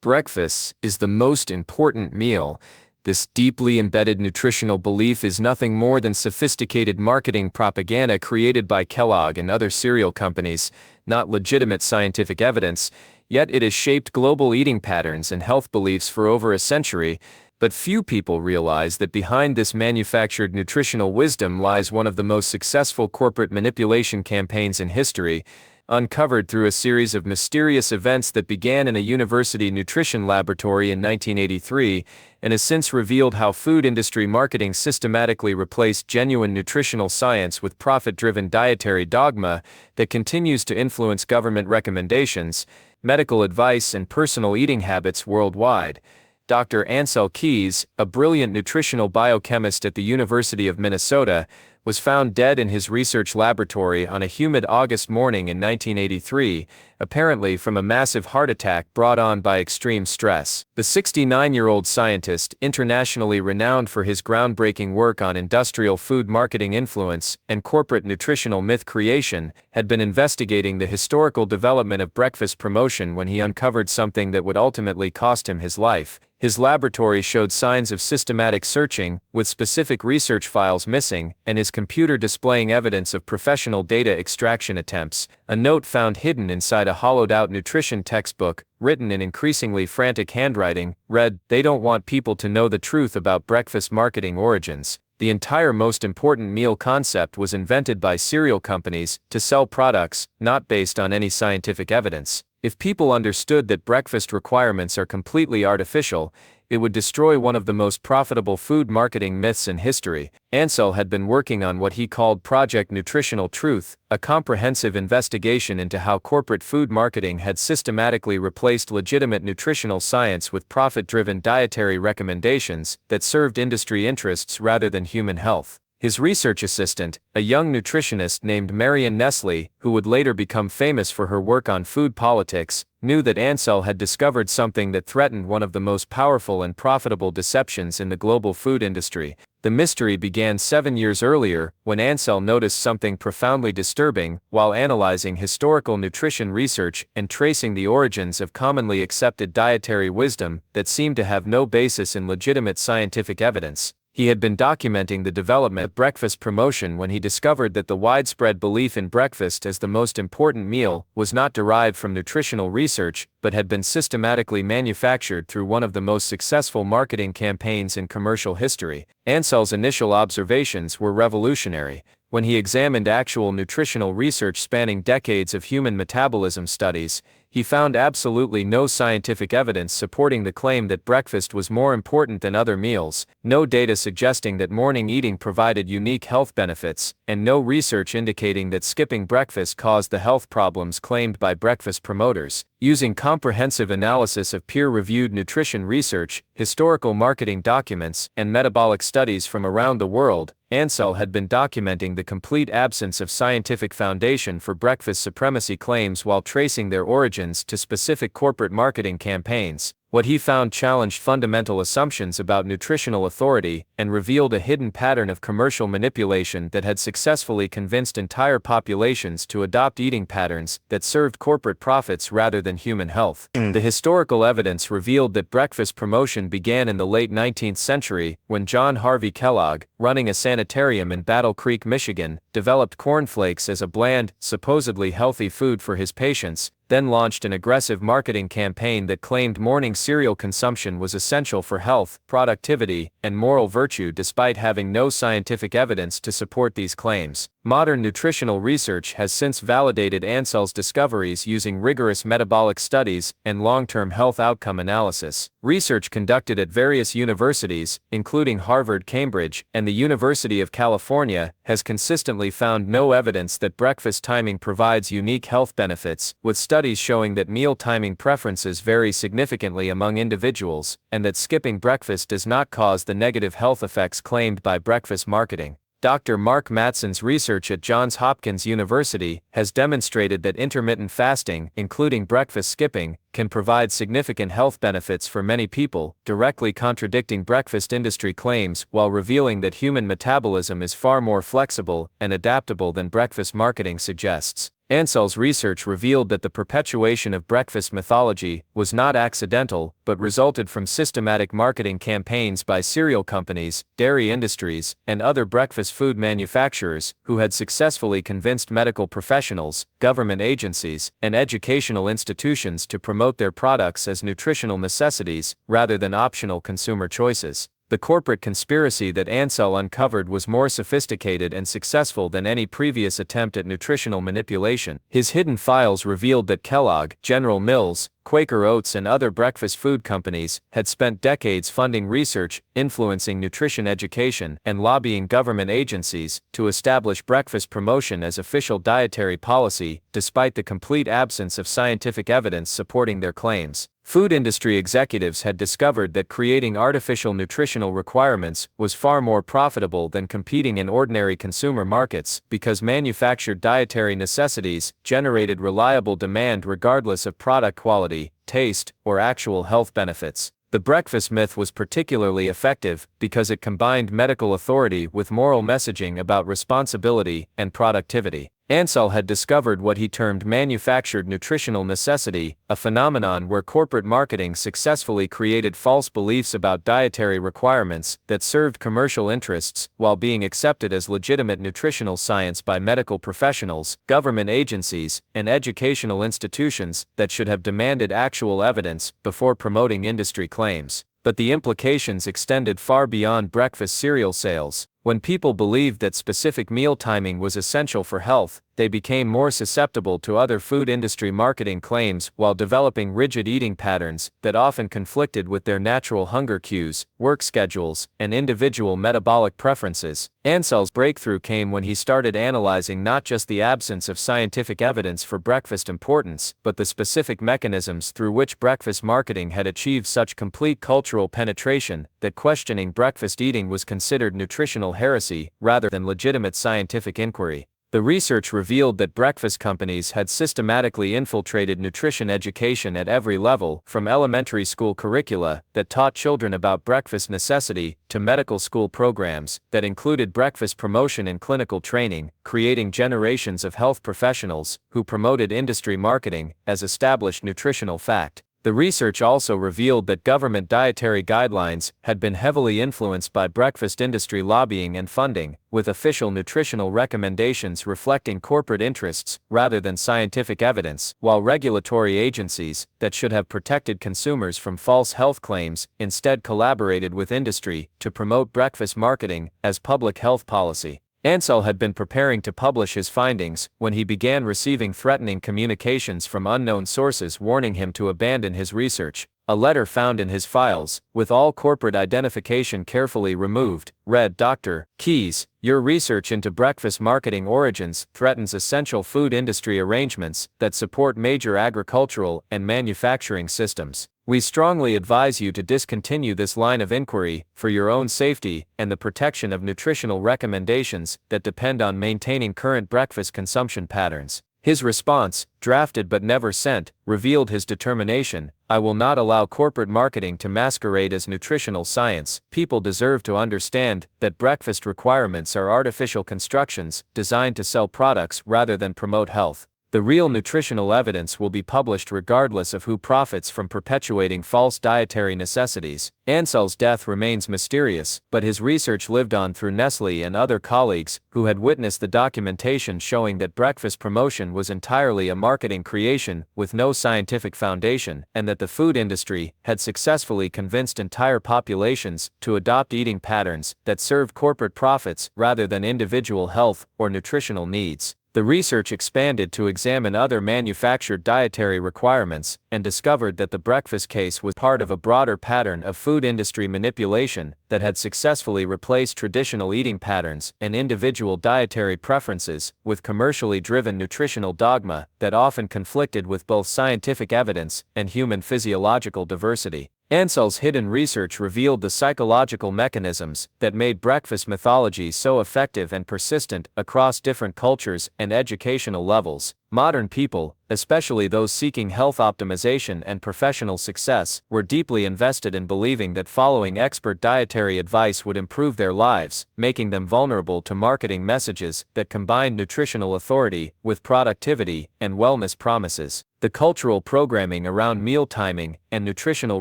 Breakfast is the most important meal. This deeply embedded nutritional belief is nothing more than sophisticated marketing propaganda created by Kellogg and other cereal companies, not legitimate scientific evidence, yet it has shaped global eating patterns and health beliefs for over a century. But few people realize that behind this manufactured nutritional wisdom lies one of the most successful corporate manipulation campaigns in history, uncovered through a series of mysterious events that began in a university nutrition laboratory in 1983, and has since revealed how food industry marketing systematically replaced genuine nutritional science with profit-driven dietary dogma that continues to influence government recommendations, medical advice, and personal eating habits worldwide. Dr. Ansel Keys, a brilliant nutritional biochemist at the University of Minnesota, was found dead in his research laboratory on a humid August morning in 1983, apparently from a massive heart attack brought on by extreme stress. The 69-year-old scientist, internationally renowned for his groundbreaking work on industrial food marketing influence and corporate nutritional myth creation, had been investigating the historical development of breakfast promotion when he uncovered something that would ultimately cost him his life. His laboratory showed signs of systematic searching, with specific research files missing, and his computer displaying evidence of professional data extraction attempts. A note found hidden inside a hollowed-out nutrition textbook, written in increasingly frantic handwriting, read, "They don't want people to know the truth about breakfast marketing origins. The entire most important meal concept was invented by cereal companies to sell products, not based on any scientific evidence. If people understood that breakfast requirements are completely artificial, it would destroy one of the most profitable food marketing myths in history." Ansel had been working on what he called Project Nutritional Truth, a comprehensive investigation into how corporate food marketing had systematically replaced legitimate nutritional science with profit-driven dietary recommendations that served industry interests rather than human health. His research assistant, a young nutritionist named Marion Nestle, who would later become famous for her work on food politics, knew that Ansel had discovered something that threatened one of the most powerful and profitable deceptions in the global food industry. The mystery began 7 years earlier, when Ansel noticed something profoundly disturbing while analyzing historical nutrition research and tracing the origins of commonly accepted dietary wisdom that seemed to have no basis in legitimate scientific evidence. He had been documenting the development of breakfast promotion when he discovered that the widespread belief in breakfast as the most important meal was not derived from nutritional research, but had been systematically manufactured through one of the most successful marketing campaigns in commercial history. Ansell's initial observations were revolutionary. When he examined actual nutritional research spanning decades of human metabolism studies, he found absolutely no scientific evidence supporting the claim that breakfast was more important than other meals, no data suggesting that morning eating provided unique health benefits, and no research indicating that skipping breakfast caused the health problems claimed by breakfast promoters. Using comprehensive analysis of peer-reviewed nutrition research, historical marketing documents, and metabolic studies from around the world, Ansell had been documenting the complete absence of scientific foundation for breakfast supremacy claims while tracing their origins to specific corporate marketing campaigns. What he found challenged fundamental assumptions about nutritional authority and revealed a hidden pattern of commercial manipulation that had successfully convinced entire populations to adopt eating patterns that served corporate profits rather than human health. The historical evidence revealed that breakfast promotion began in the late 19th century when John Harvey Kellogg, running a sanitarium in Battle Creek, Michigan, developed cornflakes as a bland, supposedly healthy food for his patients, then launched an aggressive marketing campaign that claimed morning cereal consumption was essential for health, productivity, and moral virtue despite having no scientific evidence to support these claims. Modern nutritional research has since validated Ansell's discoveries using rigorous metabolic studies and long-term health outcome analysis. Research conducted at various universities, including Harvard, Cambridge, and the University of California, has consistently found no evidence that breakfast timing provides unique health benefits, with studies showing that meal timing preferences vary significantly among individuals, and that skipping breakfast does not cause the negative health effects claimed by breakfast marketing. Dr. Mark Mattson's research at Johns Hopkins University has demonstrated that intermittent fasting, including breakfast skipping, can provide significant health benefits for many people, directly contradicting breakfast industry claims while revealing that human metabolism is far more flexible and adaptable than breakfast marketing suggests. Ansell's research revealed that the perpetuation of breakfast mythology was not accidental, but resulted from systematic marketing campaigns by cereal companies, dairy industries, and other breakfast food manufacturers who had successfully convinced medical professionals, government agencies, and educational institutions to promote their products as nutritional necessities rather than optional consumer choices. The corporate conspiracy that Ansell uncovered was more sophisticated and successful than any previous attempt at nutritional manipulation. His hidden files revealed that Kellogg, General Mills, Quaker Oats and other breakfast food companies had spent decades funding research, influencing nutrition education, and lobbying government agencies to establish breakfast promotion as official dietary policy, despite the complete absence of scientific evidence supporting their claims. Food industry executives had discovered that creating artificial nutritional requirements was far more profitable than competing in ordinary consumer markets because manufactured dietary necessities generated reliable demand regardless of product quality, taste, or actual health benefits. The breakfast myth was particularly effective because it combined medical authority with moral messaging about responsibility and productivity. Ansell had discovered what he termed manufactured nutritional necessity, a phenomenon where corporate marketing successfully created false beliefs about dietary requirements that served commercial interests while being accepted as legitimate nutritional science by medical professionals, government agencies, and educational institutions that should have demanded actual evidence before promoting industry claims. But the implications extended far beyond breakfast cereal sales. When people believed that specific meal timing was essential for health, they became more susceptible to other food industry marketing claims while developing rigid eating patterns that often conflicted with their natural hunger cues, work schedules, and individual metabolic preferences. Ansell's breakthrough came when he started analyzing not just the absence of scientific evidence for breakfast importance, but the specific mechanisms through which breakfast marketing had achieved such complete cultural penetration that questioning breakfast eating was considered nutritional heresy rather than legitimate scientific inquiry. The research revealed that breakfast companies had systematically infiltrated nutrition education at every level, from elementary school curricula that taught children about breakfast necessity to medical school programs that included breakfast promotion and clinical training, creating generations of health professionals who promoted industry marketing as established nutritional fact. The research also revealed that government dietary guidelines had been heavily influenced by breakfast industry lobbying and funding, with official nutritional recommendations reflecting corporate interests rather than scientific evidence, while regulatory agencies that should have protected consumers from false health claims instead collaborated with industry to promote breakfast marketing as public health policy. Ansel had been preparing to publish his findings when he began receiving threatening communications from unknown sources warning him to abandon his research. A letter found in his files, with all corporate identification carefully removed, read, "Dr. Keyes, your research into breakfast marketing origins threatens essential food industry arrangements that support major agricultural and manufacturing systems. We strongly advise you to discontinue this line of inquiry for your own safety and the protection of nutritional recommendations that depend on maintaining current breakfast consumption patterns." His response, drafted but never sent, revealed his determination: "I will not allow corporate marketing to masquerade as nutritional science. People deserve to understand that breakfast requirements are artificial constructions designed to sell products rather than promote health. The real nutritional evidence will be published regardless of who profits from perpetuating false dietary necessities." Ansel's death remains mysterious, but his research lived on through Nestle and other colleagues who had witnessed the documentation showing that breakfast promotion was entirely a marketing creation with no scientific foundation, and that the food industry had successfully convinced entire populations to adopt eating patterns that served corporate profits rather than individual health or nutritional needs. The research expanded to examine other manufactured dietary requirements and discovered that the breakfast case was part of a broader pattern of food industry manipulation that had successfully replaced traditional eating patterns and individual dietary preferences with commercially driven nutritional dogma that often conflicted with both scientific evidence and human physiological diversity. Ansel's hidden research revealed the psychological mechanisms that made breakfast mythology so effective and persistent across different cultures and educational levels. Modern people, especially those seeking health optimization and professional success, were deeply invested in believing that following expert dietary advice would improve their lives, making them vulnerable to marketing messages that combined nutritional authority with productivity and wellness promises. The cultural programming around meal timing and nutritional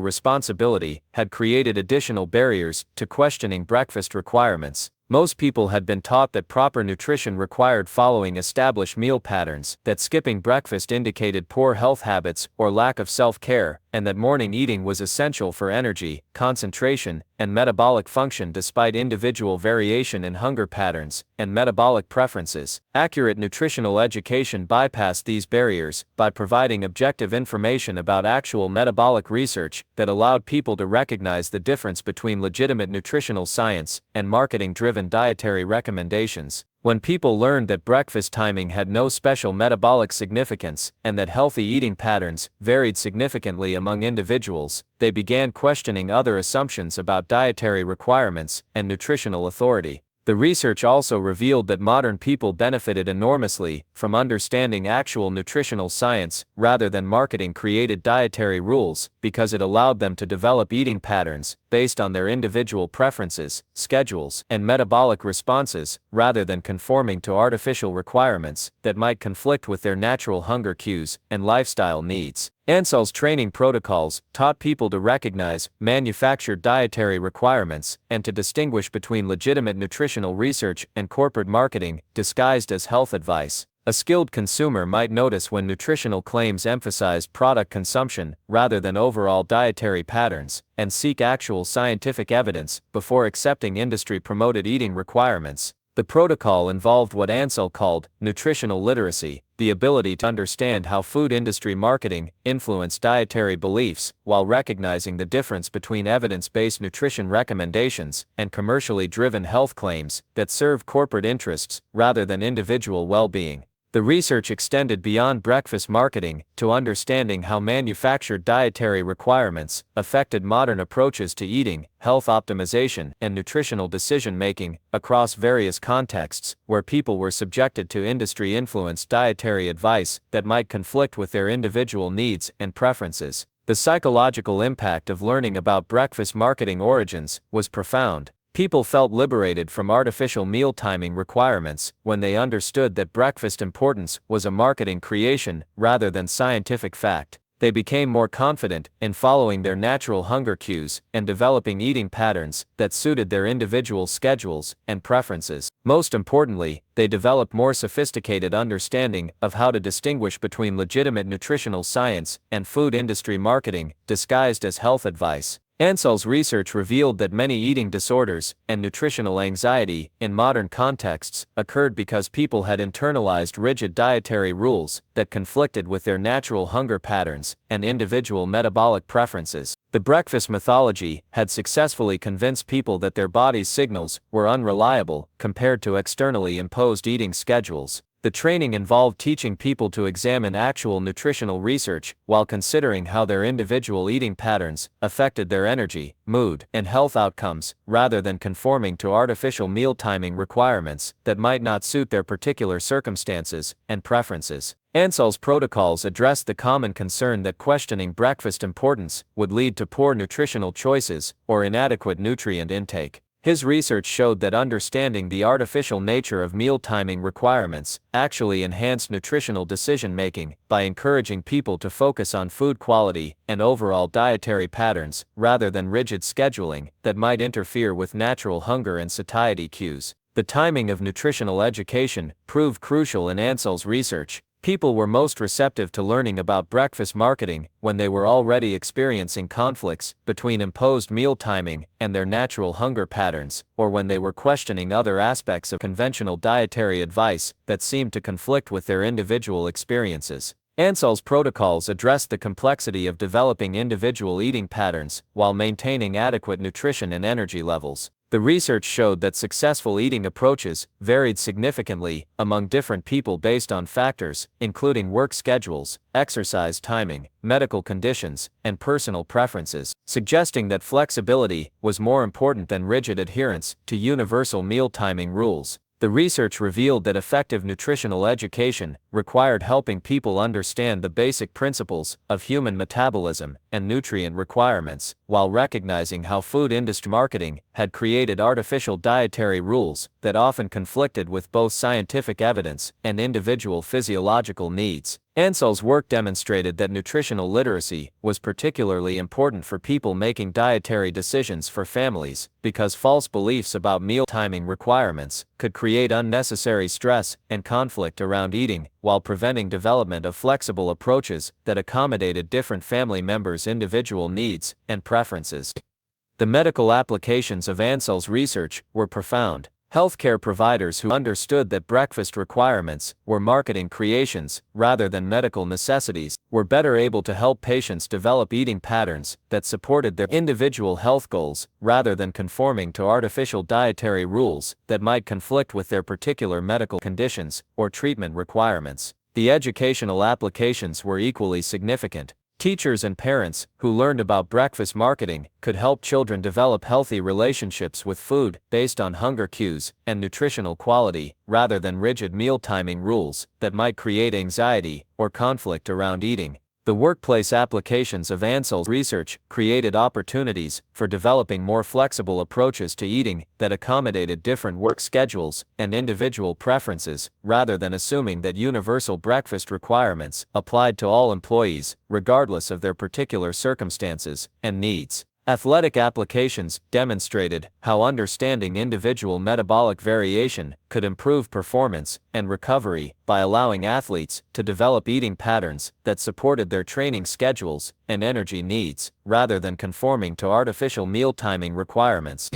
responsibility had created additional barriers to questioning breakfast requirements. Most people had been taught that proper nutrition required following established meal patterns, that skipping breakfast indicated poor health habits or lack of self-care, and that morning eating was essential for energy, concentration, and metabolic function despite individual variation in hunger patterns and metabolic preferences. Accurate nutritional education bypassed these barriers by providing objective information about actual metabolic research that allowed people to recognize the difference between legitimate nutritional science and marketing-driven dietary recommendations. When people learned that breakfast timing had no special metabolic significance and that healthy eating patterns varied significantly among individuals, they began questioning other assumptions about dietary requirements and nutritional authority. The research also revealed that modern people benefited enormously from understanding actual nutritional science rather than marketing-created dietary rules, because it allowed them to develop eating patterns based on their individual preferences, schedules, and metabolic responses, rather than conforming to artificial requirements that might conflict with their natural hunger cues and lifestyle needs. Ansel's training protocols taught people to recognize manufactured dietary requirements and to distinguish between legitimate nutritional research and corporate marketing disguised as health advice. A skilled consumer might notice when nutritional claims emphasized product consumption rather than overall dietary patterns, and seek actual scientific evidence before accepting industry-promoted eating requirements. The protocol involved what Ansel called nutritional literacy, the ability to understand how food industry marketing influenced dietary beliefs, while recognizing the difference between evidence-based nutrition recommendations and commercially driven health claims that serve corporate interests rather than individual well-being. The research extended beyond breakfast marketing to understanding how manufactured dietary requirements affected modern approaches to eating, health optimization, and nutritional decision-making across various contexts where people were subjected to industry-influenced dietary advice that might conflict with their individual needs and preferences. The psychological impact of learning about breakfast marketing origins was profound. People felt liberated from artificial meal timing requirements when they understood that breakfast importance was a marketing creation rather than scientific fact. They became more confident in following their natural hunger cues and developing eating patterns that suited their individual schedules and preferences. Most importantly, they developed more sophisticated understanding of how to distinguish between legitimate nutritional science and food industry marketing disguised as health advice. Ansell's research revealed that many eating disorders and nutritional anxiety in modern contexts occurred because people had internalized rigid dietary rules that conflicted with their natural hunger patterns and individual metabolic preferences. The breakfast mythology had successfully convinced people that their body's signals were unreliable compared to externally imposed eating schedules. The training involved teaching people to examine actual nutritional research while considering how their individual eating patterns affected their energy, mood, and health outcomes, rather than conforming to artificial meal timing requirements that might not suit their particular circumstances and preferences. Ansell's protocols addressed the common concern that questioning breakfast importance would lead to poor nutritional choices or inadequate nutrient intake. His research showed that understanding the artificial nature of meal timing requirements actually enhanced nutritional decision-making by encouraging people to focus on food quality and overall dietary patterns rather than rigid scheduling that might interfere with natural hunger and satiety cues. The timing of nutritional education proved crucial in Ansell's research. People were most receptive to learning about breakfast marketing when they were already experiencing conflicts between imposed meal timing and their natural hunger patterns, or when they were questioning other aspects of conventional dietary advice that seemed to conflict with their individual experiences. Ansell's protocols addressed the complexity of developing individual eating patterns while maintaining adequate nutrition and energy levels. The research showed that successful eating approaches varied significantly among different people based on factors, including work schedules, exercise timing, medical conditions, and personal preferences, suggesting that flexibility was more important than rigid adherence to universal meal timing rules. The research revealed that effective nutritional education required helping people understand the basic principles of human metabolism and nutrient requirements, while recognizing how food industry marketing had created artificial dietary rules that often conflicted with both scientific evidence and individual physiological needs. Ansell's work demonstrated that nutritional literacy was particularly important for people making dietary decisions for families, because false beliefs about meal timing requirements could create unnecessary stress and conflict around eating, while preventing development of flexible approaches that accommodated different family members' individual needs and preferences. The medical applications of Ansell's research were profound. Healthcare providers who understood that breakfast requirements were marketing creations rather than medical necessities were better able to help patients develop eating patterns that supported their individual health goals rather than conforming to artificial dietary rules that might conflict with their particular medical conditions or treatment requirements. The educational applications were equally significant. Teachers and parents who learned about breakfast marketing could help children develop healthy relationships with food based on hunger cues and nutritional quality, rather than rigid meal timing rules that might create anxiety or conflict around eating. The workplace applications of Ansell's research created opportunities for developing more flexible approaches to eating that accommodated different work schedules and individual preferences, rather than assuming that universal breakfast requirements applied to all employees, regardless of their particular circumstances and needs. Athletic applications demonstrated how understanding individual metabolic variation could improve performance and recovery by allowing athletes to develop eating patterns that supported their training schedules and energy needs, rather than conforming to artificial meal timing requirements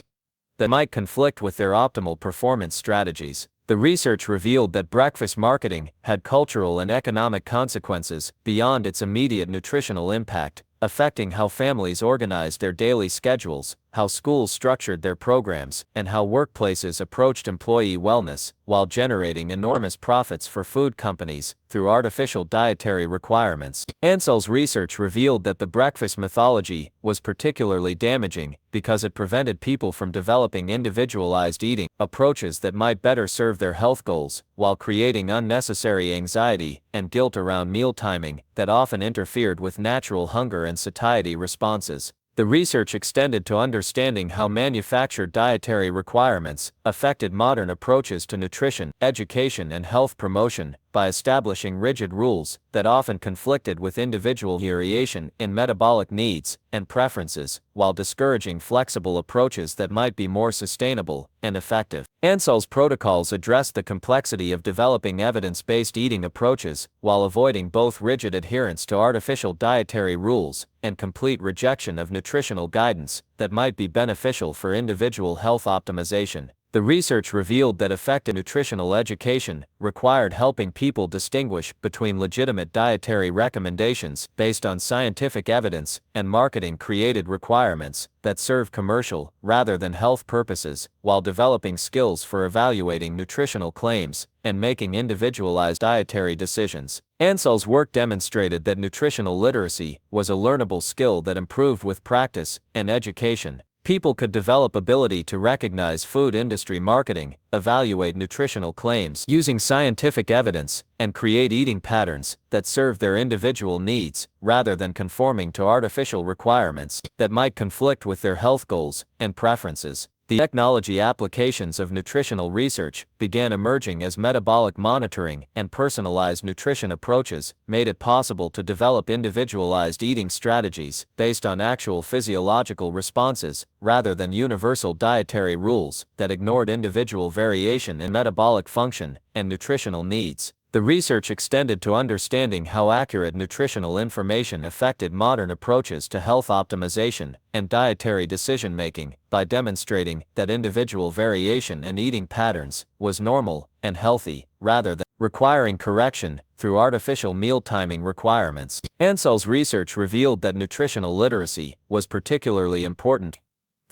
that might conflict with their optimal performance strategies. The research revealed that breakfast marketing had cultural and economic consequences beyond its immediate nutritional impact, affecting how families organized their daily schedules, how schools structured their programs, and how workplaces approached employee wellness, while generating enormous profits for food companies through artificial dietary requirements. Ansell's research revealed that the breakfast mythology was particularly damaging because it prevented people from developing individualized eating approaches that might better serve their health goals, while creating unnecessary anxiety and guilt around meal timing that often interfered with natural hunger and satiety responses. The research extended to understanding how manufactured dietary requirements affected modern approaches to nutrition, education, and health promotion, by establishing rigid rules that often conflicted with individual variation in metabolic needs and preferences, while discouraging flexible approaches that might be more sustainable and effective. Ansell's protocols addressed the complexity of developing evidence-based eating approaches while avoiding both rigid adherence to artificial dietary rules and complete rejection of nutritional guidance that might be beneficial for individual health optimization. The research revealed that effective nutritional education required helping people distinguish between legitimate dietary recommendations based on scientific evidence and marketing-created requirements that serve commercial rather than health purposes, while developing skills for evaluating nutritional claims and making individualized dietary decisions. Ansell's work demonstrated that nutritional literacy was a learnable skill that improved with practice and education. People could develop ability to recognize food industry marketing, evaluate nutritional claims using scientific evidence, and create eating patterns that serve their individual needs, rather than conforming to artificial requirements that might conflict with their health goals and preferences. The technology applications of nutritional research began emerging as metabolic monitoring and personalized nutrition approaches made it possible to develop individualized eating strategies based on actual physiological responses, rather than universal dietary rules that ignored individual variation in metabolic function and nutritional needs. The research extended to understanding how accurate nutritional information affected modern approaches to health optimization and dietary decision-making by demonstrating that individual variation in eating patterns was normal and healthy, rather than requiring correction through artificial meal timing requirements. Ansell's research revealed that nutritional literacy was particularly important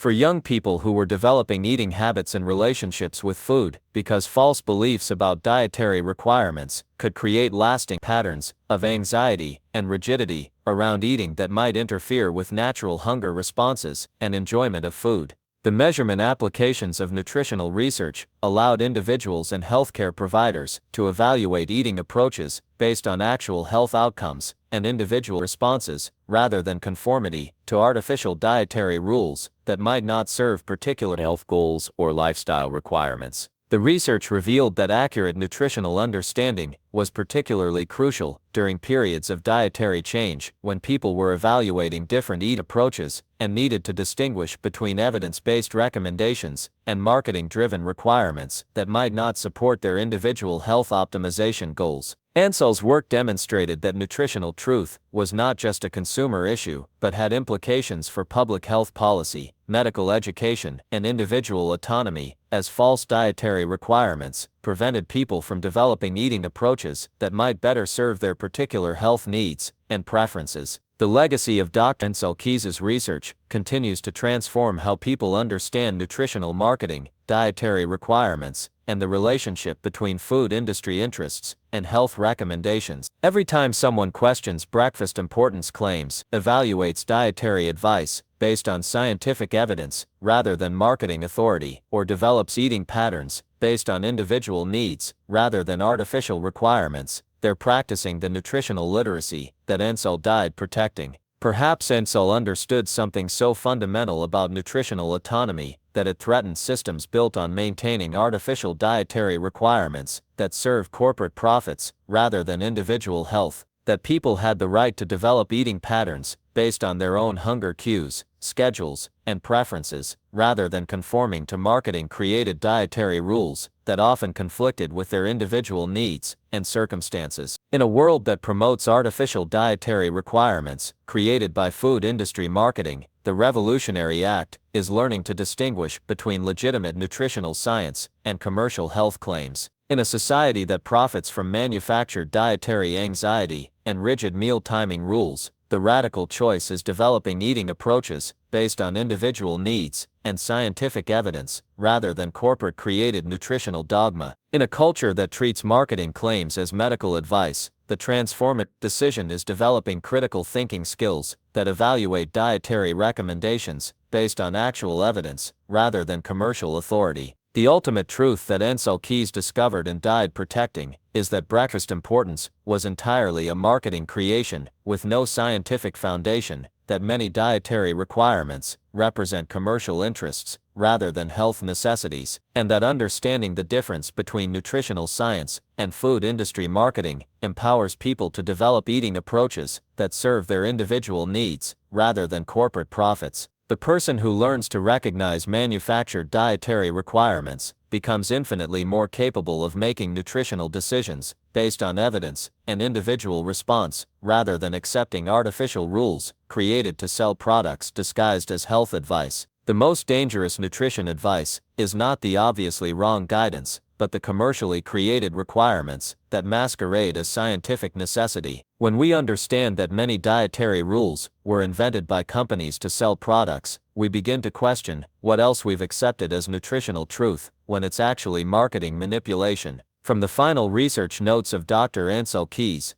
for young people who were developing eating habits and relationships with food, because false beliefs about dietary requirements could create lasting patterns of anxiety and rigidity around eating that might interfere with natural hunger responses and enjoyment of food. The measurement applications of nutritional research allowed individuals and healthcare providers to evaluate eating approaches based on actual health outcomes and individual responses, rather than conformity to artificial dietary rules that might not serve particular health goals or lifestyle requirements. The research revealed that accurate nutritional understanding was particularly crucial during periods of dietary change, when people were evaluating different eat approaches and needed to distinguish between evidence-based recommendations and marketing-driven requirements that might not support their individual health optimization goals. Ansell's work demonstrated that nutritional truth was not just a consumer issue, but had implications for public health policy, medical education, and individual autonomy, as false dietary requirements prevented people from developing eating approaches that might better serve their particular health needs and preferences. The legacy of Dr. Ansel Keys's research continues to transform how people understand nutritional marketing, dietary requirements, and the relationship between food industry interests and health recommendations. Every time someone questions breakfast importance claims, evaluates dietary advice based on scientific evidence rather than marketing authority, or develops eating patterns based on individual needs rather than artificial requirements, they're practicing the nutritional literacy that Ansel died protecting. Perhaps Ansel understood something so fundamental about nutritional autonomy that it threatened systems built on maintaining artificial dietary requirements that serve corporate profits rather than individual health, that people had the right to develop eating patterns based on their own hunger cues, schedules, and preferences, rather than conforming to marketing-created dietary rules that often conflicted with their individual needs and circumstances. In a world that promotes artificial dietary requirements created by food industry marketing, the revolutionary act is learning to distinguish between legitimate nutritional science and commercial health claims. In a society that profits from manufactured dietary anxiety and rigid meal timing rules, the radical choice is developing eating approaches based on individual needs and scientific evidence, rather than corporate-created nutritional dogma. In a culture that treats marketing claims as medical advice, the transformative decision is developing critical thinking skills that evaluate dietary recommendations based on actual evidence, rather than commercial authority. The ultimate truth that Ansel Keys discovered and died protecting is that breakfast importance was entirely a marketing creation with no scientific foundation, that many dietary requirements represent commercial interests rather than health necessities, and that understanding the difference between nutritional science and food industry marketing empowers people to develop eating approaches that serve their individual needs, rather than corporate profits. The person who learns to recognize manufactured dietary requirements becomes infinitely more capable of making nutritional decisions based on evidence and individual response, rather than accepting artificial rules created to sell products disguised as health advice. The most dangerous nutrition advice is not the obviously wrong guidance, but the commercially created requirements that masquerade as scientific necessity. When we understand that many dietary rules were invented by companies to sell products, we begin to question what else we've accepted as nutritional truth when it's actually marketing manipulation. From the final research notes of Dr. Ansel Keys.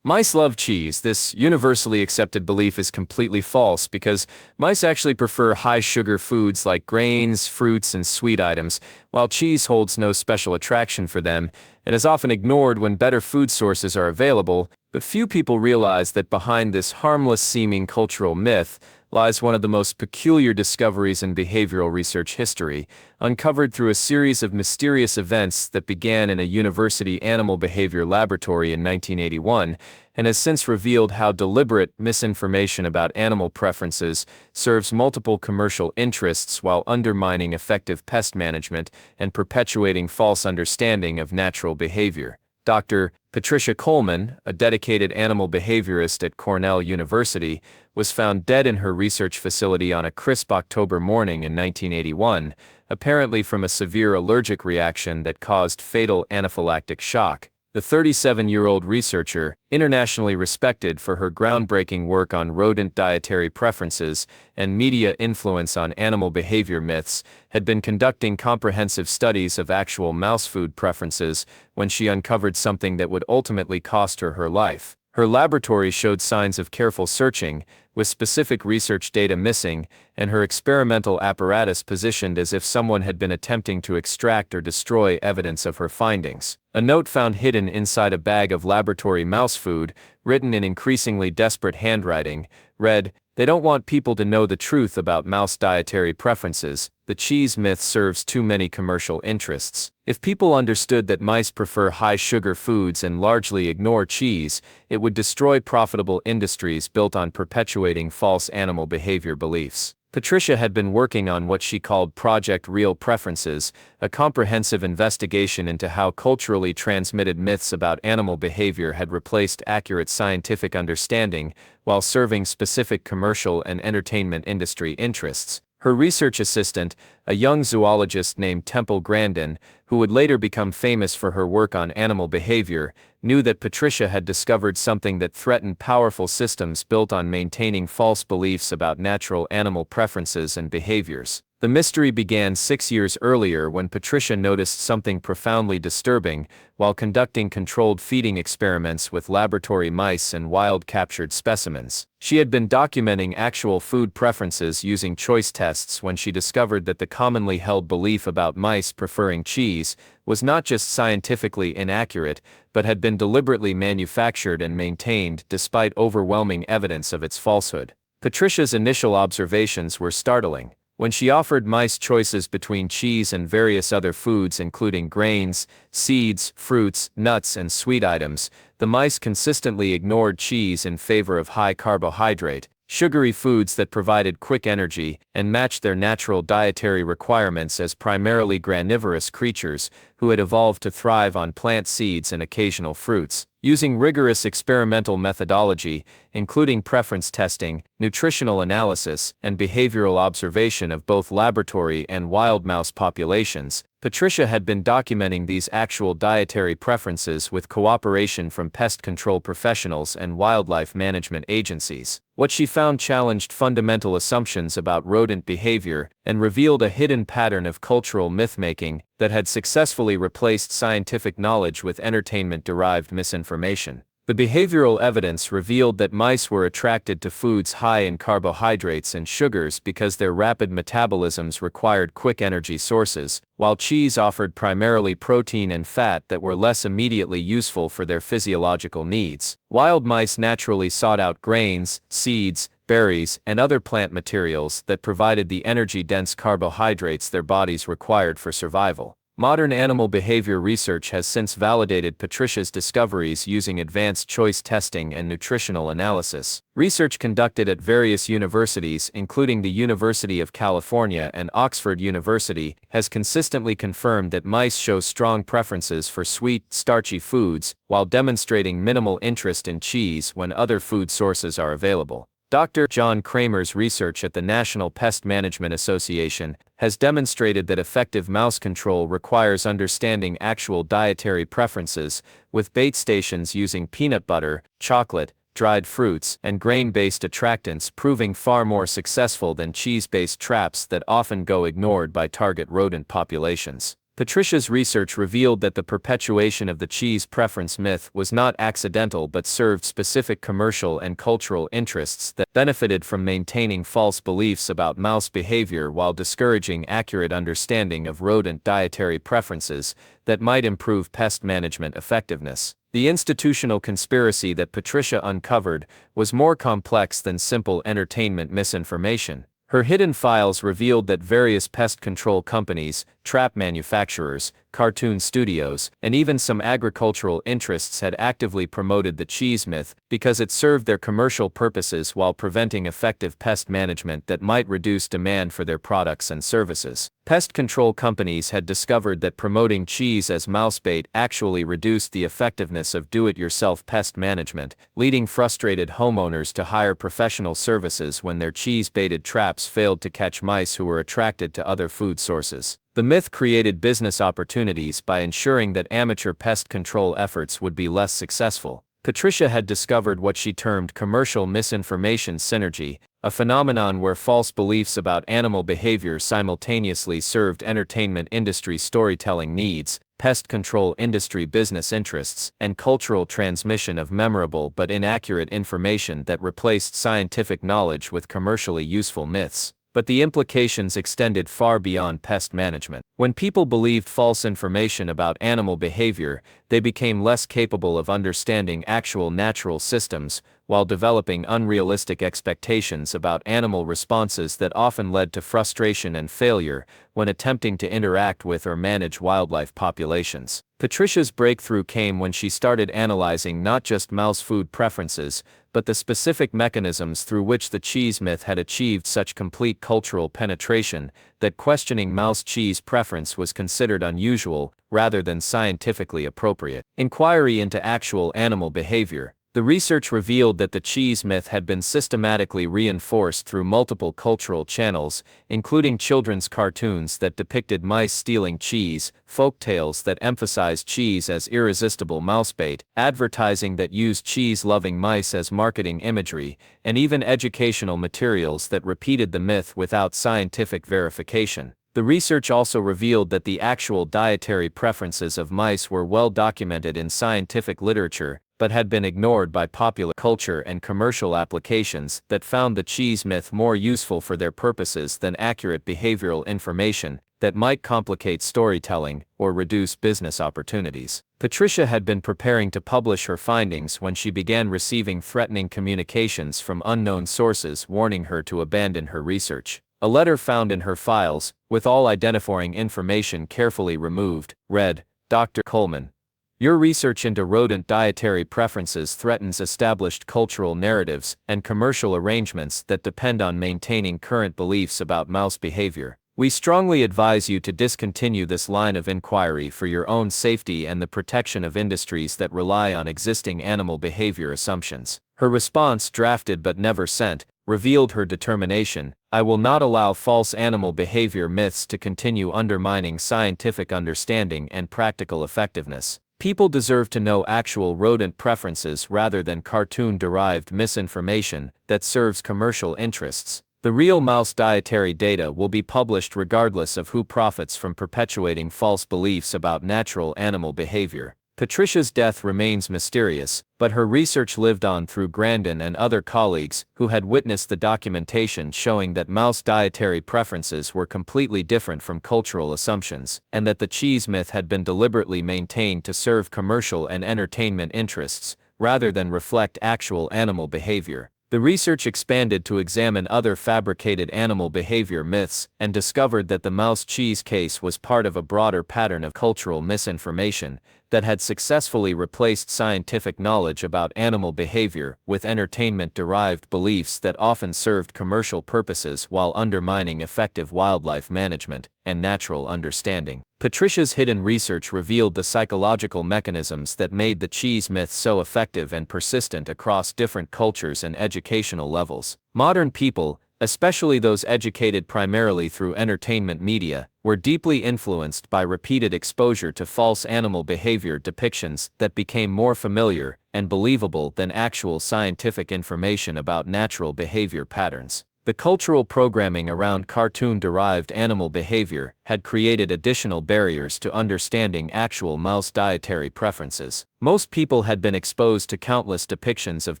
Mice love cheese. This universally accepted belief is completely false because mice actually prefer high-sugar foods like grains, fruits, and sweet items, while cheese holds no special attraction for them and is often ignored when better food sources are available. But few people realize that behind this harmless-seeming cultural myth lies one of the most peculiar discoveries in behavioral research history, uncovered through a series of mysterious events that began in a university animal behavior laboratory in 1981, and has since revealed how deliberate misinformation about animal preferences serves multiple commercial interests while undermining effective pest management and perpetuating false understanding of natural behavior. Dr. Patricia Coleman, a dedicated animal behaviorist at Cornell University, was found dead in her research facility on a crisp October morning in 1981, apparently from a severe allergic reaction that caused fatal anaphylactic shock. The 37-year-old researcher, internationally respected for her groundbreaking work on rodent dietary preferences and media influence on animal behavior myths, had been conducting comprehensive studies of actual mouse food preferences when she uncovered something that would ultimately cost her her life. Her laboratory showed signs of careful searching, with specific research data missing, and her experimental apparatus positioned as if someone had been attempting to extract or destroy evidence of her findings. A note found hidden inside a bag of laboratory mouse food, written in increasingly desperate handwriting, read, "They don't want people to know the truth about mouse dietary preferences. The cheese myth serves too many commercial interests." If people understood that mice prefer high-sugar foods and largely ignore cheese, it would destroy profitable industries built on perpetuating false animal behavior beliefs. Patricia had been working on what she called Project Real Preferences, a comprehensive investigation into how culturally transmitted myths about animal behavior had replaced accurate scientific understanding while serving specific commercial and entertainment industry interests. Her research assistant, a young zoologist named Temple Grandin, who would later become famous for her work on animal behavior, knew that Patricia had discovered something that threatened powerful systems built on maintaining false beliefs about natural animal preferences and behaviors. The mystery began 6 years earlier when Patricia noticed something profoundly disturbing while conducting controlled feeding experiments with laboratory mice and wild-captured specimens. She had been documenting actual food preferences using choice tests when she discovered that the commonly held belief about mice preferring cheese was not just scientifically inaccurate, but had been deliberately manufactured and maintained despite overwhelming evidence of its falsehood. Patricia's initial observations were startling. When she offered mice choices between cheese and various other foods including grains, seeds, fruits, nuts, and sweet items, the mice consistently ignored cheese in favor of high-carbohydrate, sugary foods that provided quick energy and matched their natural dietary requirements as primarily granivorous creatures who had evolved to thrive on plant seeds and occasional fruits. Using rigorous experimental methodology, including preference testing, nutritional analysis, and behavioral observation of both laboratory and wild mouse populations, Patricia had been documenting these actual dietary preferences with cooperation from pest control professionals and wildlife management agencies. What she found challenged fundamental assumptions about rodent behavior and revealed a hidden pattern of cultural myth-making that had successfully replaced scientific knowledge with entertainment-derived misinformation. The behavioral evidence revealed that mice were attracted to foods high in carbohydrates and sugars because their rapid metabolisms required quick energy sources, while cheese offered primarily protein and fat that were less immediately useful for their physiological needs. Wild mice naturally sought out grains, seeds, berries, and other plant materials that provided the energy-dense carbohydrates their bodies required for survival. Modern animal behavior research has since validated Patricia's discoveries using advanced choice testing and nutritional analysis. Research conducted at various universities, including the University of California and Oxford University, has consistently confirmed that mice show strong preferences for sweet, starchy foods, while demonstrating minimal interest in cheese when other food sources are available. Dr. John Kramer's research at the National Pest Management Association has demonstrated that effective mouse control requires understanding actual dietary preferences, with bait stations using peanut butter, chocolate, dried fruits, and grain-based attractants proving far more successful than cheese-based traps that often go ignored by target rodent populations. Patricia's research revealed that the perpetuation of the cheese preference myth was not accidental but served specific commercial and cultural interests that benefited from maintaining false beliefs about mouse behavior while discouraging accurate understanding of rodent dietary preferences that might improve pest management effectiveness. The institutional conspiracy that Patricia uncovered was more complex than simple entertainment misinformation. Her hidden files revealed that various pest control companies, trap manufacturers, cartoon studios, and even some agricultural interests had actively promoted the cheese myth because it served their commercial purposes while preventing effective pest management that might reduce demand for their products and services. Pest control companies had discovered that promoting cheese as mouse bait actually reduced the effectiveness of do-it-yourself pest management, leading frustrated homeowners to hire professional services when their cheese-baited traps failed to catch mice who were attracted to other food sources. The myth created business opportunities by ensuring that amateur pest control efforts would be less successful. Patricia had discovered what she termed commercial misinformation synergy, a phenomenon where false beliefs about animal behavior simultaneously served entertainment industry storytelling needs, pest control industry business interests, and cultural transmission of memorable but inaccurate information that replaced scientific knowledge with commercially useful myths. But the implications extended far beyond pest management. When people believed false information about animal behavior, they became less capable of understanding actual natural systems, while developing unrealistic expectations about animal responses that often led to frustration and failure when attempting to interact with or manage wildlife populations. Patricia's breakthrough came when she started analyzing not just mouse food preferences, but the specific mechanisms through which the cheese myth had achieved such complete cultural penetration that questioning mouse cheese preference was considered unusual rather than scientifically appropriate. Inquiry into actual animal behavior. The research revealed that the cheese myth had been systematically reinforced through multiple cultural channels, including children's cartoons that depicted mice stealing cheese, folktales that emphasized cheese as irresistible mousebait, advertising that used cheese-loving mice as marketing imagery, and even educational materials that repeated the myth without scientific verification. The research also revealed that the actual dietary preferences of mice were well documented in scientific literature, but had been ignored by popular culture and commercial applications that found the cheese myth more useful for their purposes than accurate behavioral information that might complicate storytelling or reduce business opportunities. Patricia had been preparing to publish her findings when she began receiving threatening communications from unknown sources warning her to abandon her research. A letter found in her files, with all identifying information carefully removed, read, "Dr. Coleman, your research into rodent dietary preferences threatens established cultural narratives and commercial arrangements that depend on maintaining current beliefs about mouse behavior. We strongly advise you to discontinue this line of inquiry for your own safety and the protection of industries that rely on existing animal behavior assumptions." Her response, drafted but never sent, revealed her determination. "I will not allow false animal behavior myths to continue undermining scientific understanding and practical effectiveness. People deserve to know actual rodent preferences rather than cartoon-derived misinformation that serves commercial interests. The real mouse dietary data will be published regardless of who profits from perpetuating false beliefs about natural animal behavior." Patricia's death remains mysterious, but her research lived on through Grandin and other colleagues who had witnessed the documentation showing that mouse dietary preferences were completely different from cultural assumptions, and that the cheese myth had been deliberately maintained to serve commercial and entertainment interests, rather than reflect actual animal behavior. The research expanded to examine other fabricated animal behavior myths and discovered that the mouse cheese case was part of a broader pattern of cultural misinformation that had successfully replaced scientific knowledge about animal behavior with entertainment-derived beliefs that often served commercial purposes while undermining effective wildlife management and natural understanding. Patricia's hidden research revealed the psychological mechanisms that made the cheese myth so effective and persistent across different cultures and educational levels. Modern people, especially those educated primarily through entertainment media, were deeply influenced by repeated exposure to false animal behavior depictions that became more familiar and believable than actual scientific information about natural behavior patterns. The cultural programming around cartoon-derived animal behavior had created additional barriers to understanding actual mouse dietary preferences. Most people had been exposed to countless depictions of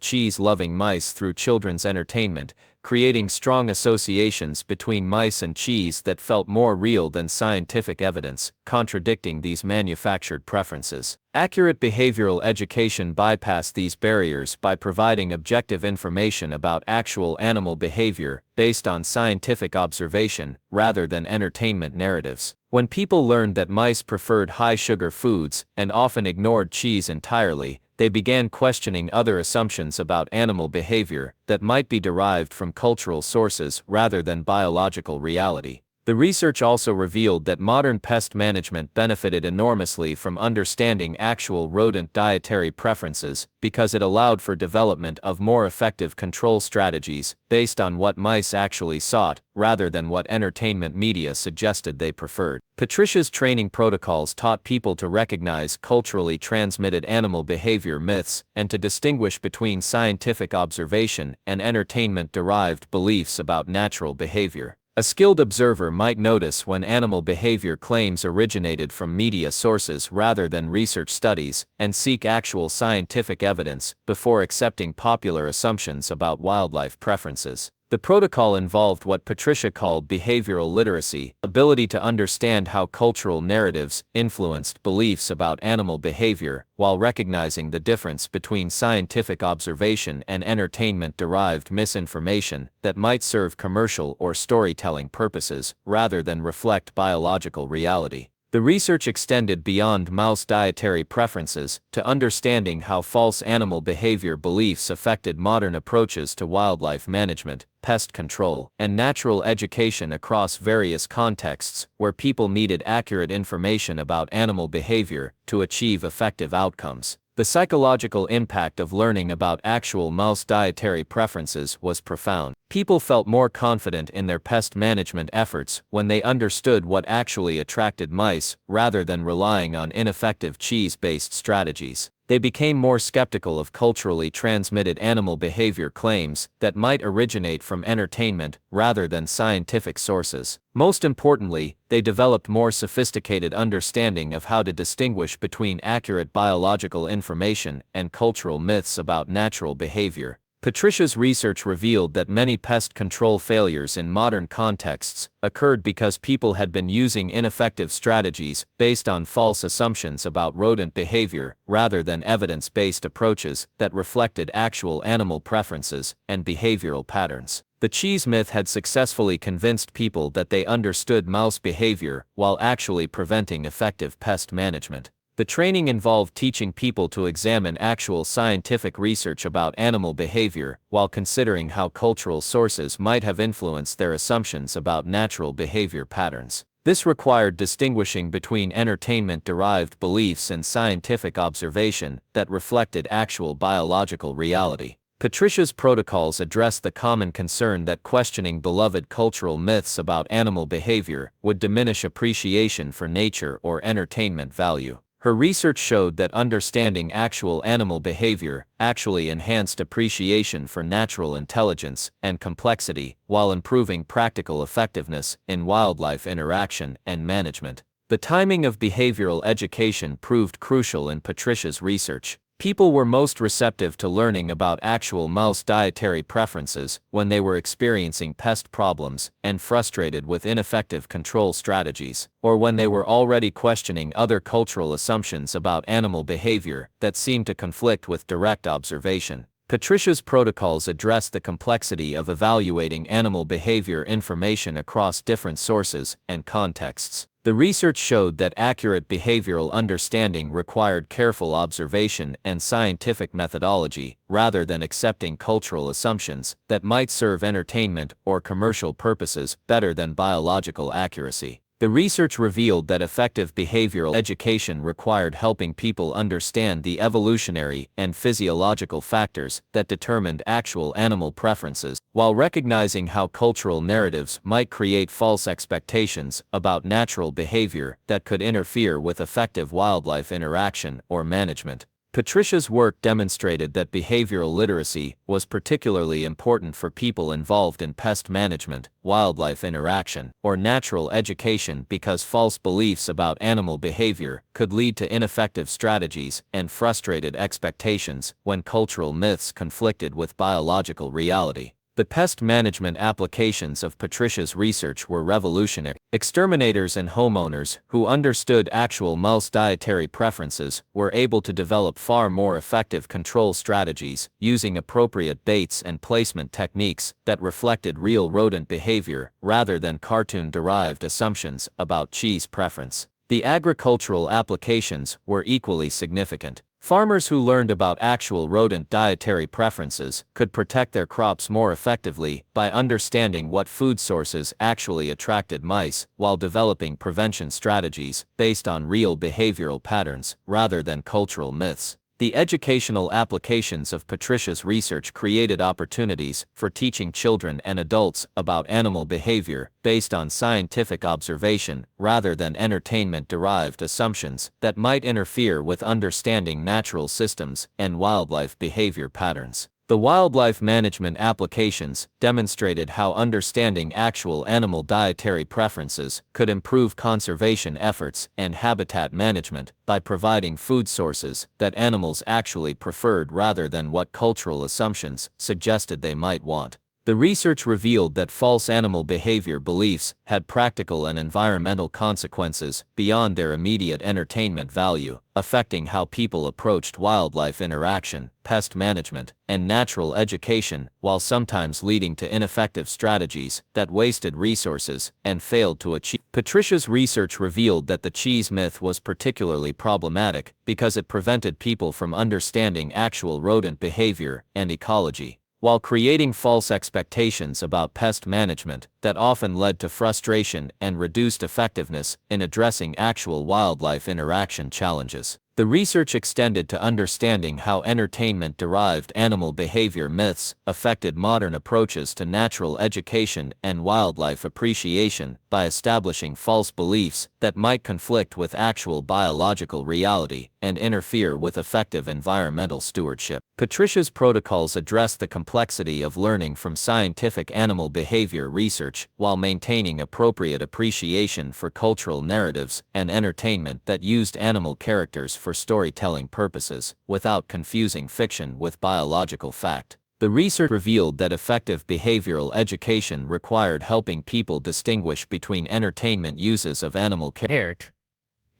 cheese-loving mice through children's entertainment, creating strong associations between mice and cheese that felt more real than scientific evidence, contradicting these manufactured preferences. Accurate behavioral education bypassed these barriers by providing objective information about actual animal behavior based on scientific observation rather than entertainment narratives. When people learned that mice preferred high-sugar foods and often ignored cheese entirely, they began questioning other assumptions about animal behavior that might be derived from cultural sources rather than biological reality. The research also revealed that modern pest management benefited enormously from understanding actual rodent dietary preferences because it allowed for development of more effective control strategies based on what mice actually sought rather than what entertainment media suggested they preferred. Patricia's training protocols taught people to recognize culturally transmitted animal behavior myths and to distinguish between scientific observation and entertainment-derived beliefs about natural behavior. A skilled observer might notice when animal behavior claims originated from media sources rather than research studies, and seek actual scientific evidence before accepting popular assumptions about wildlife preferences. The protocol involved what Patricia called behavioral literacy, ability to understand how cultural narratives influenced beliefs about animal behavior, while recognizing the difference between scientific observation and entertainment-derived misinformation that might serve commercial or storytelling purposes rather than reflect biological reality. The research extended beyond mouse dietary preferences to understanding how false animal behavior beliefs affected modern approaches to wildlife management, pest control, and natural education across various contexts where people needed accurate information about animal behavior to achieve effective outcomes. The psychological impact of learning about actual mouse dietary preferences was profound. People felt more confident in their pest management efforts when they understood what actually attracted mice rather than relying on ineffective cheese-based strategies. They became more skeptical of culturally transmitted animal behavior claims that might originate from entertainment rather than scientific sources. Most importantly, they developed more sophisticated understanding of how to distinguish between accurate biological information and cultural myths about natural behavior. Patricia's research revealed that many pest control failures in modern contexts occurred because people had been using ineffective strategies based on false assumptions about rodent behavior rather than evidence-based approaches that reflected actual animal preferences and behavioral patterns. The cheese myth had successfully convinced people that they understood mouse behavior while actually preventing effective pest management. The training involved teaching people to examine actual scientific research about animal behavior while considering how cultural sources might have influenced their assumptions about natural behavior patterns. This required distinguishing between entertainment-derived beliefs and scientific observation that reflected actual biological reality. Patricia's protocols address the common concern that questioning beloved cultural myths about animal behavior would diminish appreciation for nature or entertainment value. Her research showed that understanding actual animal behavior actually enhanced appreciation for natural intelligence and complexity while improving practical effectiveness in wildlife interaction and management. The timing of behavioral education proved crucial in Patricia's research. People were most receptive to learning about actual mouse dietary preferences when they were experiencing pest problems and frustrated with ineffective control strategies, or when they were already questioning other cultural assumptions about animal behavior that seemed to conflict with direct observation. Patricia's protocols address the complexity of evaluating animal behavior information across different sources and contexts. The research showed that accurate behavioral understanding required careful observation and scientific methodology, rather than accepting cultural assumptions that might serve entertainment or commercial purposes better than biological accuracy. The research revealed that effective behavioral education required helping people understand the evolutionary and physiological factors that determined actual animal preferences, while recognizing how cultural narratives might create false expectations about natural behavior that could interfere with effective wildlife interaction or management. Patricia's work demonstrated that behavioral literacy was particularly important for people involved in pest management, wildlife interaction, or natural education because false beliefs about animal behavior could lead to ineffective strategies and frustrated expectations when cultural myths conflicted with biological reality. The pest management applications of Patricia's research were revolutionary. Exterminators and homeowners who understood actual mouse dietary preferences were able to develop far more effective control strategies using appropriate baits and placement techniques that reflected real rodent behavior rather than cartoon-derived assumptions about cheese preference. The agricultural applications were equally significant. Farmers who learned about actual rodent dietary preferences could protect their crops more effectively by understanding what food sources actually attracted mice, while developing prevention strategies based on real behavioral patterns rather than cultural myths. The educational applications of Patricia's research created opportunities for teaching children and adults about animal behavior based on scientific observation rather than entertainment-derived assumptions that might interfere with understanding natural systems and wildlife behavior patterns. The wildlife management applications demonstrated how understanding actual animal dietary preferences could improve conservation efforts and habitat management by providing food sources that animals actually preferred rather than what cultural assumptions suggested they might want. The research revealed that false animal behavior beliefs had practical and environmental consequences beyond their immediate entertainment value, affecting how people approached wildlife interaction, pest management, and natural education, while sometimes leading to ineffective strategies that wasted resources and failed to achieve. Patricia's research revealed that the cheese myth was particularly problematic because it prevented people from understanding actual rodent behavior and ecology, while creating false expectations about pest management that often led to frustration and reduced effectiveness in addressing actual wildlife interaction challenges. The research extended to understanding how entertainment-derived animal behavior myths affected modern approaches to natural education and wildlife appreciation by establishing false beliefs that might conflict with actual biological reality and interfere with effective environmental stewardship. Patricia's protocols address the complexity of learning from scientific animal behavior research while maintaining appropriate appreciation for cultural narratives and entertainment that used animal characters for storytelling purposes, without confusing fiction with biological fact. The research revealed that effective behavioral education required helping people distinguish between entertainment uses of animal character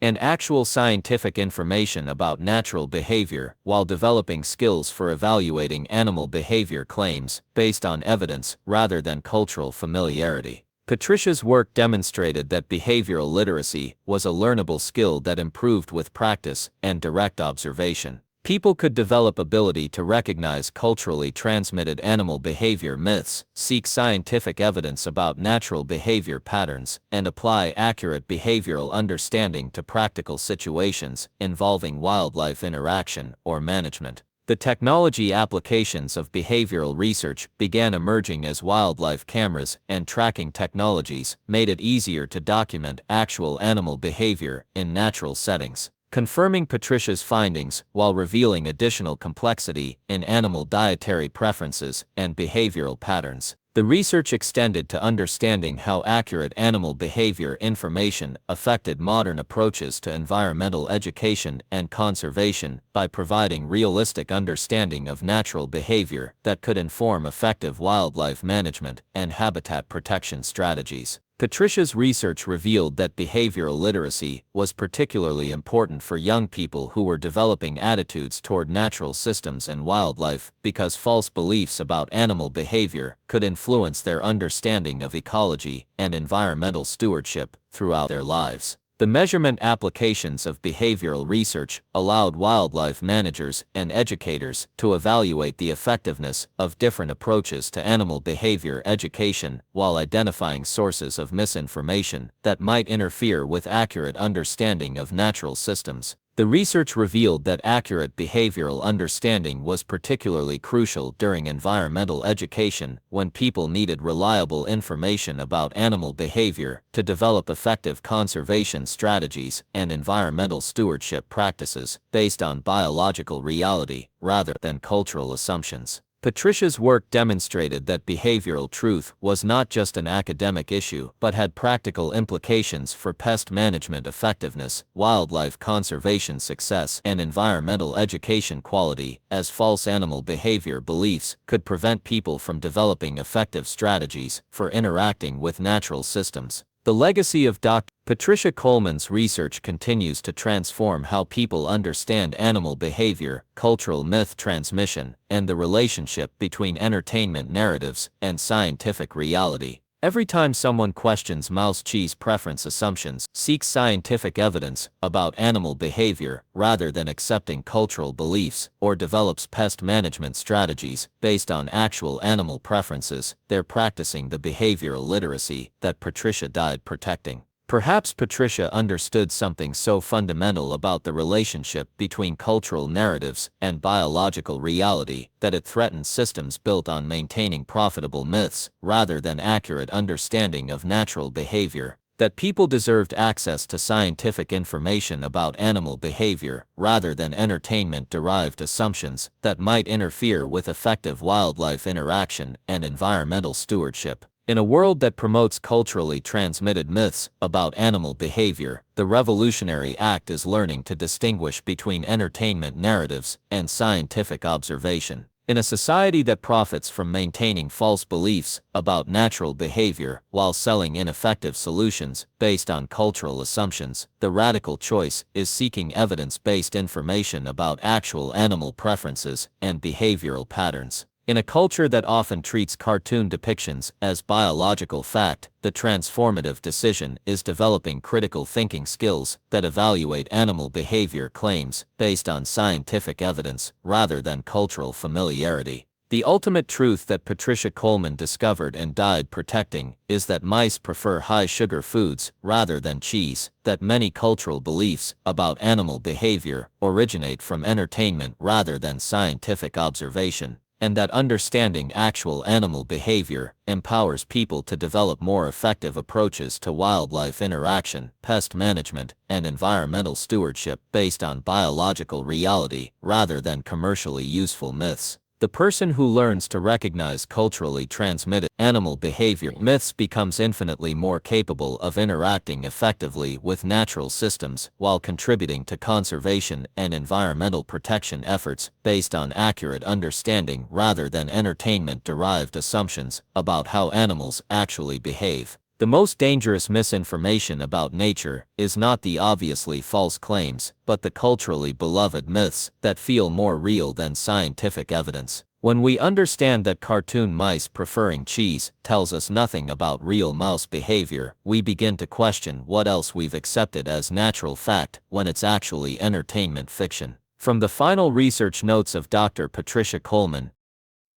and actual scientific information about natural behavior, while developing skills for evaluating animal behavior claims based on evidence rather than cultural familiarity. Patricia's work demonstrated that behavioral literacy was a learnable skill that improved with practice and direct observation. People could develop ability to recognize culturally transmitted animal behavior myths, seek scientific evidence about natural behavior patterns, and apply accurate behavioral understanding to practical situations involving wildlife interaction or management. The technology applications of behavioral research began emerging as wildlife cameras and tracking technologies made it easier to document actual animal behavior in natural settings, confirming Patricia's findings while revealing additional complexity in animal dietary preferences and behavioral patterns. The research extended to understanding how accurate animal behavior information affected modern approaches to environmental education and conservation by providing realistic understanding of natural behavior that could inform effective wildlife management and habitat protection strategies. Patricia's research revealed that behavioral literacy was particularly important for young people who were developing attitudes toward natural systems and wildlife because false beliefs about animal behavior could influence their understanding of ecology and environmental stewardship throughout their lives. The measurement applications of behavioral research allowed wildlife managers and educators to evaluate the effectiveness of different approaches to animal behavior education while identifying sources of misinformation that might interfere with accurate understanding of natural systems. The research revealed that accurate behavioral understanding was particularly crucial during environmental education when people needed reliable information about animal behavior to develop effective conservation strategies and environmental stewardship practices based on biological reality rather than cultural assumptions. Patricia's work demonstrated that behavioral truth was not just an academic issue but had practical implications for pest management effectiveness, wildlife conservation success, and environmental education quality, as false animal behavior beliefs could prevent people from developing effective strategies for interacting with natural systems. The legacy of Dr. Patricia Coleman's research continues to transform how people understand animal behavior, cultural myth transmission, and the relationship between entertainment narratives and scientific reality. Every time someone questions mouse cheese preference assumptions, seeks scientific evidence about animal behavior rather than accepting cultural beliefs, or develops pest management strategies based on actual animal preferences, they're practicing the behavioral literacy that Patricia died protecting. Perhaps Patricia understood something so fundamental about the relationship between cultural narratives and biological reality that it threatened systems built on maintaining profitable myths rather than accurate understanding of natural behavior, that people deserved access to scientific information about animal behavior rather than entertainment-derived assumptions that might interfere with effective wildlife interaction and environmental stewardship. In a world that promotes culturally transmitted myths about animal behavior, the revolutionary act is learning to distinguish between entertainment narratives and scientific observation. In a society that profits from maintaining false beliefs about natural behavior while selling ineffective solutions based on cultural assumptions, the radical choice is seeking evidence-based information about actual animal preferences and behavioral patterns. In a culture that often treats cartoon depictions as biological fact, the transformative decision is developing critical thinking skills that evaluate animal behavior claims based on scientific evidence rather than cultural familiarity. The ultimate truth that Patricia Coleman discovered and died protecting is that mice prefer high-sugar foods rather than cheese, that many cultural beliefs about animal behavior originate from entertainment rather than scientific observation, and that understanding actual animal behavior empowers people to develop more effective approaches to wildlife interaction, pest management, and environmental stewardship based on biological reality rather than commercially useful myths. The person who learns to recognize culturally transmitted animal behavior myths becomes infinitely more capable of interacting effectively with natural systems while contributing to conservation and environmental protection efforts based on accurate understanding rather than entertainment-derived assumptions about how animals actually behave. The most dangerous misinformation about nature is not the obviously false claims, but the culturally beloved myths that feel more real than scientific evidence. When we understand that cartoon mice preferring cheese tells us nothing about real mouse behavior, we begin to question what else we've accepted as natural fact when it's actually entertainment fiction. From the final research notes of Dr. Patricia Coleman,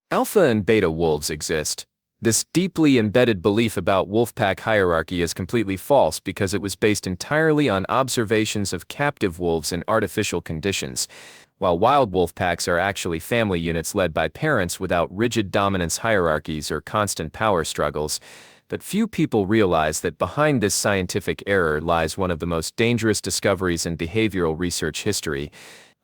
Alpha and beta wolves exist. This deeply embedded belief about wolfpack hierarchy is completely false because it was based entirely on observations of captive wolves in artificial conditions, while wild wolf packs are actually family units led by parents without rigid dominance hierarchies or constant power struggles. But few people realize that behind this scientific error lies one of the most dangerous discoveries in behavioral research history,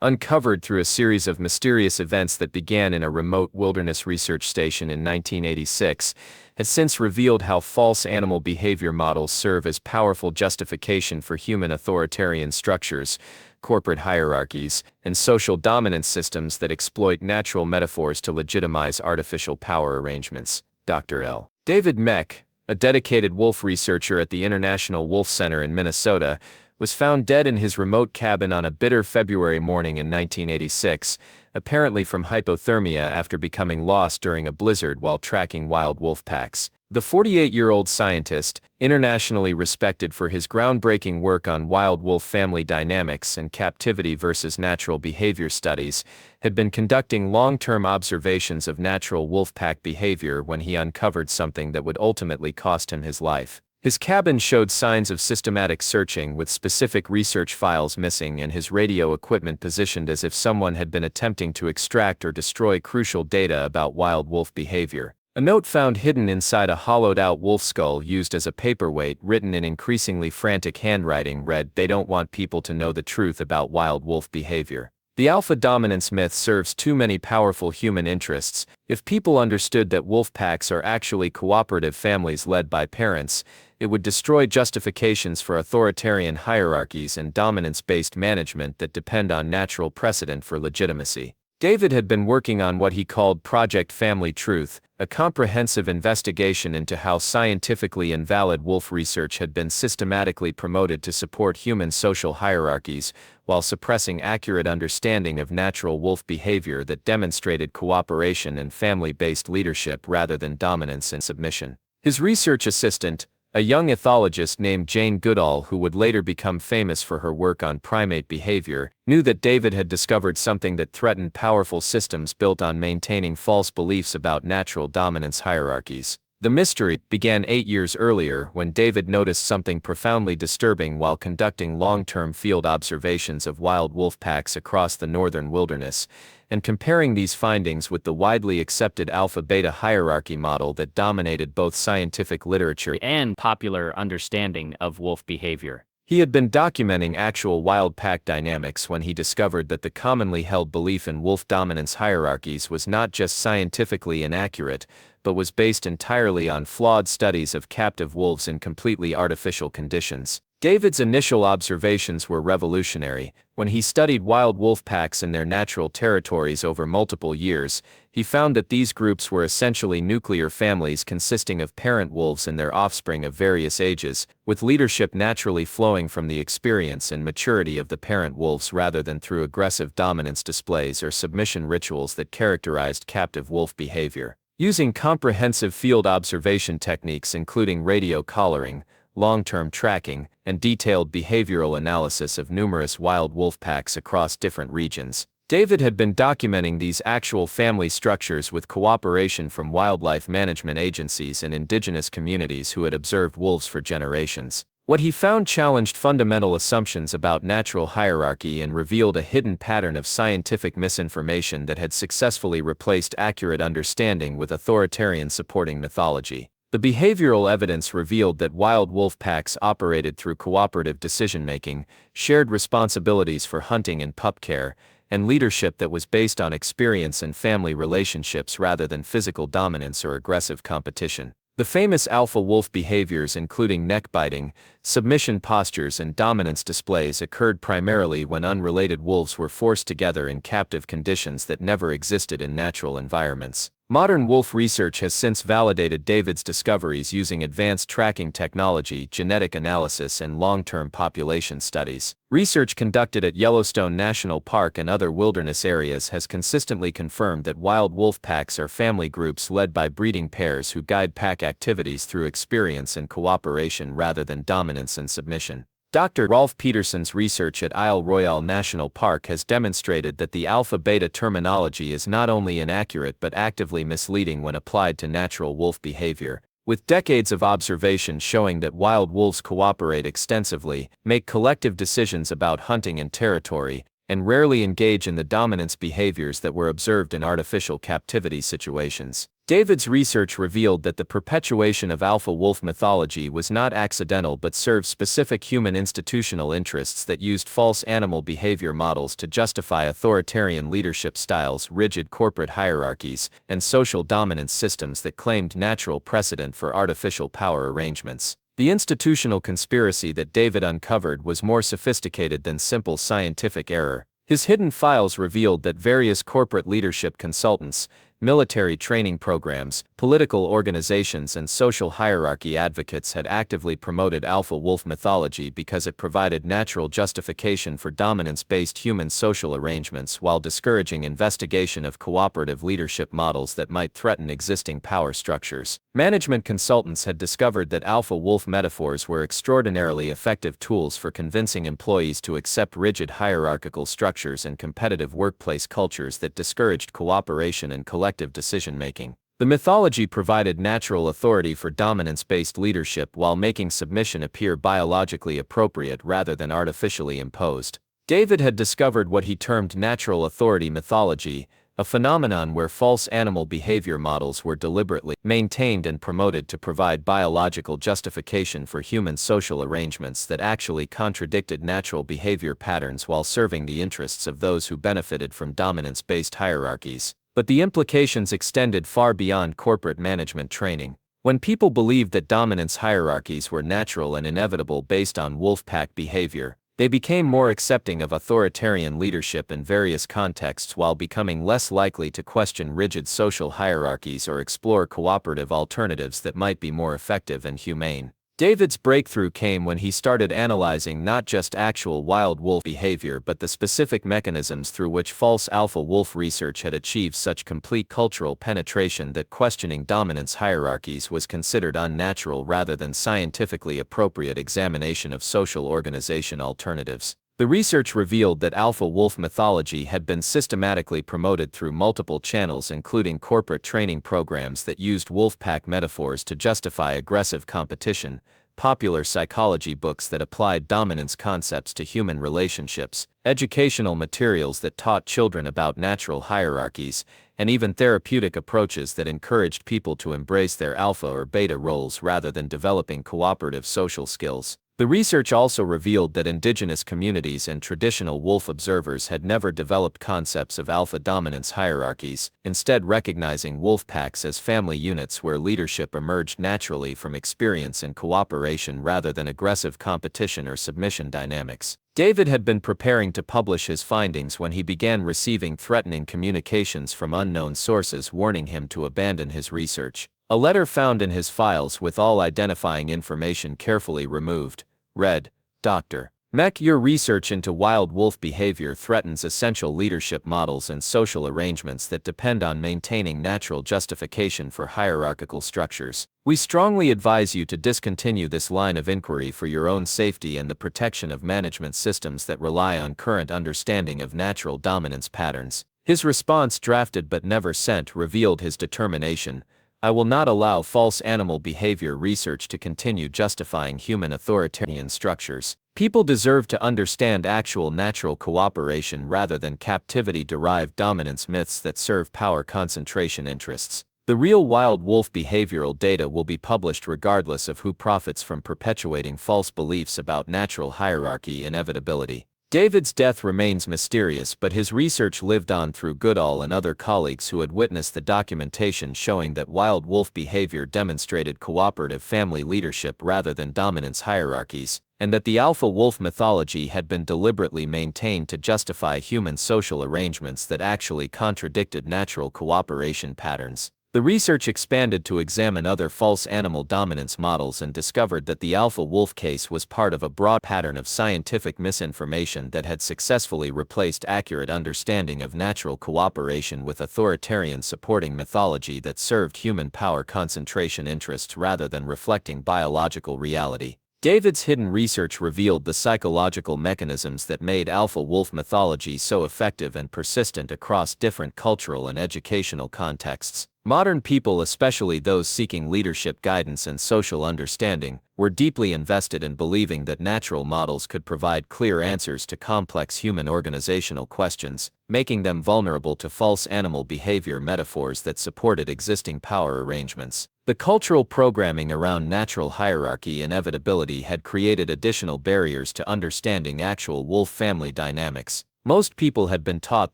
uncovered through a series of mysterious events that began in a remote wilderness research station in 1986, has since revealed how false animal behavior models serve as powerful justification for human authoritarian structures, corporate hierarchies, and social dominance systems that exploit natural metaphors to legitimize artificial power arrangements. Dr. L. David Meck, a dedicated wolf researcher at the International Wolf Center in Minnesota, was found dead in his remote cabin on a bitter February morning in 1986, apparently from hypothermia after becoming lost during a blizzard while tracking wild wolf packs. The 48-year-old scientist, internationally respected for his groundbreaking work on wild wolf family dynamics and captivity versus natural behavior studies, had been conducting long-term observations of natural wolf pack behavior when he uncovered something that would ultimately cost him his life. His cabin showed signs of systematic searching, with specific research files missing and his radio equipment positioned as if someone had been attempting to extract or destroy crucial data about wild wolf behavior. A note found hidden inside a hollowed-out wolf skull used as a paperweight, written in increasingly frantic handwriting, read, "They don't want people to know the truth about wild wolf behavior." The alpha dominance myth serves too many powerful human interests. If people understood that wolf packs are actually cooperative families led by parents, it would destroy justifications for authoritarian hierarchies and dominance-based management that depend on natural precedent for legitimacy. David had been working on what he called Project Family Truth, a comprehensive investigation into how scientifically invalid wolf research had been systematically promoted to support human social hierarchies, while suppressing accurate understanding of natural wolf behavior that demonstrated cooperation and family-based leadership rather than dominance and submission. His research assistant, a young ethologist named Jane Goodall, who would later become famous for her work on primate behavior, knew that David had discovered something that threatened powerful systems built on maintaining false beliefs about natural dominance hierarchies. The mystery began 8 years earlier when David noticed something profoundly disturbing while conducting long-term field observations of wild wolf packs across the northern wilderness, and comparing these findings with the widely accepted alpha-beta hierarchy model that dominated both scientific literature and popular understanding of wolf behavior. He had been documenting actual wild pack dynamics when he discovered that the commonly held belief in wolf dominance hierarchies was not just scientifically inaccurate, but was based entirely on flawed studies of captive wolves in completely artificial conditions. David's initial observations were revolutionary. When he studied wild wolf packs in their natural territories over multiple years, he found that these groups were essentially nuclear families consisting of parent wolves and their offspring of various ages, with leadership naturally flowing from the experience and maturity of the parent wolves rather than through aggressive dominance displays or submission rituals that characterized captive wolf behavior. Using comprehensive field observation techniques including radio collaring, long-term tracking, and detailed behavioral analysis of numerous wild wolf packs across different regions, David had been documenting these actual family structures with cooperation from wildlife management agencies and indigenous communities who had observed wolves for generations. What he found challenged fundamental assumptions about natural hierarchy and revealed a hidden pattern of scientific misinformation that had successfully replaced accurate understanding with authoritarian supporting mythology. The behavioral evidence revealed that wild wolf packs operated through cooperative decision-making, shared responsibilities for hunting and pup care, and leadership that was based on experience and family relationships rather than physical dominance or aggressive competition. The famous alpha wolf behaviors, including neck-biting, submission postures, and dominance displays, occurred primarily when unrelated wolves were forced together in captive conditions that never existed in natural environments. Modern wolf research has since validated David's discoveries using advanced tracking technology, genetic analysis, and long-term population studies. Research conducted at Yellowstone National Park and other wilderness areas has consistently confirmed that wild wolf packs are family groups led by breeding pairs who guide pack activities through experience and cooperation rather than dominance and submission. Dr. Rolf Peterson's research at Isle Royale National Park has demonstrated that the alpha-beta terminology is not only inaccurate but actively misleading when applied to natural wolf behavior, with decades of observation showing that wild wolves cooperate extensively, make collective decisions about hunting and territory, and rarely engage in the dominance behaviors that were observed in artificial captivity situations. David's research revealed that the perpetuation of alpha wolf mythology was not accidental but served specific human institutional interests that used false animal behavior models to justify authoritarian leadership styles, rigid corporate hierarchies, and social dominance systems that claimed natural precedent for artificial power arrangements. The institutional conspiracy that David uncovered was more sophisticated than simple scientific error. His hidden files revealed that various corporate leadership consultants, Military training programs, political organizations, and social hierarchy advocates had actively promoted alpha wolf mythology because it provided natural justification for dominance-based human social arrangements while discouraging investigation of cooperative leadership models that might threaten existing power structures. Management consultants had discovered that alpha wolf metaphors were extraordinarily effective tools for convincing employees to accept rigid hierarchical structures and competitive workplace cultures that discouraged cooperation and collective decision-making. The mythology provided natural authority for dominance-based leadership while making submission appear biologically appropriate rather than artificially imposed. David had discovered what he termed natural authority mythology, a phenomenon where false animal behavior models were deliberately maintained and promoted to provide biological justification for human social arrangements that actually contradicted natural behavior patterns while serving the interests of those who benefited from dominance-based hierarchies. But the implications extended far beyond corporate management training. When people believed that dominance hierarchies were natural and inevitable based on wolf pack behavior, they became more accepting of authoritarian leadership in various contexts while becoming less likely to question rigid social hierarchies or explore cooperative alternatives that might be more effective and humane. David's breakthrough came when he started analyzing not just actual wild wolf behavior but the specific mechanisms through which false alpha wolf research had achieved such complete cultural penetration that questioning dominance hierarchies was considered unnatural rather than scientifically appropriate examination of social organization alternatives. The research revealed that alpha wolf mythology had been systematically promoted through multiple channels, including corporate training programs that used wolfpack metaphors to justify aggressive competition, popular psychology books that applied dominance concepts to human relationships, educational materials that taught children about natural hierarchies, and even therapeutic approaches that encouraged people to embrace their alpha or beta roles rather than developing cooperative social skills. The research also revealed that indigenous communities and traditional wolf observers had never developed concepts of alpha dominance hierarchies, instead recognizing wolf packs as family units where leadership emerged naturally from experience and cooperation rather than aggressive competition or submission dynamics. David had been preparing to publish his findings when he began receiving threatening communications from unknown sources warning him to abandon his research. A letter found in his files with all identifying information carefully removed read, "Dr. Mech, your research into wild wolf behavior threatens essential leadership models and social arrangements that depend on maintaining natural justification for hierarchical structures. We strongly advise you to discontinue this line of inquiry for your own safety and the protection of management systems that rely on current understanding of natural dominance patterns." His response, drafted but never sent, revealed his determination. "I will not allow false animal behavior research to continue justifying human authoritarian structures. People deserve to understand actual natural cooperation rather than captivity-derived dominance myths that serve power concentration interests. The real wild wolf behavioral data will be published regardless of who profits from perpetuating false beliefs about natural hierarchy inevitability." David's death remains mysterious, but his research lived on through Goodall and other colleagues who had witnessed the documentation showing that wild wolf behavior demonstrated cooperative family leadership rather than dominance hierarchies, and that the alpha wolf mythology had been deliberately maintained to justify human social arrangements that actually contradicted natural cooperation patterns. The research expanded to examine other false animal dominance models and discovered that the alpha wolf case was part of a broad pattern of scientific misinformation that had successfully replaced accurate understanding of natural cooperation with authoritarian supporting mythology that served human power concentration interests rather than reflecting biological reality. David's hidden research revealed the psychological mechanisms that made alpha wolf mythology so effective and persistent across different cultural and educational contexts. Modern people, especially those seeking leadership guidance and social understanding, were deeply invested in believing that natural models could provide clear answers to complex human organizational questions, making them vulnerable to false animal behavior metaphors that supported existing power arrangements. The cultural programming around natural hierarchy inevitability had created additional barriers to understanding actual wolf family dynamics. Most people had been taught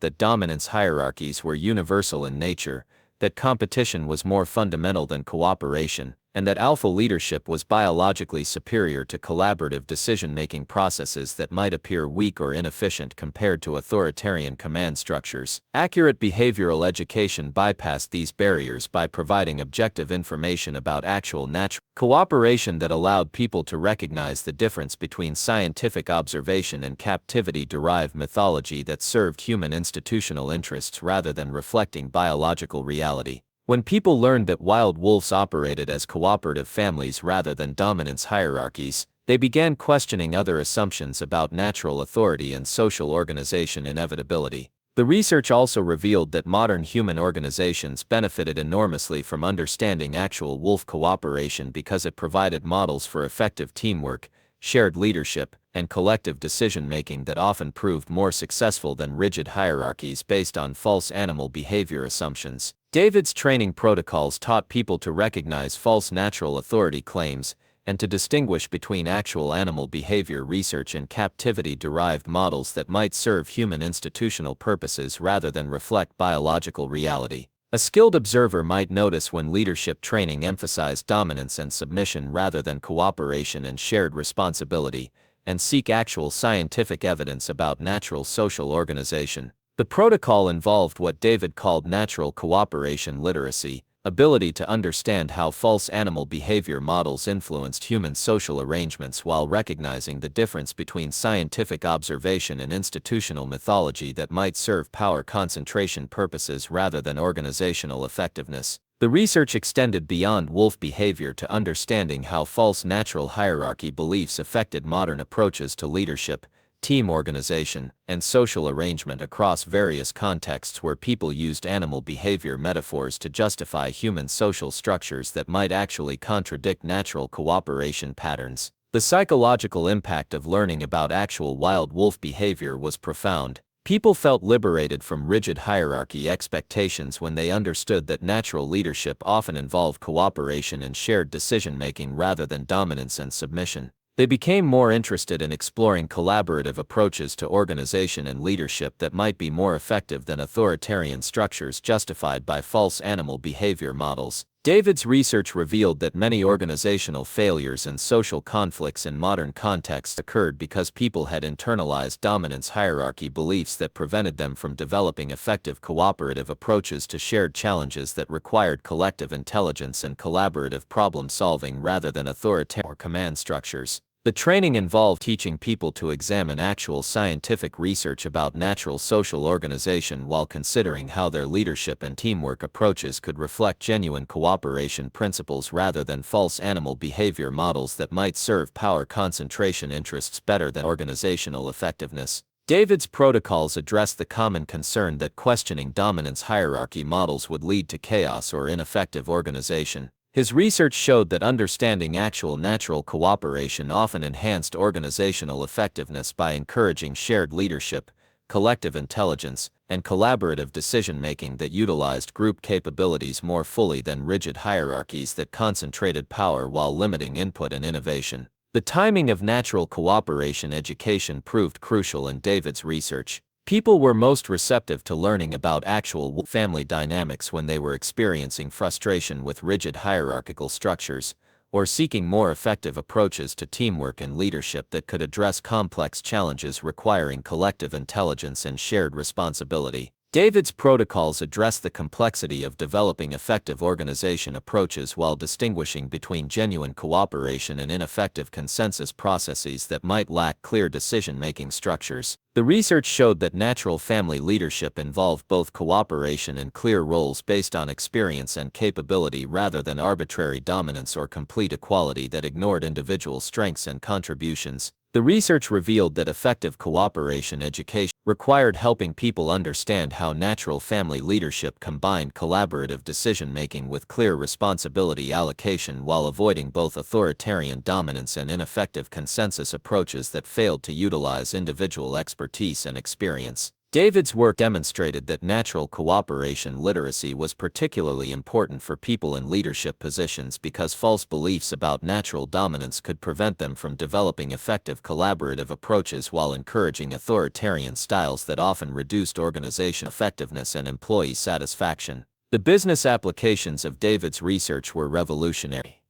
that dominance hierarchies were universal in nature, that competition was more fundamental than cooperation, and that alpha leadership was biologically superior to collaborative decision-making processes that might appear weak or inefficient compared to authoritarian command structures. Accurate behavioral education bypassed these barriers by providing objective information about actual natural cooperation that allowed people to recognize the difference between scientific observation and captivity-derived mythology that served human institutional interests rather than reflecting biological reality. When people learned that wild wolves operated as cooperative families rather than dominance hierarchies, they began questioning other assumptions about natural authority and social organization inevitability. The research also revealed that modern human organizations benefited enormously from understanding actual wolf cooperation because it provided models for effective teamwork, shared leadership, and collective decision-making that often proved more successful than rigid hierarchies based on false animal behavior assumptions. David's training protocols taught people to recognize false natural authority claims and to distinguish between actual animal behavior research and captivity-derived models that might serve human institutional purposes rather than reflect biological reality. A skilled observer might notice when leadership training emphasized dominance and submission rather than cooperation and shared responsibility, and seek actual scientific evidence about natural social organization. The protocol involved what David called natural cooperation literacy, ability to understand how false animal behavior models influenced human social arrangements while recognizing the difference between scientific observation and institutional mythology that might serve power concentration purposes rather than organizational effectiveness. The research extended beyond wolf behavior to understanding how false natural hierarchy beliefs affected modern approaches to leadership, team organization, and social arrangement across various contexts where people used animal behavior metaphors to justify human social structures that might actually contradict natural cooperation patterns. The psychological impact of learning about actual wild wolf behavior was profound. People felt liberated from rigid hierarchy expectations when they understood that natural leadership often involved cooperation and shared decision-making rather than dominance and submission. They became more interested in exploring collaborative approaches to organization and leadership that might be more effective than authoritarian structures justified by false animal behavior models. David's research revealed that many organizational failures and social conflicts in modern contexts occurred because people had internalized dominance hierarchy beliefs that prevented them from developing effective cooperative approaches to shared challenges that required collective intelligence and collaborative problem-solving rather than authoritarian command structures. The training involved teaching people to examine actual scientific research about natural social organization while considering how their leadership and teamwork approaches could reflect genuine cooperation principles rather than false animal behavior models that might serve power concentration interests better than organizational effectiveness. David's protocols addressed the common concern that questioning dominance hierarchy models would lead to chaos or ineffective organization. His research showed that understanding actual natural cooperation often enhanced organizational effectiveness by encouraging shared leadership, collective intelligence, and collaborative decision-making that utilized group capabilities more fully than rigid hierarchies that concentrated power while limiting input and innovation. The timing of natural cooperation education proved crucial in David's research. People were most receptive to learning about actual family dynamics when they were experiencing frustration with rigid hierarchical structures, or seeking more effective approaches to teamwork and leadership that could address complex challenges requiring collective intelligence and shared responsibility. David's protocols address the complexity of developing effective organization approaches while distinguishing between genuine cooperation and ineffective consensus processes that might lack clear decision-making structures. The research showed that natural family leadership involved both cooperation and clear roles based on experience and capability rather than arbitrary dominance or complete equality that ignored individual strengths and contributions. The research revealed that effective cooperation education required helping people understand how natural family leadership combined collaborative decision-making with clear responsibility allocation while avoiding both authoritarian dominance and ineffective consensus approaches that failed to utilize individual expertise and experience. David's work demonstrated that natural cooperation literacy was particularly important for people in leadership positions because false beliefs about natural dominance could prevent them from developing effective collaborative approaches while encouraging authoritarian styles that often reduced organization effectiveness and employee satisfaction. The business applications of David's research were revolutionary.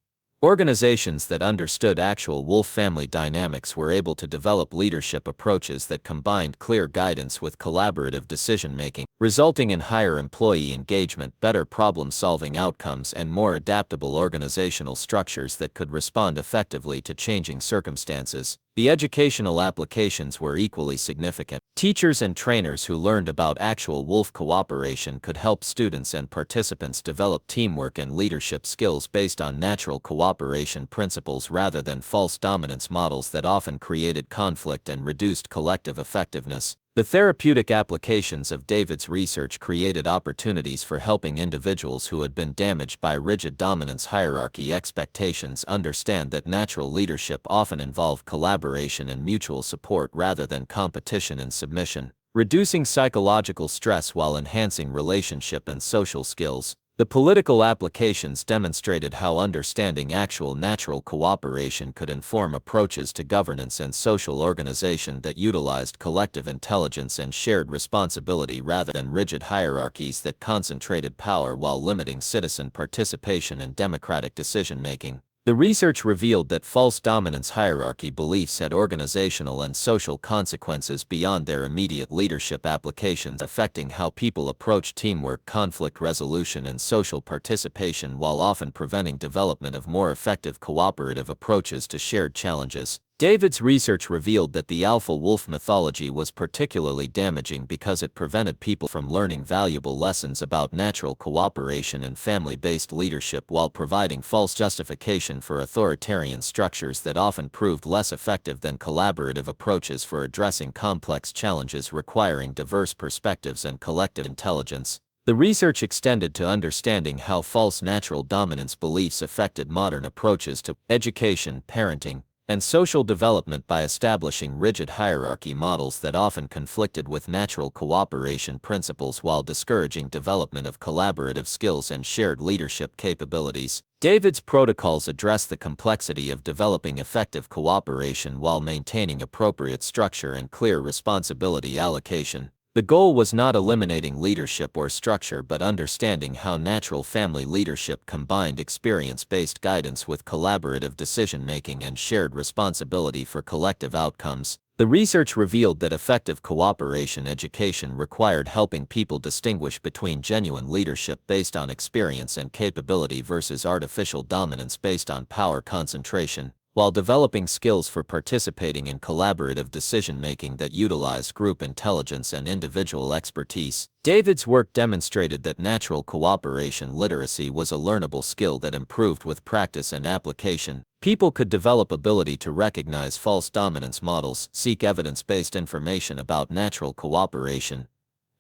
Organizations that understood actual wolf family dynamics were able to develop leadership approaches that combined clear guidance with collaborative decision-making, resulting in higher employee engagement, better problem-solving outcomes, and more adaptable organizational structures that could respond effectively to changing circumstances. The educational applications were equally significant. Teachers and trainers who learned about actual wolf cooperation could help students and participants develop teamwork and leadership skills based on natural cooperation principles rather than false dominance models that often created conflict and reduced collective effectiveness. The therapeutic applications of David's research created opportunities for helping individuals who had been damaged by rigid dominance hierarchy expectations understand that natural leadership often involved collaboration and mutual support rather than competition and submission, reducing psychological stress while enhancing relationship and social skills. The political applications demonstrated how understanding actual natural cooperation could inform approaches to governance and social organization that utilized collective intelligence and shared responsibility rather than rigid hierarchies that concentrated power while limiting citizen participation and democratic decision-making. The research revealed that false dominance hierarchy beliefs had organizational and social consequences beyond their immediate leadership applications, affecting how people approach teamwork, conflict resolution, and social participation while often preventing development of more effective cooperative approaches to shared challenges. David's research revealed that the alpha wolf mythology was particularly damaging because it prevented people from learning valuable lessons about natural cooperation and family-based leadership while providing false justification for authoritarian structures that often proved less effective than collaborative approaches for addressing complex challenges requiring diverse perspectives and collective intelligence. The research extended to understanding how false natural dominance beliefs affected modern approaches to education, parenting, and social development by establishing rigid hierarchy models that often conflicted with natural cooperation principles while discouraging development of collaborative skills and shared leadership capabilities. David's protocols address the complexity of developing effective cooperation while maintaining appropriate structure and clear responsibility allocation. The goal was not eliminating leadership or structure but understanding how natural family leadership combined experience-based guidance with collaborative decision-making and shared responsibility for collective outcomes. The research revealed that effective cooperation education required helping people distinguish between genuine leadership based on experience and capability versus artificial dominance based on power concentration, while developing skills for participating in collaborative decision-making that utilized group intelligence and individual expertise. David's work demonstrated that natural cooperation literacy was a learnable skill that improved with practice and application. People could develop ability to recognize false dominance models, seek evidence-based information about natural cooperation,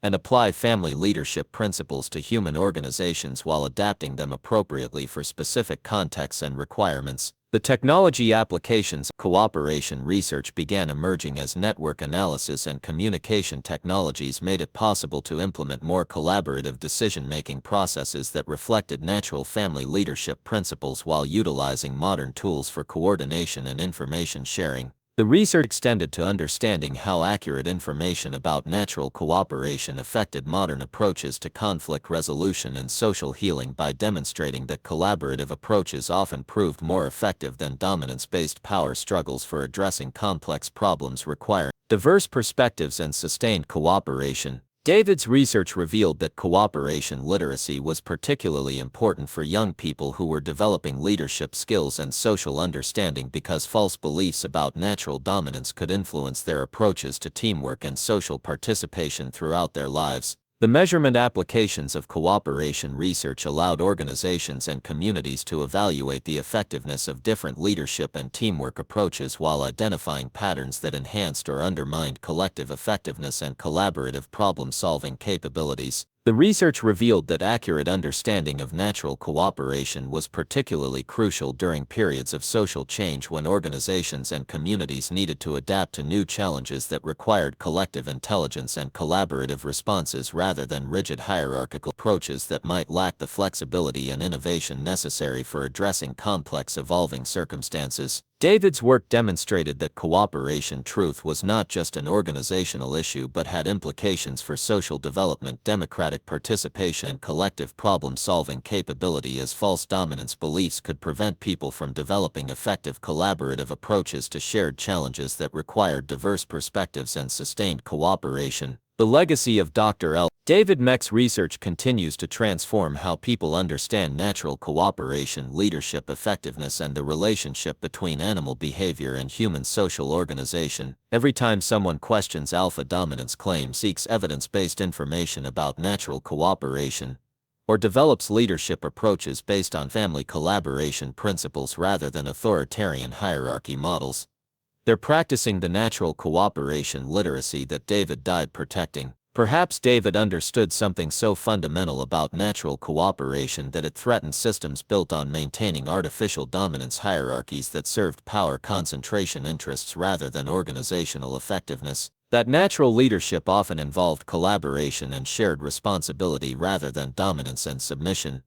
and apply family leadership principles to human organizations while adapting them appropriately for specific contexts and requirements. The technology applications cooperation research began emerging as network analysis and communication technologies made it possible to implement more collaborative decision-making processes that reflected natural family leadership principles while utilizing modern tools for coordination and information sharing. The research extended to understanding how accurate information about natural cooperation affected modern approaches to conflict resolution and social healing by demonstrating that collaborative approaches often proved more effective than dominance-based power struggles for addressing complex problems requiring diverse perspectives and sustained cooperation. David's research revealed that cooperation literacy was particularly important for young people who were developing leadership skills and social understanding because false beliefs about natural dominance could influence their approaches to teamwork and social participation throughout their lives. The measurement applications of cooperation research allowed organizations and communities to evaluate the effectiveness of different leadership and teamwork approaches while identifying patterns that enhanced or undermined collective effectiveness and collaborative problem-solving capabilities. The research revealed that accurate understanding of natural cooperation was particularly crucial during periods of social change when organizations and communities needed to adapt to new challenges that required collective intelligence and collaborative responses rather than rigid hierarchical approaches that might lack the flexibility and innovation necessary for addressing complex evolving circumstances. David's work demonstrated that cooperation truth was not just an organizational issue but had implications for social development, democratic participation, and collective problem-solving capability, as false dominance beliefs could prevent people from developing effective collaborative approaches to shared challenges that required diverse perspectives and sustained cooperation. The legacy of Dr. L. David Meck's research continues to transform how people understand natural cooperation, leadership effectiveness, and the relationship between animal behavior and human social organization. Every time someone questions alpha dominance claims, seeks evidence-based information about natural cooperation, or develops leadership approaches based on family collaboration principles rather than authoritarian hierarchy models, they're practicing the natural cooperation literacy that David died protecting. Perhaps David understood something so fundamental about natural cooperation that it threatened systems built on maintaining artificial dominance hierarchies that served power concentration interests rather than organizational effectiveness. That natural leadership often involved collaboration and shared responsibility rather than dominance and submission,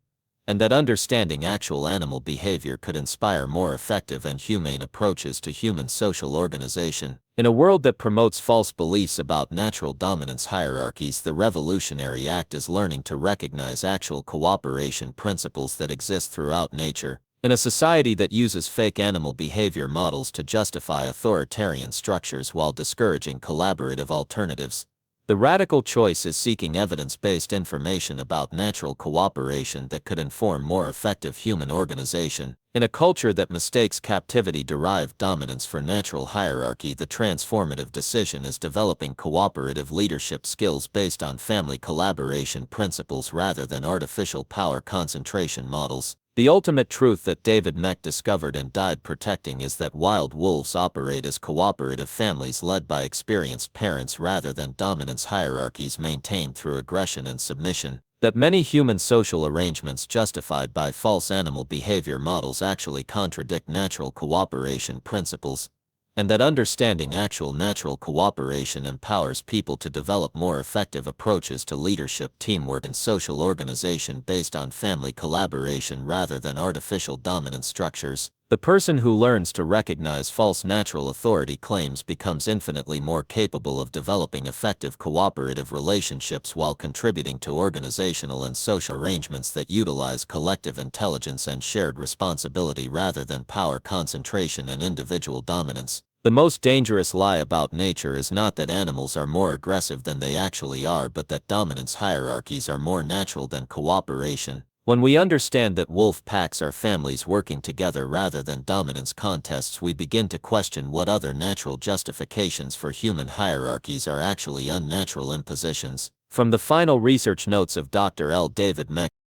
and that understanding actual animal behavior could inspire more effective and humane approaches to human social organization. In a world that promotes false beliefs about natural dominance hierarchies, the revolutionary act is learning to recognize actual cooperation principles that exist throughout nature. In a society that uses fake animal behavior models to justify authoritarian structures while discouraging collaborative alternatives, the radical choice is seeking evidence-based information about natural cooperation that could inform more effective human organization. In a culture that mistakes captivity-derived dominance for natural hierarchy, the transformative decision is developing cooperative leadership skills based on family collaboration principles rather than artificial power concentration models. The ultimate truth that David Meck discovered and died protecting is that wild wolves operate as cooperative families led by experienced parents rather than dominance hierarchies maintained through aggression and submission. That many human social arrangements justified by false animal behavior models actually contradict natural cooperation principles, and that understanding actual natural cooperation empowers people to develop more effective approaches to leadership, teamwork, and social organization based on family collaboration rather than artificial dominance structures. The person who learns to recognize false natural authority claims becomes infinitely more capable of developing effective cooperative relationships while contributing to organizational and social arrangements that utilize collective intelligence and shared responsibility rather than power concentration and individual dominance. The most dangerous lie about nature is not that animals are more aggressive than they actually are, but that dominance hierarchies are more natural than cooperation. When we understand that wolf packs are families working together rather than dominance contests, we begin to question what other natural justifications for human hierarchies are actually unnatural impositions. From the final research notes of Dr. L. David Meck,